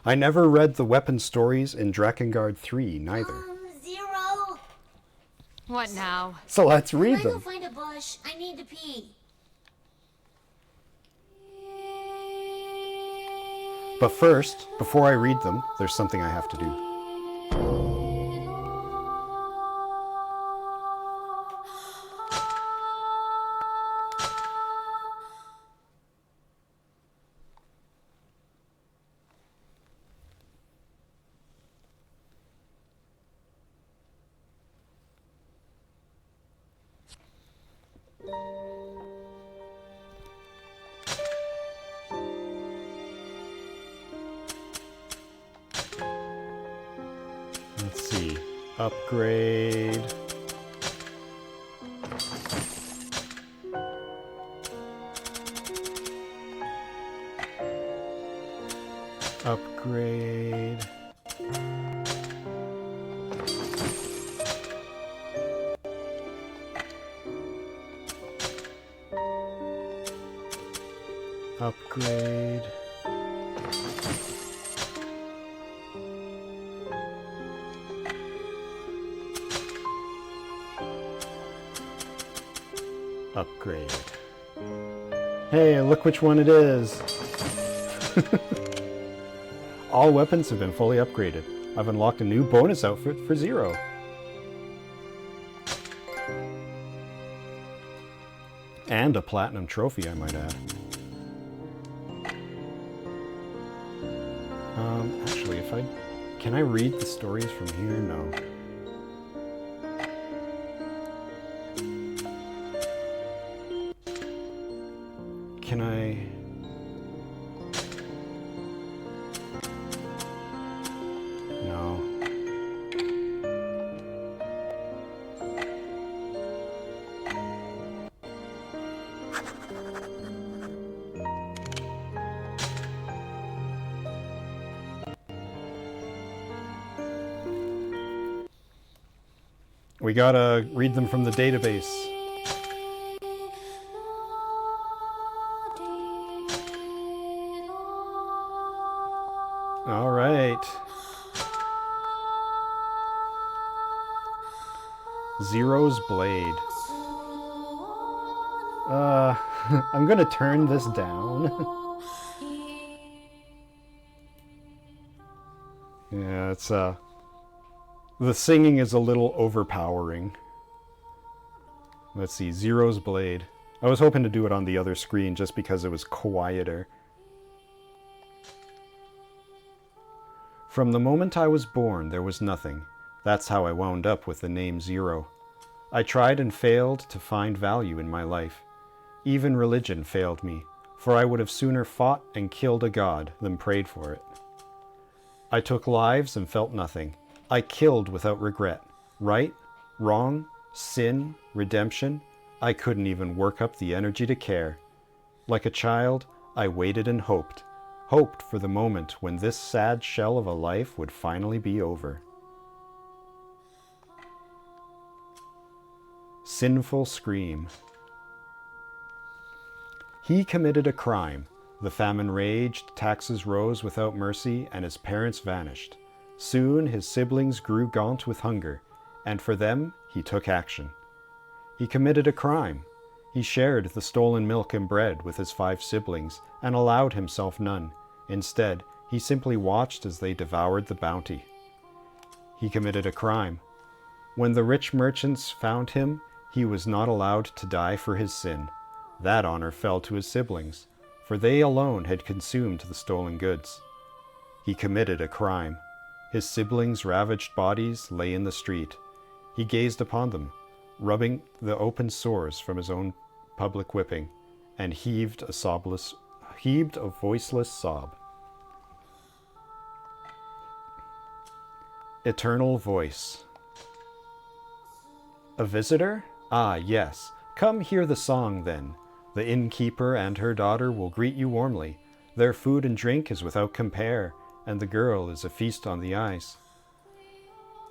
I never read the weapon stories in Drakengard 3, neither. Zero. What now? So let's read Can I go them. find a bush? I need to pee. But first, before I read them, there's something I have to do. Let's see. Upgrade. Upgrade. Upgrade. Upgrade. Hey, look which one it is. All weapons have been fully upgraded. I've unlocked a new bonus outfit for Zero. And a platinum trophy, I might add. Actually, can I read the stories from here? No. Can I? No. We gotta read them from the database. All right. Zero's Blade. I'm gonna turn this down. Yeah, it's the singing is a little overpowering. Let's see, Zero's Blade. I was hoping to do it on the other screen just because it was quieter. From the moment I was born, there was nothing. That's how I wound up with the name Zero. I tried and failed to find value in my life. Even religion failed me, for I would have sooner fought and killed a god than prayed for it. I took lives and felt nothing. I killed without regret. Right, wrong, sin, redemption. I couldn't even work up the energy to care. Like a child, I waited and hoped for the moment when this sad shell of a life would finally be over. Sinful Scream. He committed a crime. The famine raged, taxes rose without mercy, and his parents vanished. Soon his siblings grew gaunt with hunger, and for them he took action. He committed a crime. He shared the stolen milk and bread with his 5 siblings and allowed himself none. Instead, he simply watched as they devoured the bounty. He committed a crime. When the rich merchants found him, he was not allowed to die for his sin. That honor fell to his siblings, for they alone had consumed the stolen goods. He committed a crime. His siblings' ravaged bodies lay in the street. He gazed upon them, rubbing the open sores from his own public whipping, and heaved a voiceless sob. Eternal Voice. A visitor? Ah, yes. Come hear the song, then. The innkeeper and her daughter will greet you warmly. Their food and drink is without compare, and the girl is a feast on the eyes.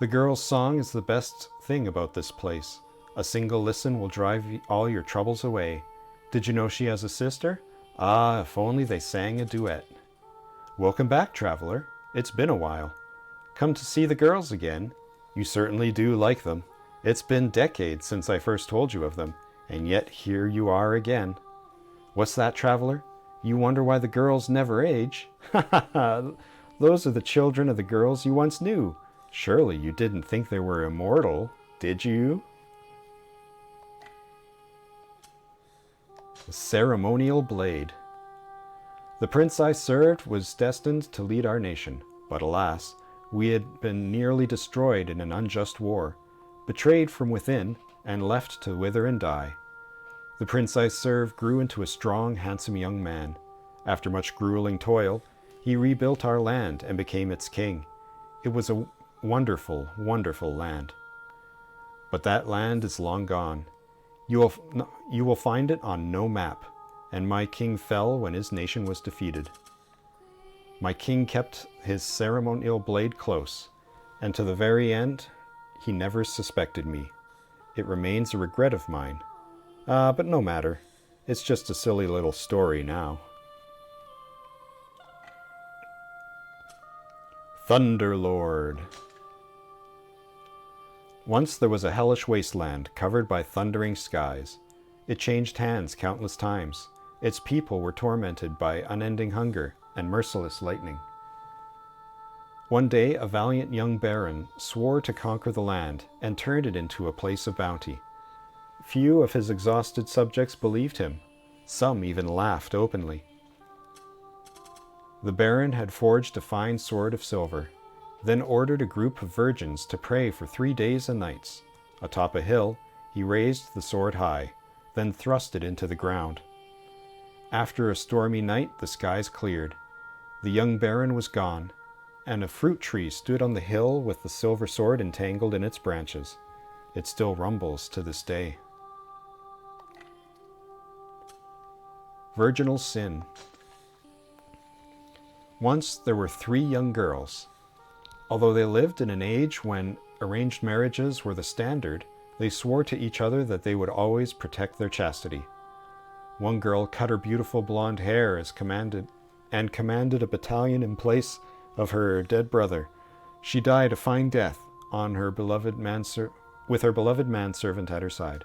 The girl's song is the best thing about this place. A single listen will drive all your troubles away. Did you know she has a sister? Ah, if only they sang a duet. Welcome back, traveler. It's been a while. Come to see the girls again? You certainly do like them. It's been decades since I first told you of them, and yet here you are again. What's that, traveler? You wonder why the girls never age? Ha ha ha! Those are the children of the girls you once knew. Surely you didn't think they were immortal, did you? The Ceremonial Blade. The prince I served was destined to lead our nation, but alas, we had been nearly destroyed in an unjust war, betrayed from within, and left to wither and die. The prince I served grew into a strong, handsome young man. After much grueling toil, he rebuilt our land and became its king. It was a wonderful, wonderful land. But that land is long gone. You will find it on no map, and my king fell when his nation was defeated. My king kept his ceremonial blade close, and to the very end, he never suspected me. It remains a regret of mine. But no matter. It's just a silly little story now. Thunderlord. Once there was a hellish wasteland covered by thundering skies. It changed hands countless times. Its people were tormented by unending hunger and merciless lightning. One day, a valiant young baron swore to conquer the land and turned it into a place of bounty. Few of his exhausted subjects believed him. Some even laughed openly. The baron had forged a fine sword of silver, then ordered a group of virgins to pray for 3 days and nights. Atop a hill, he raised the sword high, then thrust it into the ground. After a stormy night, the skies cleared. The young baron was gone, and a fruit tree stood on the hill with the silver sword entangled in its branches. It still rumbles to this day. Virginal sin. Once there were 3 young girls. Although they lived in an age when arranged marriages were the standard, they swore to each other that they would always protect their chastity. One girl cut her beautiful blonde hair as commanded a battalion in place of her dead brother. She died a fine death on her with her beloved manservant at her side.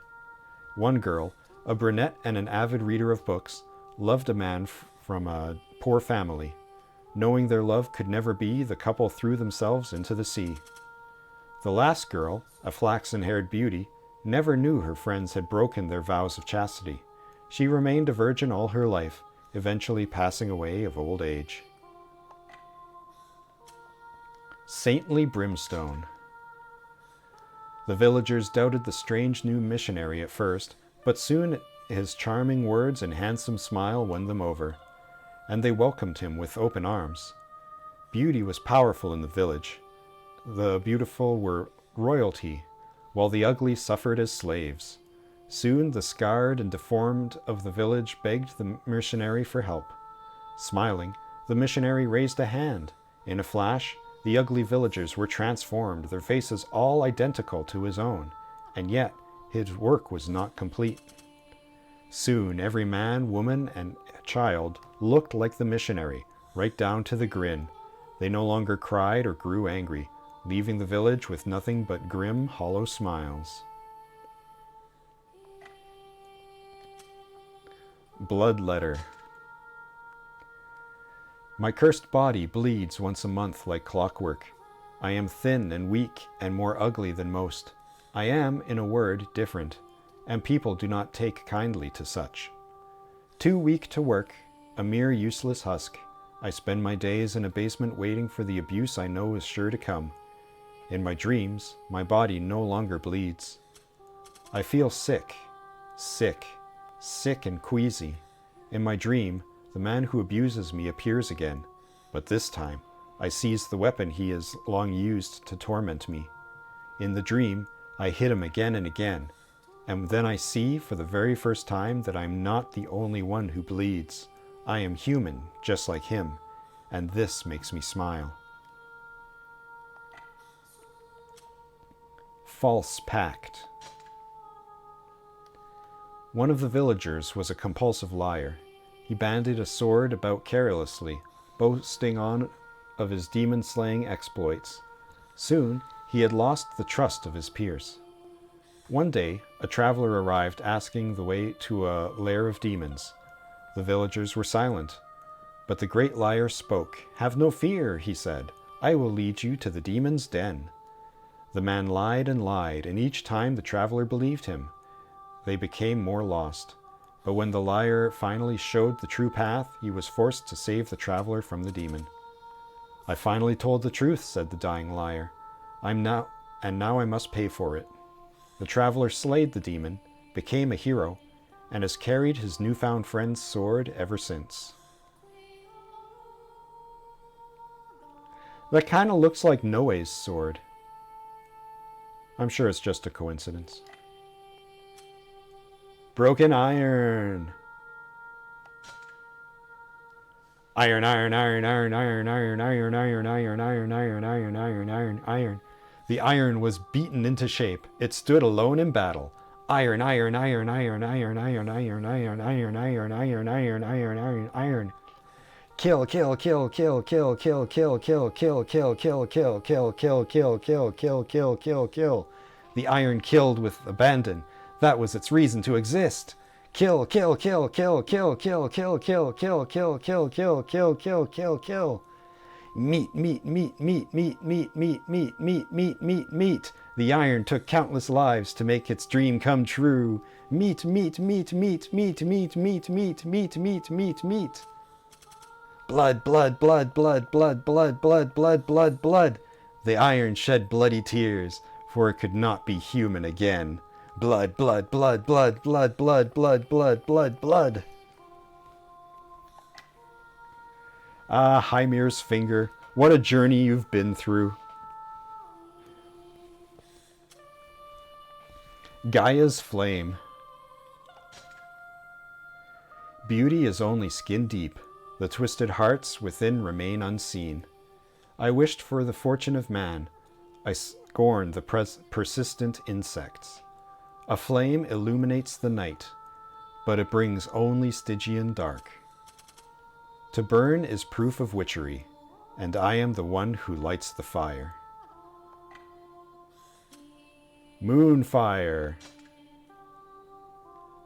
One girl, a brunette and an avid reader of books, loved a man from a poor family. Knowing their love could never be, the couple threw themselves into the sea. The last girl, a flaxen-haired beauty, never knew her friends had broken their vows of chastity. She remained a virgin all her life, eventually passing away of old age. Saintly brimstone. The villagers doubted the strange new missionary at first, but soon his charming words and handsome smile won them over, and they welcomed him with open arms. Beauty was powerful in the village. The beautiful were royalty, while the ugly suffered as slaves. Soon the scarred and deformed of the village begged the missionary for help. Smiling, the missionary raised a hand. In a flash, the ugly villagers were transformed, their faces all identical to his own, and yet his work was not complete. Soon every man, woman, and child looked like the missionary, right down to the grin. They no longer cried or grew angry, leaving the village with nothing but grim, hollow smiles. Blood letter. My cursed body bleeds once a month like clockwork. I am thin and weak and more ugly than most. I am, in a word, different, and people do not take kindly to such. Too weak to work, a mere useless husk, I spend my days in a basement waiting for the abuse I know is sure to come. In my dreams, my body no longer bleeds. I feel sick and queasy. In my dream, the man who abuses me appears again, but this time, I seize the weapon he has long used to torment me. In the dream, I hit him again and again, and then I see for the very first time that I am not the only one who bleeds. I am human, just like him, and this makes me smile. False pact. One of the villagers was a compulsive liar. He bandied a sword about carelessly, boasting on of his demon-slaying exploits. Soon, he had lost the trust of his peers. One day, a traveler arrived asking the way to a lair of demons. The villagers were silent, but the great liar spoke. "Have no fear," he said. "I will lead you to the demon's den." The man lied, and each time the traveler believed him. They became more lost. But when the liar finally showed the true path, he was forced to save the traveler from the demon. "I finally told the truth," said the dying liar. Now I must pay for it." The traveler slayed the demon, became a hero, and has carried his newfound friend's sword ever since. That kind of looks like Noe's sword. I'm sure it's just a coincidence. Broken iron. Iron, iron, iron, iron, iron, iron, iron, iron, iron, iron, iron, iron, iron, iron, iron. The iron was beaten into shape. It stood alone in battle. Iron, iron, iron, iron, iron, iron, iron, iron, iron, iron, iron, iron, iron, iron, iron. Kill, kill, kill, kill, kill, kill, kill, kill, kill, kill, kill, kill, kill, kill, kill, kill, kill, kill, kill, kill. The iron killed with abandon. That was its reason to exist. Kill, kill, kill, kill, kill, kill, kill, kill, kill, kill, kill, kill, kill, kill, kill, kill. Meat, meat, meat, meat, meat, meat, meat, meat, meat, meat, meat, meat. The iron took countless lives to make its dream come true. Meat, meat, meat, meat, meat, meat, meat, meat, meat, meat, meat, meat. Blood, blood, blood, blood, blood, blood, blood, blood, blood, blood. The iron shed bloody tears, for it could not be human again. Blood, blood, blood, blood, blood, blood, blood, blood, blood, blood. Ah, Hymir's finger, what a journey you've been through. Gaia's flame. Beauty is only skin deep. The twisted hearts within remain unseen. I wished for the fortune of man. I scorned the persistent insects. A flame illuminates the night, but it brings only Stygian dark. To burn is proof of witchery, and I am the one who lights the fire. Moonfire.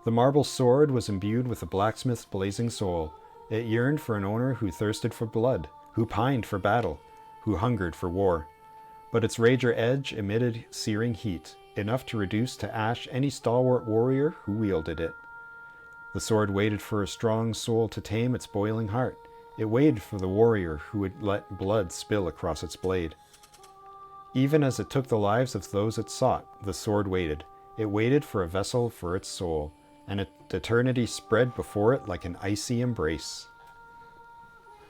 The marble sword was imbued with a blacksmith's blazing soul. It yearned for an owner who thirsted for blood, who pined for battle, who hungered for war. But its rager edge emitted searing heat, enough to reduce to ash any stalwart warrior who wielded it. The sword waited for a strong soul to tame its boiling heart. It waited for the warrior who would let blood spill across its blade. Even as it took the lives of those it sought, the sword waited. It waited for a vessel for its soul, and eternity spread before it like an icy embrace.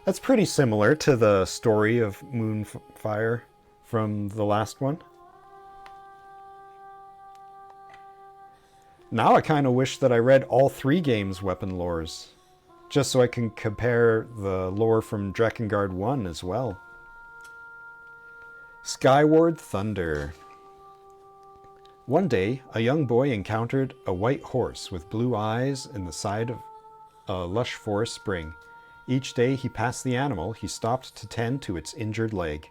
That's pretty similar to the story of Moonfire from the last one. Now I kind of wish that I read all 3 games' weapon lores, just so I can compare the lore from Drakengard 1 as well. Skyward Thunder. One day, a young boy encountered a white horse with blue eyes in the side of a lush forest spring. Each day he passed the animal, he stopped to tend to its injured leg.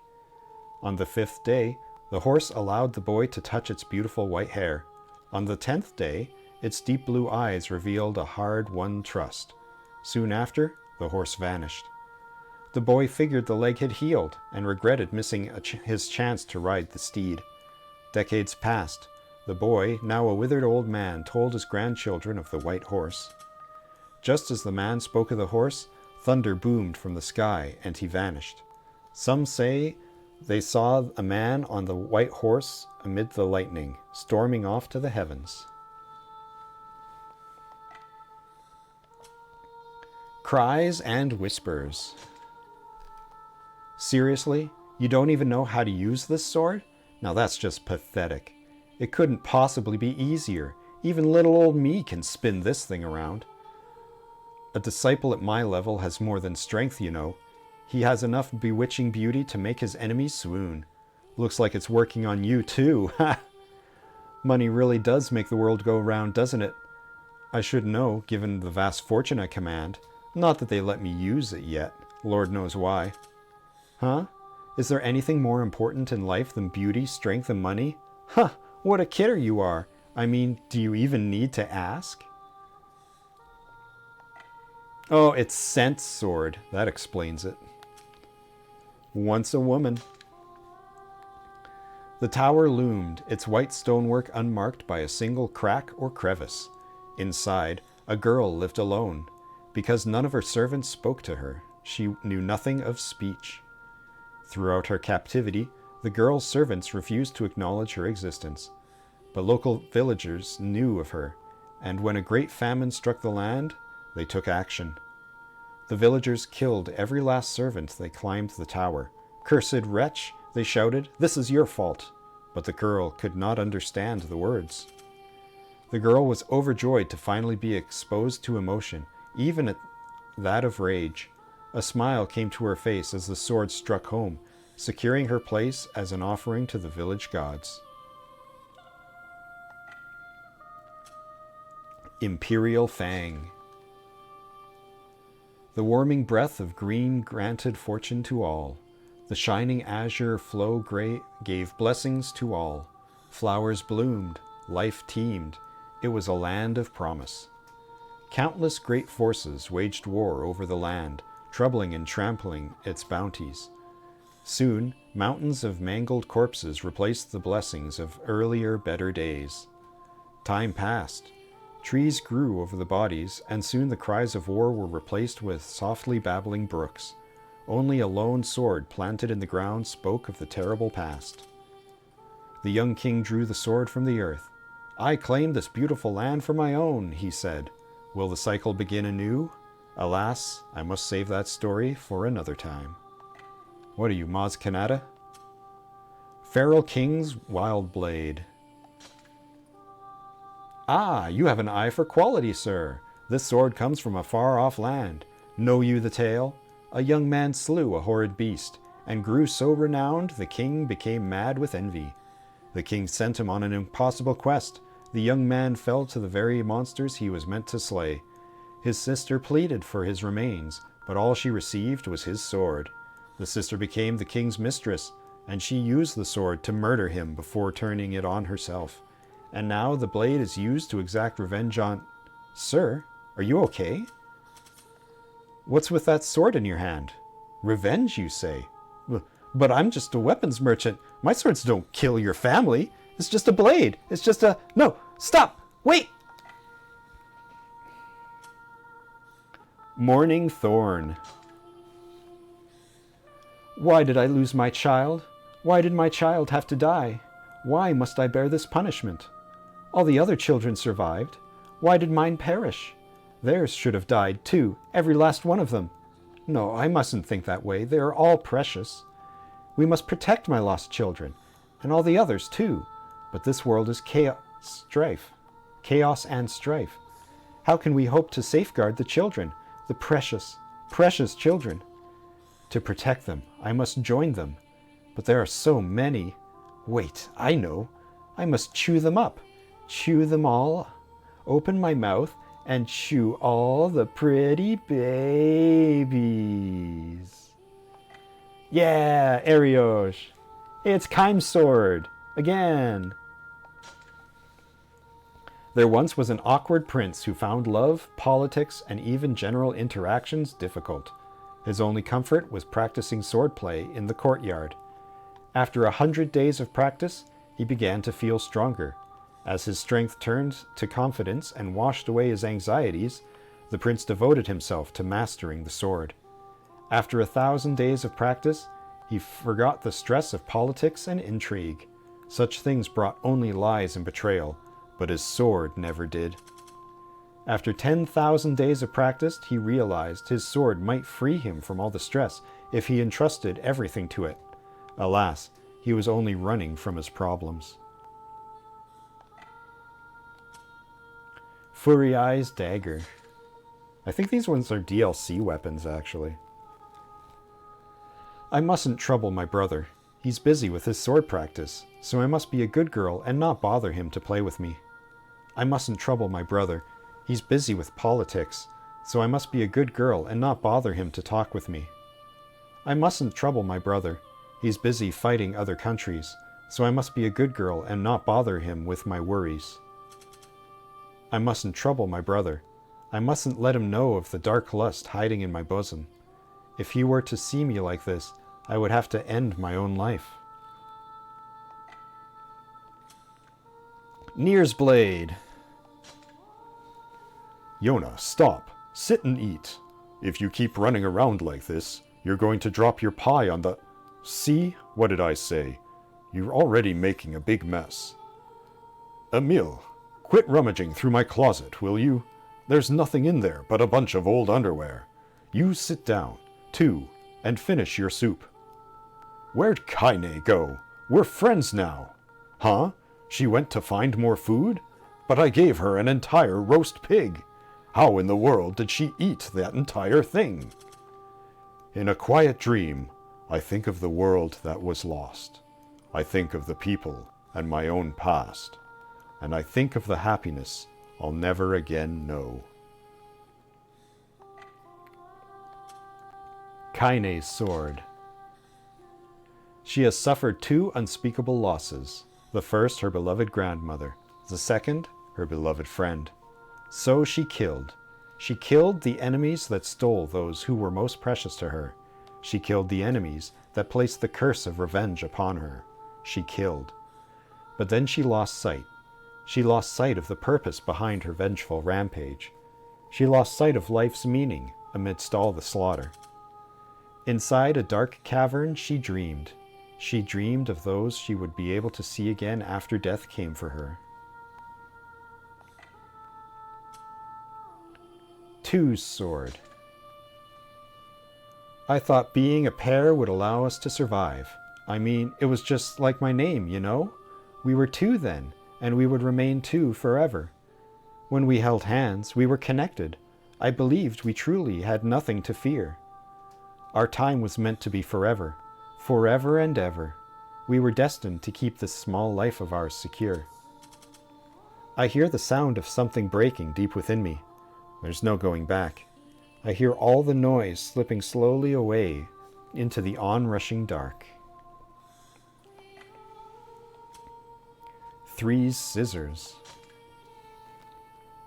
On the 5th day, the horse allowed the boy to touch its beautiful white hair. On the 10th day, its deep blue eyes revealed a hard-won trust. Soon after, the horse vanished. The boy figured the leg had healed and regretted missing his chance to ride the steed. Decades passed. The boy, now a withered old man, told his grandchildren of the white horse. Just as the man spoke of the horse, thunder boomed from the sky and he vanished. Some say they saw a man on the white horse amid the lightning, storming off to the heavens. Cries and Whispers. Seriously? You don't even know how to use this sword? Now that's just pathetic. It couldn't possibly be easier. Even little old me can spin this thing around. A disciple at my level has more than strength, you know. He has enough bewitching beauty to make his enemies swoon. Looks like it's working on you too. Ha! Money really does make the world go round, doesn't it? I should know, given the vast fortune I command. Not that they let me use it yet. Lord knows why. Huh? Is there anything more important in life than beauty, strength, and money? Huh! What a kidder you are! I mean, do you even need to ask? Oh, it's Scent Sword. That explains it. Once a woman. The tower loomed, its white stonework unmarked by a single crack or crevice. Inside, a girl lived alone. Because none of her servants spoke to her, she knew nothing of speech. Throughout her captivity, the girl's servants refused to acknowledge her existence. But local villagers knew of her, and when a great famine struck the land, they took action. The villagers killed every last servant they climbed the tower. "Cursed wretch," they shouted, "this is your fault." But the girl could not understand the words. The girl was overjoyed to finally be exposed to emotion, even at that of rage. A smile came to her face as the sword struck home, securing her place as an offering to the village gods. Imperial Fang. The warming breath of green granted fortune to all. The shining azure flow gray gave blessings to all. Flowers bloomed, life teemed. It was a land of promise. Countless great forces waged war over the land, troubling and trampling its bounties. Soon, mountains of mangled corpses replaced the blessings of earlier, better days. Time passed. Trees grew over the bodies, and soon the cries of war were replaced with softly babbling brooks. Only a lone sword planted in the ground spoke of the terrible past. The young king drew the sword from the earth. "I claim this beautiful land for my own," he said. "Will the cycle begin anew? Alas, I must save that story for another time." What are you, Maz Kanata? Feral King's Wild Blade. "Ah, you have an eye for quality, sir. This sword comes from a far-off land. Know you the tale? A young man slew a horrid beast, and grew so renowned the king became mad with envy. The king sent him on an impossible quest. The young man fell to the very monsters he was meant to slay. His sister pleaded for his remains, but all she received was his sword. The sister became the king's mistress, and she used the sword to murder him before turning it on herself. And now the blade is used to exact revenge on..." "Sir, are you okay? What's with that sword in your hand? Revenge, you say? But I'm just a weapons merchant. My swords don't kill your family. It's just a blade. It's just a... No, stop! Wait!" Morning Thorn. Why did I lose my child? Why did my child have to die? Why must I bear this punishment? All the other children survived. Why did mine perish? Theirs should have died too, every last one of them. No, I mustn't think that way. They are all precious. We must protect my lost children, and all the others too. But this world is chaos and strife. How can we hope to safeguard the children, the precious, precious children? To protect them, I must join them. But there are so many. Wait, I know. I must chew them up. Chew them all. Open my mouth and chew all the pretty babies. Yeah, Ariosh. It's Keim's sword. Again. There once was an awkward prince who found love, politics, and even general interactions difficult. His only comfort was practicing swordplay in the courtyard. After 100 days of practice, he began to feel stronger. As his strength turned to confidence and washed away his anxieties, the prince devoted himself to mastering the sword. After 1,000 days of practice, he forgot the stress of politics and intrigue. Such things brought only lies and betrayal, but his sword never did. After 10,000 days of practice, he realized his sword might free him from all the stress if he entrusted everything to it. Alas, he was only running from his problems. Furry Eye's Dagger. I think these ones are DLC weapons, actually. I mustn't trouble my brother. He's busy with his sword practice, so I must be a good girl and not bother him to play with me. I mustn't trouble my brother. He's busy with politics, so I must be a good girl and not bother him to talk with me. I mustn't trouble my brother. He's busy fighting other countries, so I must be a good girl and not bother him with my worries. I mustn't trouble my brother. I mustn't let him know of the dark lust hiding in my bosom. If he were to see me like this, I would have to end my own life. Nir's Blade. Yona, stop. Sit and eat. If you keep running around like this, you're going to drop your pie on the... See? What did I say? You're already making a big mess. Emil, quit rummaging through my closet, will you? There's nothing in there but a bunch of old underwear. You sit down, too, and finish your soup. Where'd Kaine go? We're friends now. Huh? She went to find more food? But I gave her an entire roast pig. How in the world did she eat that entire thing? In a quiet dream, I think of the world that was lost. I think of the people and my own past. And I think of the happiness I'll never again know. Kaine's sword. She has suffered 2 unspeakable losses. The first, her beloved grandmother. The second, her beloved friend. So she killed. She killed the enemies that stole those who were most precious to her. She killed the enemies that placed the curse of revenge upon her. She killed. But then she lost sight. She lost sight of the purpose behind her vengeful rampage. She lost sight of life's meaning amidst all the slaughter. Inside a dark cavern, she dreamed. She dreamed of those she would be able to see again after death came for her. Two's sword. I thought being a pair would allow us to survive. I mean, it was just like my name, you know? We were 2 then, and we would remain 2 forever. When we held hands, we were connected. I believed we truly had nothing to fear. Our time was meant to be forever, forever and ever. We were destined to keep this small life of ours secure. I hear the sound of something breaking deep within me. There's no going back. I hear all the noise slipping slowly away into the onrushing dark. 3's scissors.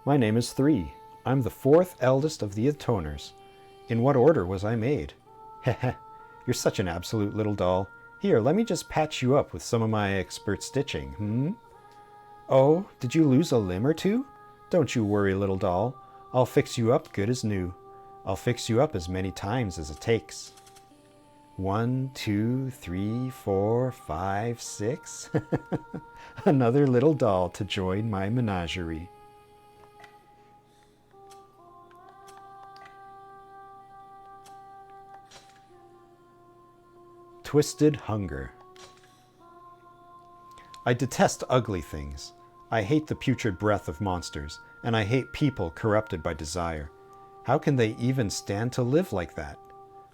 My name is 3. I'm the 4th eldest of the Atoners. In what order was I made? Heh, you're such an absolute little doll. Here, let me just patch you up with some of my expert stitching, Oh, did you lose a limb or 2? Don't you worry, little doll. I'll fix you up good as new. I'll fix you up as many times as it takes. 1, 2, 3, 4, 5, 6. Another little doll to join my menagerie. Twisted hunger. I detest ugly things. I hate the putrid breath of monsters, and I hate people corrupted by desire. How can they even stand to live like that?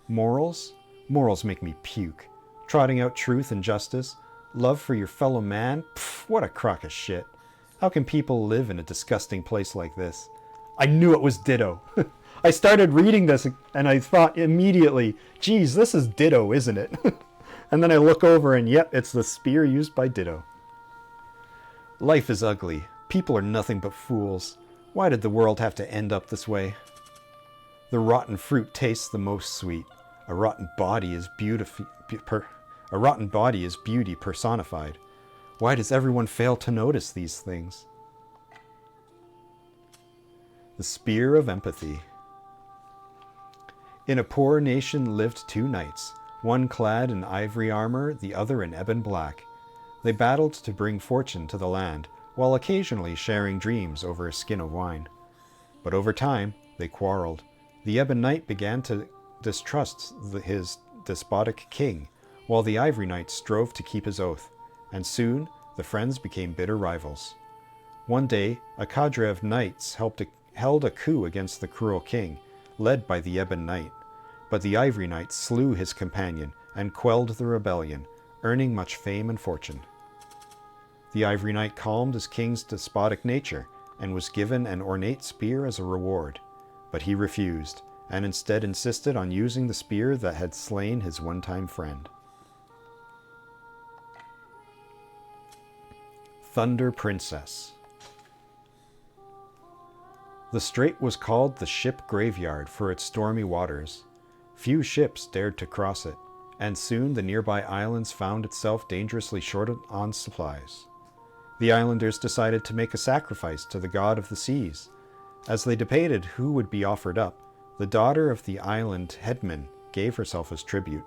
Morals? Morals make me puke. Trotting out truth and justice? Love for your fellow man? Pfft, what a crock of shit. How can people live in a disgusting place like this? I knew it was Ditto. I started reading this and I thought immediately, geez, this is Ditto, isn't it? And then I look over and yep, it's the spear used by Ditto. Life is ugly. People are nothing but fools. Why did the world have to end up this way? The rotten fruit tastes the most sweet. A rotten body is beauty personified. Why does everyone fail to notice these things? The Spear of Empathy. In a poor nation lived 2 knights, one clad in ivory armor, the other in ebon black. They battled to bring fortune to the land, while occasionally sharing dreams over a skin of wine. But over time, they quarreled. The ebon knight began to distrust his despotic king, while the ivory knight strove to keep his oath, and soon the friends became bitter rivals. One day, a cadre of knights held a coup against the cruel king, led by the ebon knight. But the ivory knight slew his companion and quelled the rebellion, earning much fame and fortune. The ivory knight calmed his king's despotic nature and was given an ornate spear as a reward. But he refused, and instead insisted on using the spear that had slain his one-time friend. Thunder Princess. The strait was called the Ship Graveyard for its stormy waters. Few ships dared to cross it, and soon the nearby islands found itself dangerously short on supplies. The islanders decided to make a sacrifice to the god of the seas. As they debated who would be offered up, the daughter of the island headman gave herself as tribute.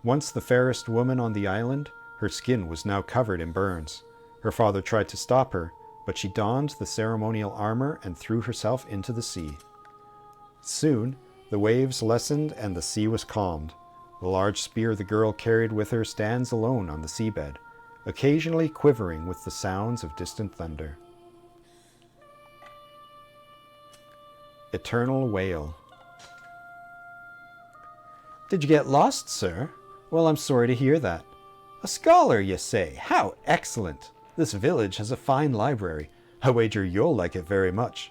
Once the fairest woman on the island, her skin was now covered in burns. Her father tried to stop her, but she donned the ceremonial armor and threw herself into the sea. Soon, the waves lessened and the sea was calmed. The large spear the girl carried with her stands alone on the seabed, occasionally quivering with the sounds of distant thunder. Eternal Wail. Did you get lost, sir? Well, I'm sorry to hear that. A scholar, you say? How excellent! This village has a fine library. I wager you'll like it very much.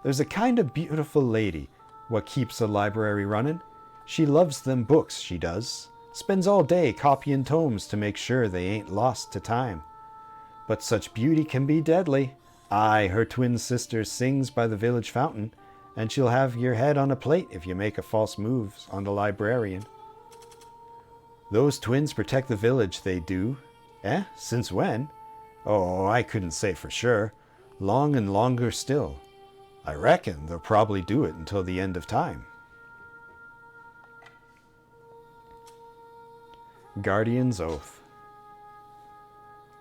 There's a kind of beautiful lady what keeps the library running. She loves them books, she does. Spends all day copying tomes to make sure they ain't lost to time. But such beauty can be deadly. Aye, her twin sister sings by the village fountain, and she'll have your head on a plate if you make a false move on the librarian. Those twins protect the village, they do. Eh? Since when? Oh, I couldn't say for sure. Long and longer still. I reckon they'll probably do it until the end of time. Guardian's Oath.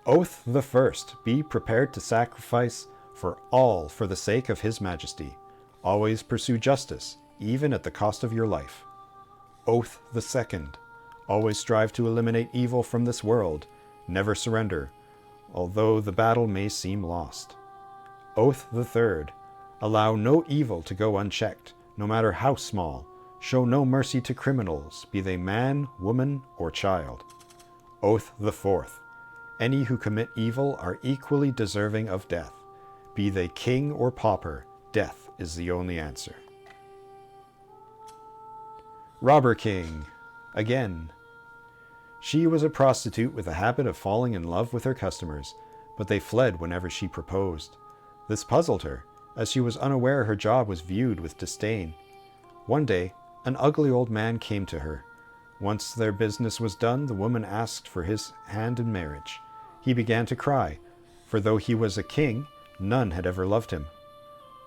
Oath the first. Be prepared to sacrifice for all for the sake of His Majesty. Always pursue justice, even at the cost of your life. Oath the second. Always strive to eliminate evil from this world. Never surrender, although the battle may seem lost. Oath the third. Allow no evil to go unchecked, no matter how small. Show no mercy to criminals, be they man, woman, or child. Oath the fourth. Any who commit evil are equally deserving of death. Be they king or pauper, death is the only answer. Robber King. Again. She was a prostitute with a habit of falling in love with her customers, but they fled whenever she proposed. This puzzled her, as she was unaware her job was viewed with disdain. One day, an ugly old man came to her. Once their business was done, the woman asked for his hand in marriage. He began to cry, for though he was a king, none had ever loved him.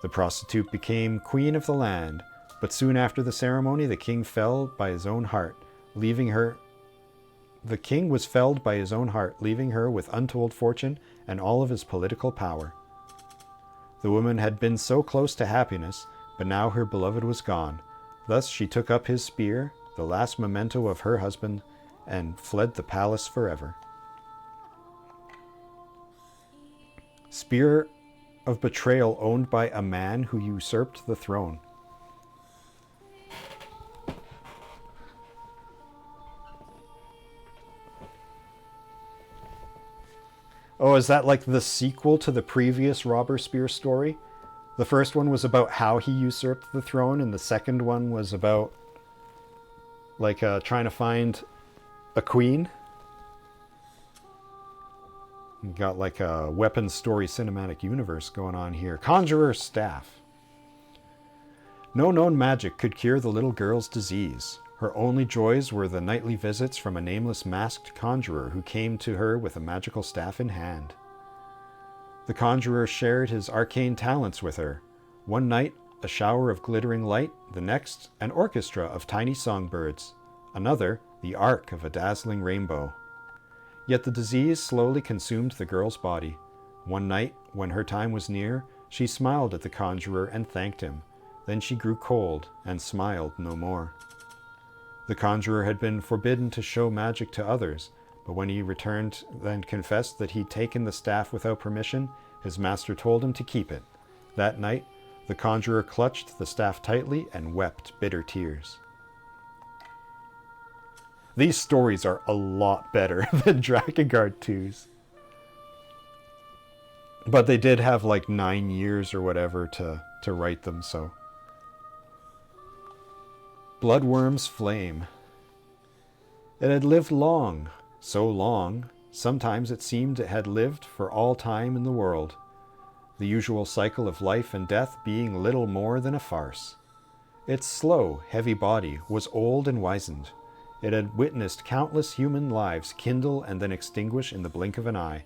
The prostitute became queen of the land, but soon after the ceremony, the king was felled by his own heart, leaving her with untold fortune and all of his political power. The woman had been so close to happiness, but now her beloved was gone. Thus she took up his spear, the last memento of her husband, and fled the palace forever. Spear of betrayal owned by a man who usurped the throne. Oh, is that like the sequel to the previous Robber Spear story? The first one was about how he usurped the throne, and the second one was about like trying to find a queen. You got like a weapons story cinematic universe going on here. Conjurer's Staff. No known magic could cure the little girl's disease. Her only joys were the nightly visits from a nameless masked conjurer who came to her with a magical staff in hand. The conjurer shared his arcane talents with her. One night, a shower of glittering light, the next, an orchestra of tiny songbirds, another, the arc of a dazzling rainbow. Yet the disease slowly consumed the girl's body. One night, when her time was near, she smiled at the conjurer and thanked him. Then she grew cold and smiled no more. The conjurer had been forbidden to show magic to others, but when he returned and confessed that he'd taken the staff without permission, his master told him to keep it. That night, the conjurer clutched the staff tightly and wept bitter tears. These stories are a lot better than Drakengard 2's. But they did have like 9 years or whatever to write them, so. Bloodworm's Flame. It had lived long, so long, sometimes it seemed it had lived for all time in the world, the usual cycle of life and death being little more than a farce. Its slow, heavy body was old and wizened. It had witnessed countless human lives kindle and then extinguish in the blink of an eye.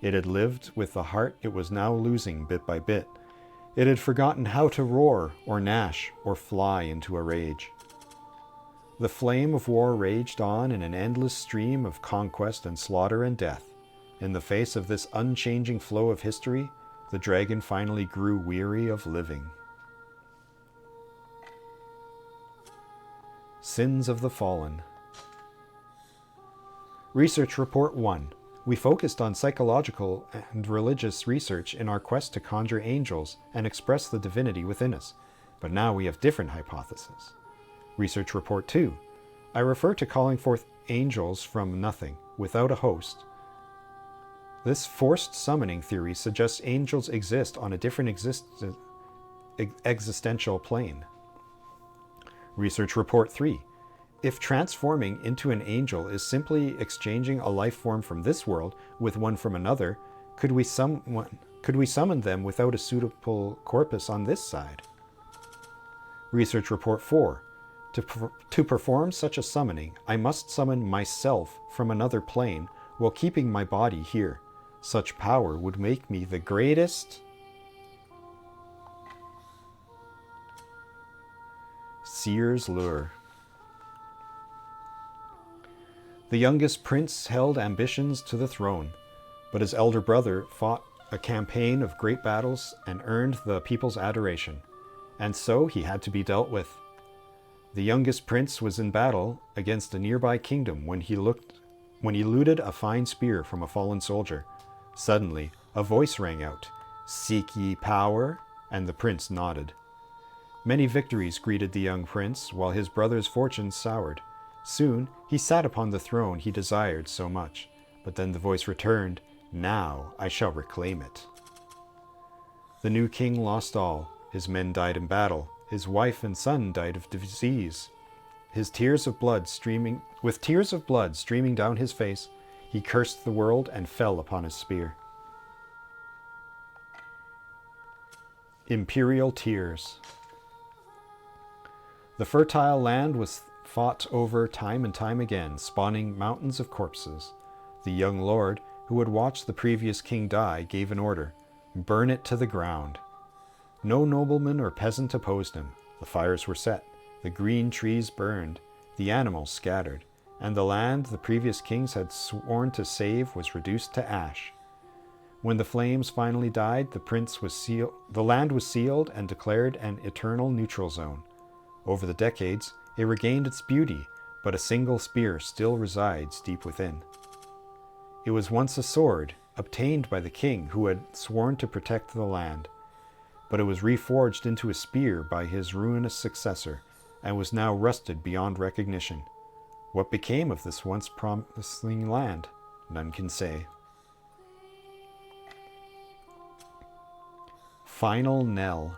It had lived with the heart it was now losing bit by bit. It had forgotten how to roar or gnash or fly into a rage. The flame of war raged on in an endless stream of conquest and slaughter and death. In the face of this unchanging flow of history, the dragon finally grew weary of living. Sins of the Fallen. Research Report 1. We focused on psychological and religious research in our quest to conjure angels and express the divinity within us, but now we have different hypotheses. Research Report 2. I refer to calling forth angels from nothing, without a host. This forced summoning theory suggests angels exist on a different existential plane. Research Report 3. If transforming into an angel is simply exchanging a life form from this world with one from another, could we summon them without a suitable corpus on this side? Research Report 4. To perform such a summoning, I must summon myself from another plane while keeping my body here. Such power would make me the greatest. Seer's Lure. The youngest prince held ambitions to the throne, but his elder brother fought a campaign of great battles and earned the people's adoration, and so he had to be dealt with. The youngest prince was in battle against a nearby kingdom when he looted a fine spear from a fallen soldier. Suddenly, a voice rang out, "Seek ye power?" And the prince nodded. Many victories greeted the young prince, while his brother's fortunes soured. Soon, he sat upon the throne he desired so much. But then the voice returned, "Now I shall reclaim it." The new king lost all. His men died in battle. His wife and son died of disease. With tears of blood streaming down his face, he cursed the world and fell upon his spear. Imperial Tears. The fertile land was fought over time and time again, spawning mountains of corpses. The young lord, who had watched the previous king die, gave an order: burn it to the ground. No nobleman or peasant opposed him. The fires were set, the green trees burned, the animals scattered, and the land the previous kings had sworn to save was reduced to ash. When the flames finally died, the land was sealed and declared an eternal neutral zone. Over the decades, it regained its beauty, but a single spear still resides deep within. It was once a sword, obtained by the king who had sworn to protect the land, but it was reforged into a spear by his ruinous successor, and was now rusted beyond recognition. What became of this once promising land? None can say. Final Knell.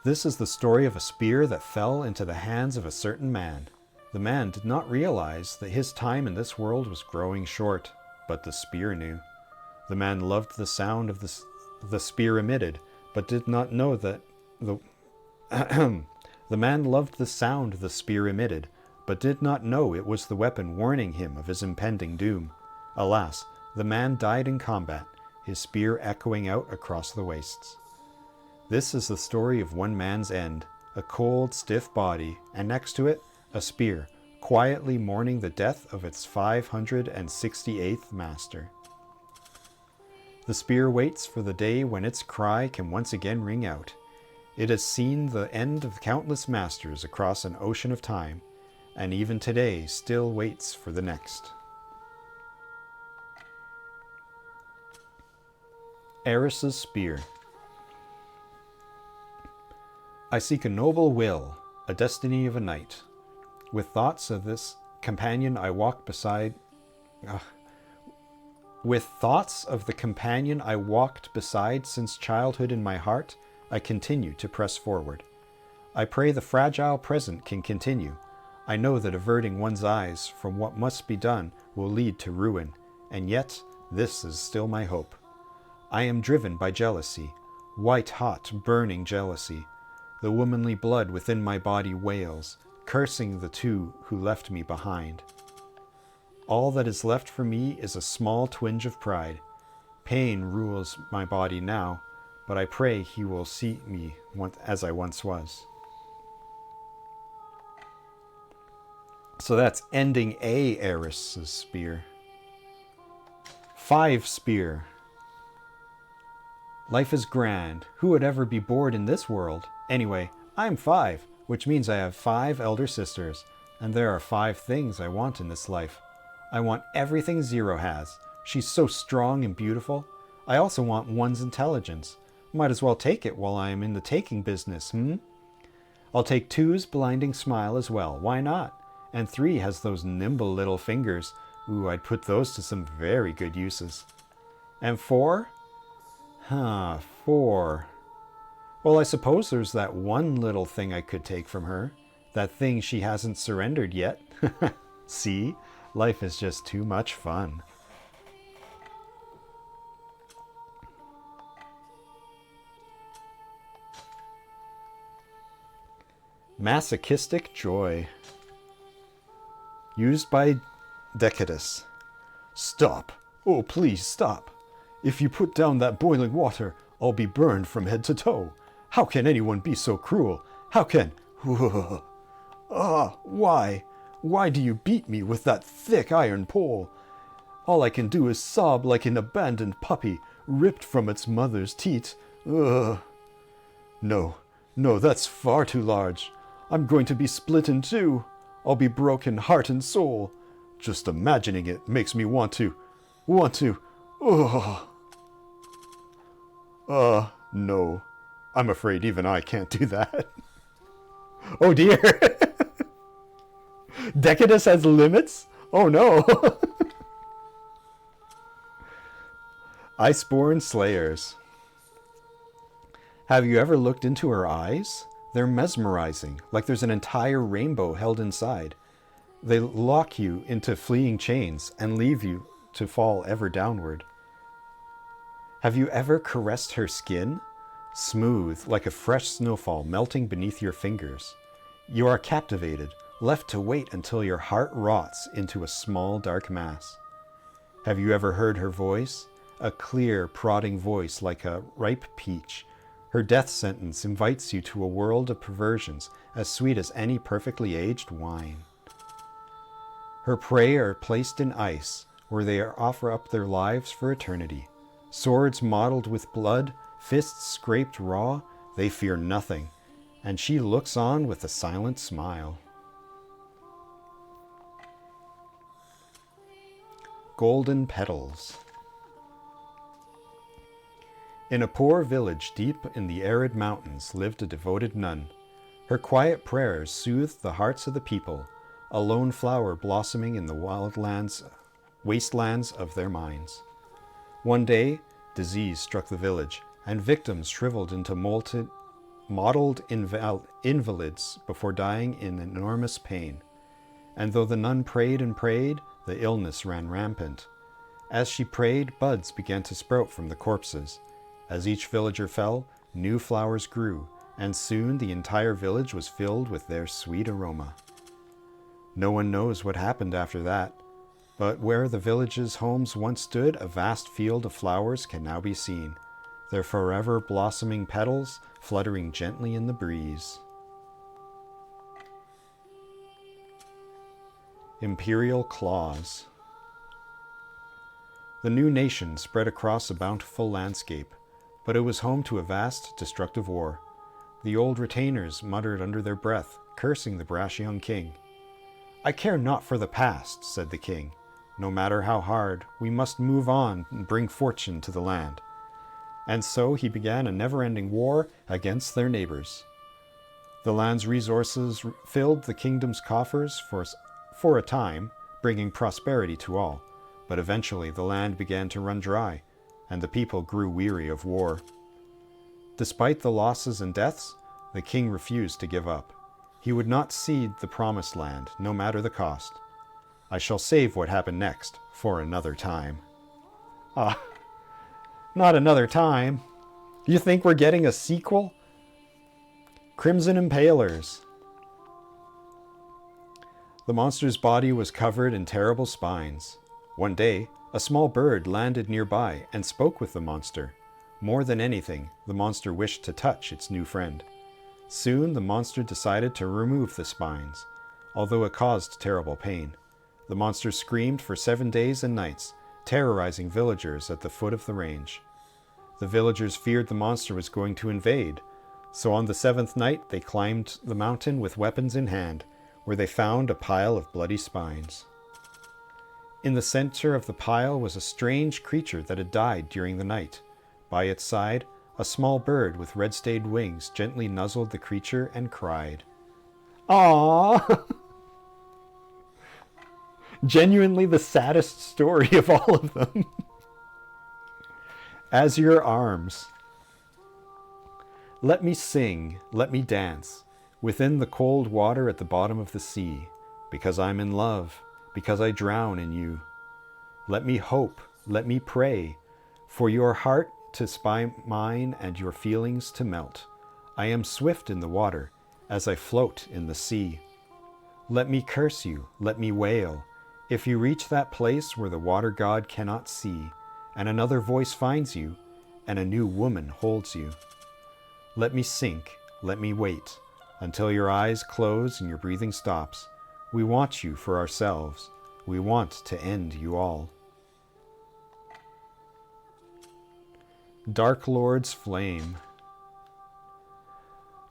This is the story of a spear that fell into the hands of a certain man. The man did not realize that his time in this world was growing short, but the spear knew. The man loved the sound of the spear emitted, but did not know that the man loved the sound the spear emitted, but did not know it was the weapon warning him of his impending doom. Alas, the man died in combat, his spear echoing out across the wastes. This is the story of one man's end, a cold, stiff body, and next to it, a spear, quietly mourning the death of its 568th master. The spear waits for the day when its cry can once again ring out. It has seen the end of countless masters across an ocean of time, and even today still waits for the next. Eris's Spear. I seek a noble will, a destiny of a knight. With thoughts of this companion I walk beside... With thoughts of the companion I walked beside since childhood in my heart, I continue to press forward. I pray the fragile present can continue. I know that averting one's eyes from what must be done will lead to ruin, and yet this is still my hope. I am driven by jealousy, white-hot, burning jealousy. The womanly blood within my body wails, cursing the two who left me behind. All that is left for me is a small twinge of pride. Pain rules my body now, but I pray he will see me as I once was. So that's ending A Eris's Spear. 5 Spear. Life is grand. Who would ever be bored in this world? Anyway, I'm 5, which means I have 5 elder sisters, and there are 5 things I want in this life. I want everything Zero has. She's so strong and beautiful. I also want 1's intelligence. Might as well take it while I am in the taking business, I'll take 2's blinding smile as well. Why not? And 3 has those nimble little fingers. Ooh, I'd put those to some very good uses. And 4? 4. Well, I suppose there's that one little thing I could take from her. That thing she hasn't surrendered yet. See? Life is just too much fun. Masochistic joy. Used by Decadus. Stop. Oh, please stop. If you put down that boiling water, I'll be burned from head to toe. How can anyone be so cruel? How can... why? Why do you beat me with that thick iron pole? All I can do is sob like an abandoned puppy, ripped from its mother's teat. Ugh. No, that's far too large. I'm going to be split in two. I'll be broken heart and soul. Just imagining it makes me want to. No. I'm afraid even I can't do that. Oh dear. Decadus has limits? Oh no. Iceborne Slayers. Have you ever looked into her eyes? They're mesmerizing, like there's an entire rainbow held inside. They lock you into fleeing chains and leave you to fall ever downward. Have you ever caressed her skin? Smooth, like a fresh snowfall melting beneath your fingers. You are captivated, left to wait until your heart rots into a small dark mass. Have you ever heard her voice? A clear, prodding voice like a ripe peach. Her death sentence invites you to a world of perversions as sweet as any perfectly aged wine. Her prey are placed in ice, where they offer up their lives for eternity. Swords mottled with blood, fists scraped raw, they fear nothing, and she looks on with a silent smile. Golden Petals. In a poor village deep in the arid mountains lived a devoted nun. Her quiet prayers soothed the hearts of the people, a lone flower blossoming in the wastelands of their minds. One day, disease struck the village, and victims shriveled into mottled invalids before dying in enormous pain. And though the nun prayed and prayed, the illness ran rampant. As she prayed, buds began to sprout from the corpses. As each villager fell, new flowers grew, and soon the entire village was filled with their sweet aroma. No one knows what happened after that, but where the village's homes once stood, a vast field of flowers can now be seen, their forever blossoming petals fluttering gently in the breeze. Imperial Claws. The new nation spread across a bountiful landscape, but it was home to a vast, destructive war. The old retainers muttered under their breath, cursing the brash young king. "I care not for the past," said the king. "No matter how hard, we must move on and bring fortune to the land." And so he began a never-ending war against their neighbors. The land's resources filled the kingdom's coffers for a time, bringing prosperity to all. But eventually the land began to run dry, and the people grew weary of war. Despite the losses and deaths, the king refused to give up. He would not cede the promised land, no matter the cost. I shall save what happened next for another time. Not another time. You think we're getting a sequel? Crimson Impalers. The monster's body was covered in terrible spines. One day, a small bird landed nearby and spoke with the monster. More than anything, the monster wished to touch its new friend. Soon, the monster decided to remove the spines, although it caused terrible pain. The monster screamed for 7 days and nights, terrorizing villagers at the foot of the range. The villagers feared the monster was going to invade, so on the 7th night they climbed the mountain with weapons in hand, where they found a pile of bloody spines. In the center of the pile was a strange creature that had died during the night. By its side, A small bird with red-stayed wings gently nuzzled the creature and cried. Aww! Genuinely the saddest story of all of them. Azure arms. Let me sing, let me dance, within the cold water at the bottom of the sea, because I'm in love, because I drown in you. Let me hope, let me pray, for your heart to spy mine and your feelings to melt. I am swift in the water, as I float in the sea. Let me curse you, let me wail, if you reach that place where the water god cannot see, and another voice finds you, and a new woman holds you. Let me sink, let me wait, until your eyes close and your breathing stops. We want you for ourselves. We want to end you all. Dark Lord's flame.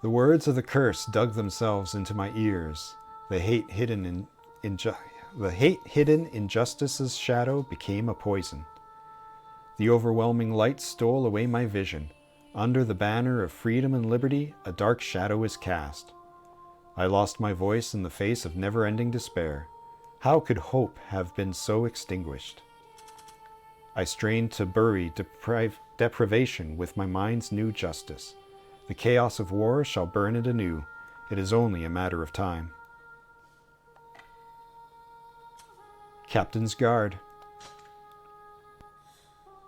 The words of the curse dug themselves into my ears. The hate hidden in justice's shadow became a poison. The overwhelming light stole away my vision. Under the banner of freedom and liberty, a dark shadow is cast. I lost my voice in the face of never-ending despair. How could hope have been so extinguished? I strained to bury deprivation with my mind's new justice. The chaos of war shall burn it anew. It is only a matter of time. Captain's Guard.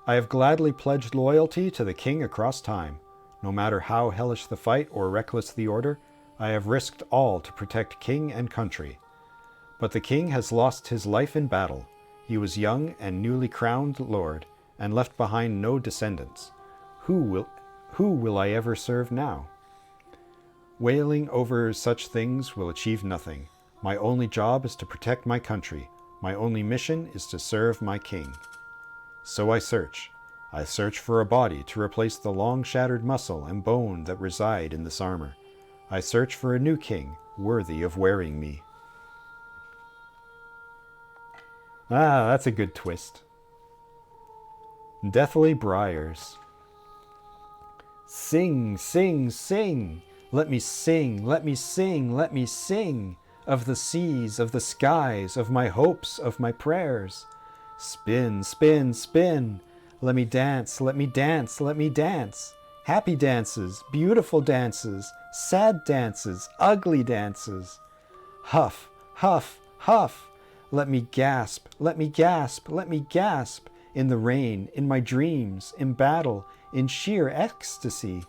I have gladly pledged loyalty to the king across time. No matter how hellish the fight or reckless the order, I have risked all to protect king and country. But the king has lost his life in battle. He was young and newly crowned lord, and left behind no descendants. Who will I ever serve now? Wailing over such things will achieve nothing. My only job is to protect my country. My only mission is to serve my king. So I search. I search for a body to replace the long shattered muscle and bone that reside in this armor. I search for a new king worthy of wearing me. Ah, that's a good twist. Deathly Briars. Sing, sing, sing. Let me sing, let me sing, let me sing. Of the seas, of the skies, of my hopes, of my prayers. Spin, spin, spin. Let me dance, let me dance, let me dance. Happy dances, beautiful dances, sad dances, ugly dances. Huff, huff, huff. Let me gasp, let me gasp, let me gasp. In the rain, in my dreams, in battle, in sheer ecstasy.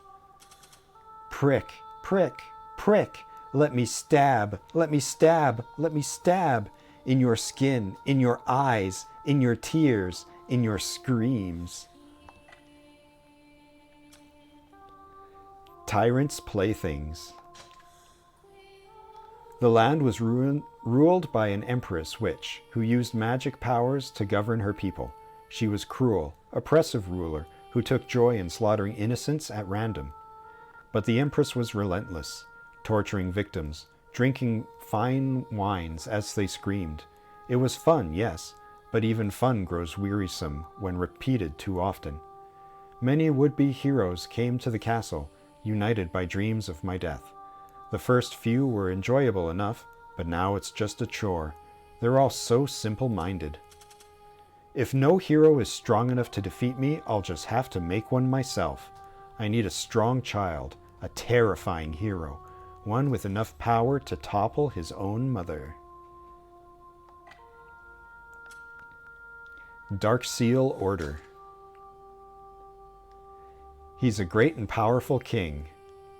Prick, prick, prick. Let me stab, let me stab, let me stab. In your skin, in your eyes, in your tears, in your screams. Tyrants' playthings. The land was ruled by an empress witch who used magic powers to govern her people. She was cruel, oppressive ruler who took joy in slaughtering innocents at random. But the empress was relentless, torturing victims, drinking fine wines as they screamed. It was fun, yes, but even fun grows wearisome when repeated too often. Many would-be heroes came to the castle, united by dreams of my death. The first few were enjoyable enough, but now it's just a chore. They're all so simple-minded. If no hero is strong enough to defeat me, I'll just have to make one myself. I need a strong child, a terrifying hero, one with enough power to topple his own mother. Dark Seal Order. He's a great and powerful king.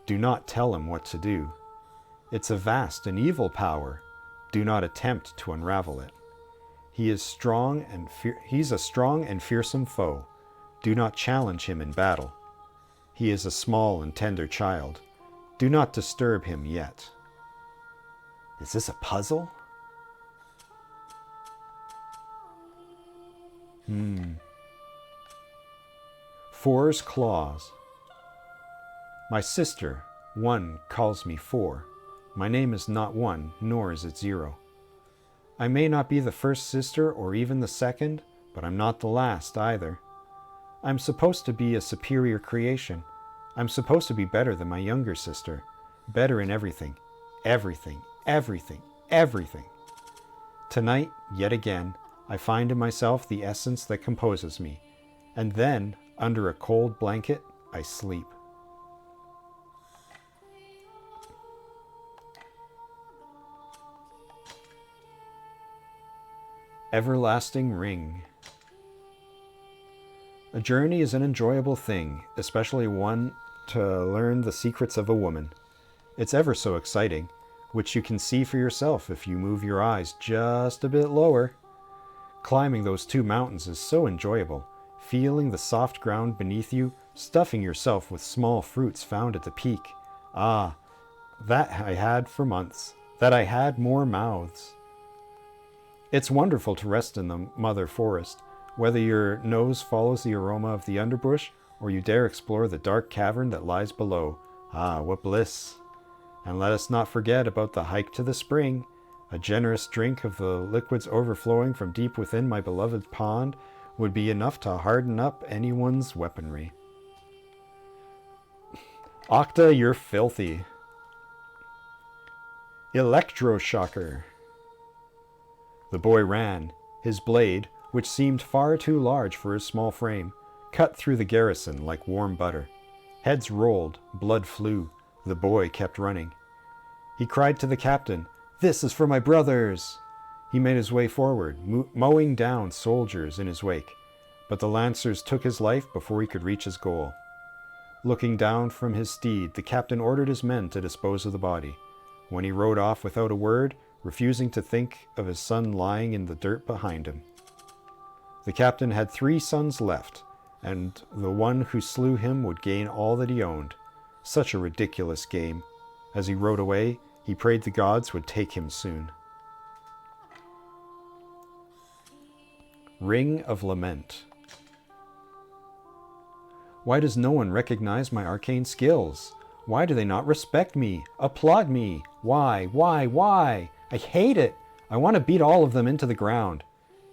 Do not tell him what to do. It's a vast and evil power. Do not attempt to unravel it. He's a strong and fearsome foe. Do not challenge him in battle. He is a small and tender child. Do not disturb him yet. Is this a puzzle? Four's Claws. My sister, One, calls me Four. My name is not One, nor is it Zero. I may not be the first sister or even the second, but I'm not the last either. I'm supposed to be a superior creation, I'm supposed to be better than my younger sister. Better in everything. Everything. Everything. Everything. Tonight, yet again, I find in myself the essence that composes me. And then, under a cold blanket, I sleep. Everlasting Ring. A journey is an enjoyable thing, especially one to learn the secrets of a woman. It's ever so exciting, which you can see for yourself if you move your eyes just a bit lower. Climbing those 2 mountains is so enjoyable, feeling the soft ground beneath you, stuffing yourself with small fruits found at the peak. Ah, that I had for months, that I had more mouths. It's wonderful to rest in the mother forest, whether your nose follows the aroma of the underbush or you dare explore the dark cavern that lies below. Ah, what bliss! And let us not forget about the hike to the spring. A generous drink of the liquids overflowing from deep within my beloved pond would be enough to harden up anyone's weaponry. Octa, you're filthy. Electroshocker. The boy ran. His blade, which seemed far too large for his small frame, cut through the garrison like warm butter. Heads rolled, blood flew. The boy kept running. He cried to the captain, "This is for my brothers!" He made his way forward, mowing down soldiers in his wake, but the lancers took his life before he could reach his goal. Looking down from his steed, the captain ordered his men to dispose of the body. When he rode off without a word, refusing to think of his son lying in the dirt behind him. The captain had 3 sons left, and the one who slew him would gain all that he owned. Such a ridiculous game. As he rode away, he prayed the gods would take him soon. Ring of Lament. Why does no one recognize my arcane skills? Why do they not respect me, applaud me? Why? I hate it. I want to beat all of them into the ground.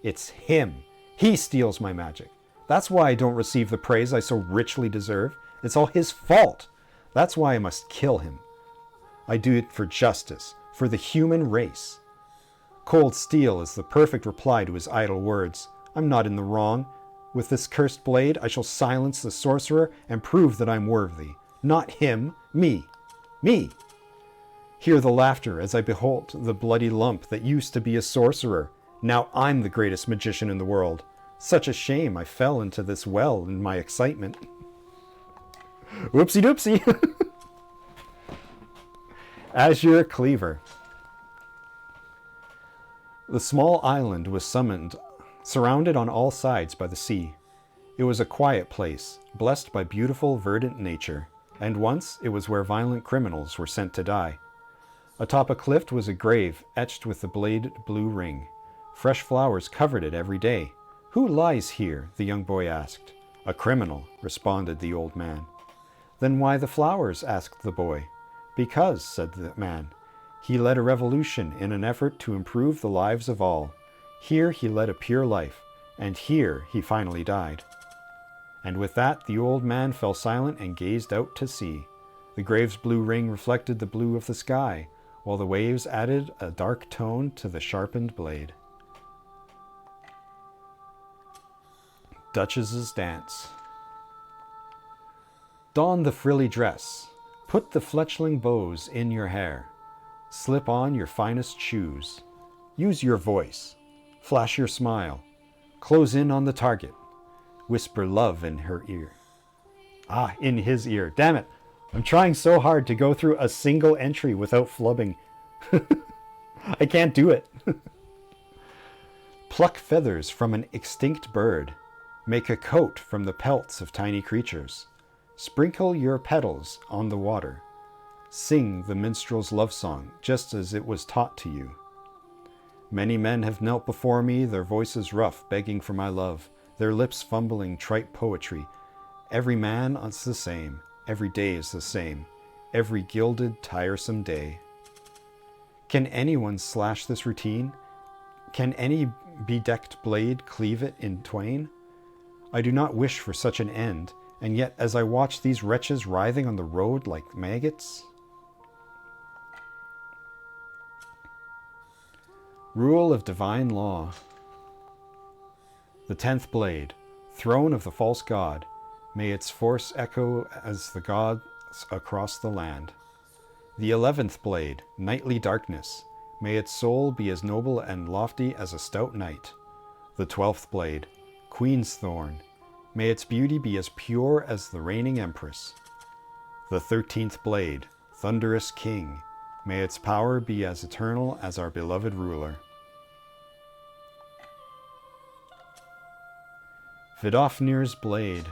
It's him. He steals my magic. That's why I don't receive the praise I so richly deserve. It's all his fault. That's why I must kill him. I do it for justice, for the human race. Cold steel is the perfect reply to his idle words. I'm not in the wrong. With this cursed blade, I shall silence the sorcerer and prove that I'm worthy. Not him, me. Me! Hear the laughter as I behold the bloody lump that used to be a sorcerer. Now I'm the greatest magician in the world. Such a shame I fell into this well in my excitement. Whoopsie doopsie! Azure Cleaver. The small island was surrounded on all sides by the sea. It was a quiet place, blessed by beautiful verdant nature, and once it was where violent criminals were sent to die. Atop a cliff was a grave etched with the blade blue ring. Fresh flowers covered it every day. Who lies here? The young boy asked. A criminal, responded the old man. Then why the flowers? Asked the boy. Because, said the man, he led a revolution in an effort to improve the lives of all. Here he led a pure life, and here he finally died. And with that the old man fell silent and gazed out to sea. The grave's blue ring reflected the blue of the sky, while the waves added a dark tone to the sharpened blade. Duchess's Dance. Don the frilly dress. Put the fletchling bows in your hair. Slip on your finest shoes. Use your voice. Flash your smile. Close in on the target. Whisper love in her ear. Ah, in his ear. Damn it. I'm trying so hard to go through a single entry without flubbing. I can't do it. Pluck feathers from an extinct bird. Make a coat from the pelts of tiny creatures. Sprinkle your petals on the water. Sing the minstrel's love song, just as it was taught to you. Many men have knelt before me, their voices rough, begging for my love, their lips fumbling trite poetry. Every man is the same, every day is the same, every gilded, tiresome day. Can anyone slash this routine? Can any bedecked blade cleave it in twain? I do not wish for such an end, And yet, as I watch these wretches writhing on the road like maggots... Rule of divine law. The 10th blade, throne of the false god, may its force echo as the gods across the land. The 11th blade, nightly darkness, may its soul be as noble and lofty as a stout knight. The 12th blade, queen's thorn, may its beauty be as pure as the reigning empress. The 13th blade, thunderous king, may its power be as eternal as our beloved ruler. Vidofnir's blade.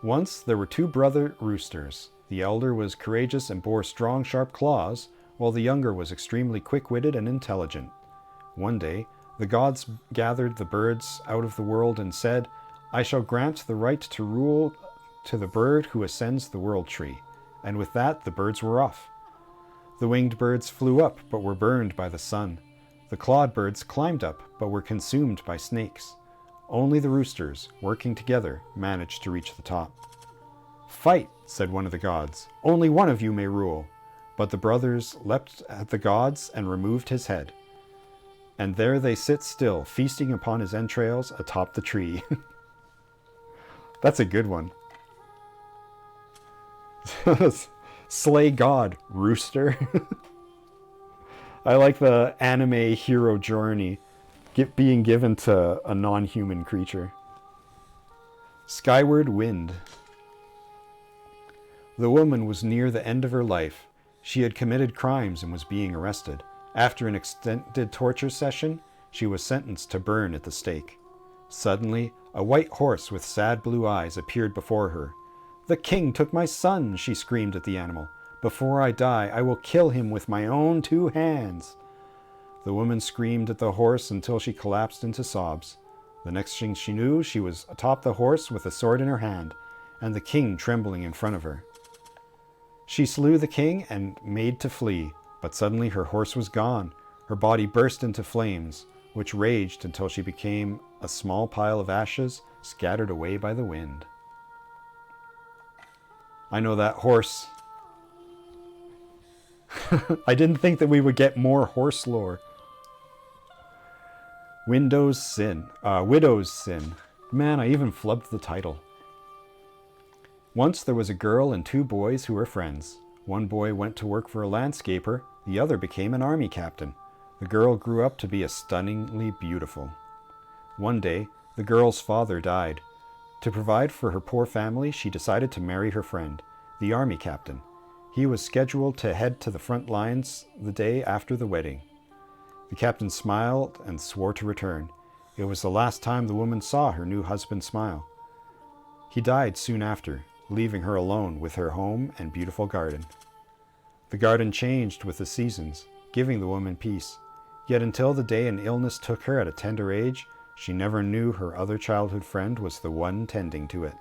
Once there were 2 brother roosters. The elder was courageous and bore strong, sharp claws, while the younger was extremely quick-witted and intelligent. One day, the gods gathered the birds out of the world and said, "I shall grant the right to rule to the bird who ascends the world tree." And with that, the birds were off. The winged birds flew up, but were burned by the sun. The clawed birds climbed up, but were consumed by snakes. Only the roosters, working together, managed to reach the top. "Fight," said one of the gods. "Only one of you may rule." But the brothers leapt at the gods and removed his head. And there they sit still, feasting upon his entrails atop the tree. That's a good one. Slay God, rooster. I like the anime hero journey being given to a non-human creature. Skyward wind. The woman was near the end of her life. She had committed crimes and was being arrested. After an extended torture session, she was sentenced to burn at the stake. Suddenly, a white horse with sad blue eyes appeared before her. "The king took my son," she screamed at the animal. "Before I die, I will kill him with my own 2 hands." The woman screamed at the horse until she collapsed into sobs. The next thing she knew, she was atop the horse with a sword in her hand, and the king trembling in front of her. She slew the king and made to flee, but suddenly her horse was gone. Her body burst into flames, which raged until she became a small pile of ashes scattered away by the wind. I know that horse. I didn't think that we would get more horse lore. Widow's Sin. Man, I even flubbed the title. Once there was a girl and 2 boys who were friends. One boy went to work for a landscaper, the other became an army captain. The girl grew up to be stunningly beautiful. One day, the girl's father died. To provide for her poor family, she decided to marry her friend, the army captain. He was scheduled to head to the front lines the day after the wedding. The captain smiled and swore to return. It was the last time the woman saw her new husband smile. He died soon after, leaving her alone with her home and beautiful garden. The garden changed with the seasons, giving the woman peace. Yet until the day an illness took her at a tender age, she never knew her other childhood friend was the one tending to it.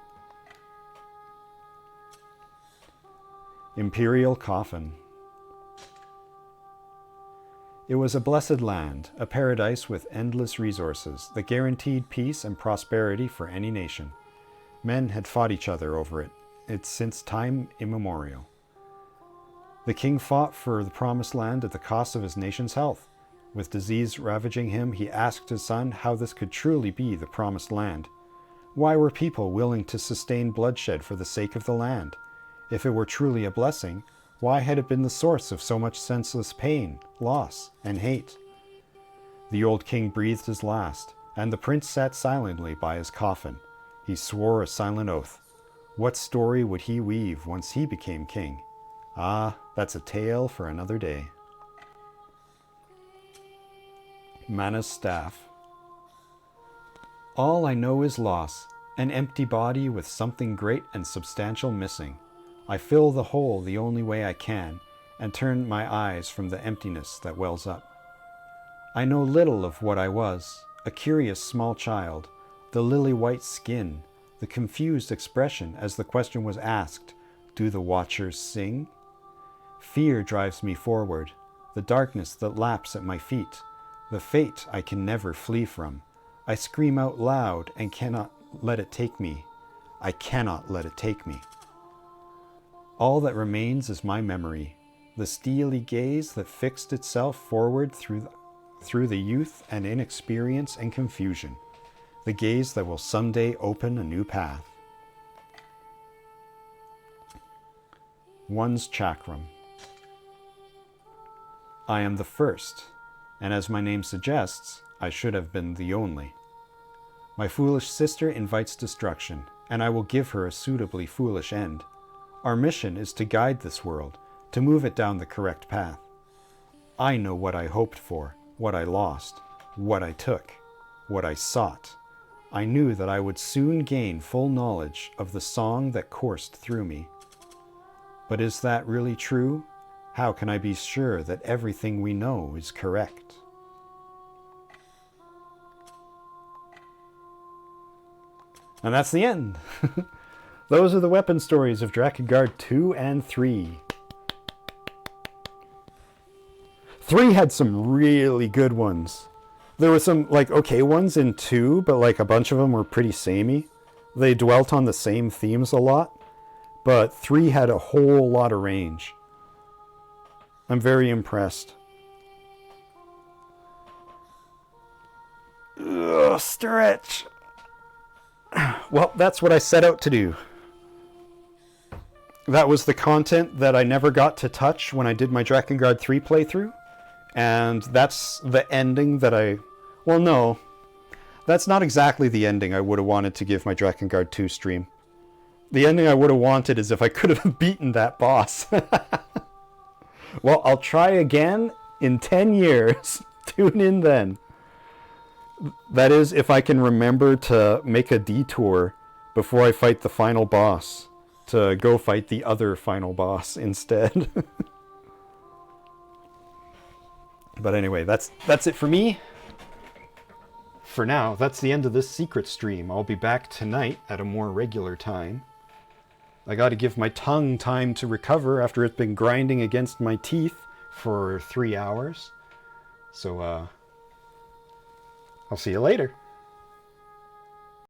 Imperial Coffin. It was a blessed land, a paradise with endless resources that guaranteed peace and prosperity for any nation. Men had fought each other over it since time immemorial. The king fought for the promised land at the cost of his nation's health. With disease ravaging him, he asked his son how this could truly be the promised land. Why were people willing to sustain bloodshed for the sake of the land? If it were truly a blessing, why had it been the source of so much senseless pain, loss, and hate? The old king breathed his last, and the prince sat silently by his coffin. He swore a silent oath. What story would he weave once he became king? Ah, that's a tale for another day. Mana's staff. All I know is loss, an empty body with something great and substantial missing. I fill the hole the only way I can, and turn my eyes from the emptiness that wells up. I know little of what I was, a curious small child, the lily-white skin, the confused expression as the question was asked, "Do the watchers sing?" Fear drives me forward, the darkness that laps at my feet, the fate I can never flee from. I scream out loud and cannot let it take me. I cannot let it take me. All that remains is my memory, the steely gaze that fixed itself forward through the youth and inexperience and confusion, the gaze that will someday open a new path. One's chakram. I am the first, and as my name suggests, I should have been the only. My foolish sister invites destruction, and I will give her a suitably foolish end. Our mission is to guide this world, to move it down the correct path. I know what I hoped for, what I lost, what I took, what I sought. I knew that I would soon gain full knowledge of the song that coursed through me. But is that really true? How can I be sure that everything we know is correct? And that's the end. Those are the weapon stories of Drakengard 2 and 3. 3 had some really good ones. There were some, like, okay ones in 2, but, like, a bunch of them were pretty samey. They dwelt on the same themes a lot, but 3 had a whole lot of range. I'm very impressed. Ugh, stretch. Well, that's what I set out to do. That was the content that I never got to touch when I did my Drakengard 3 playthrough. And that's the ending that well, no. That's not exactly the ending I would have wanted to give my Drakengard 2 stream. The ending I would have wanted is if I could have beaten that boss. Well, I'll try again in 10 years. Tune in then. That is, if I can remember to make a detour before I fight the final boss, to go fight the other final boss instead. But anyway, that's it for me. For now, that's the end of this secret stream. I'll be back tonight at a more regular time. I gotta give my tongue time to recover after it's been grinding against my teeth for 3 hours. So, I'll see you later.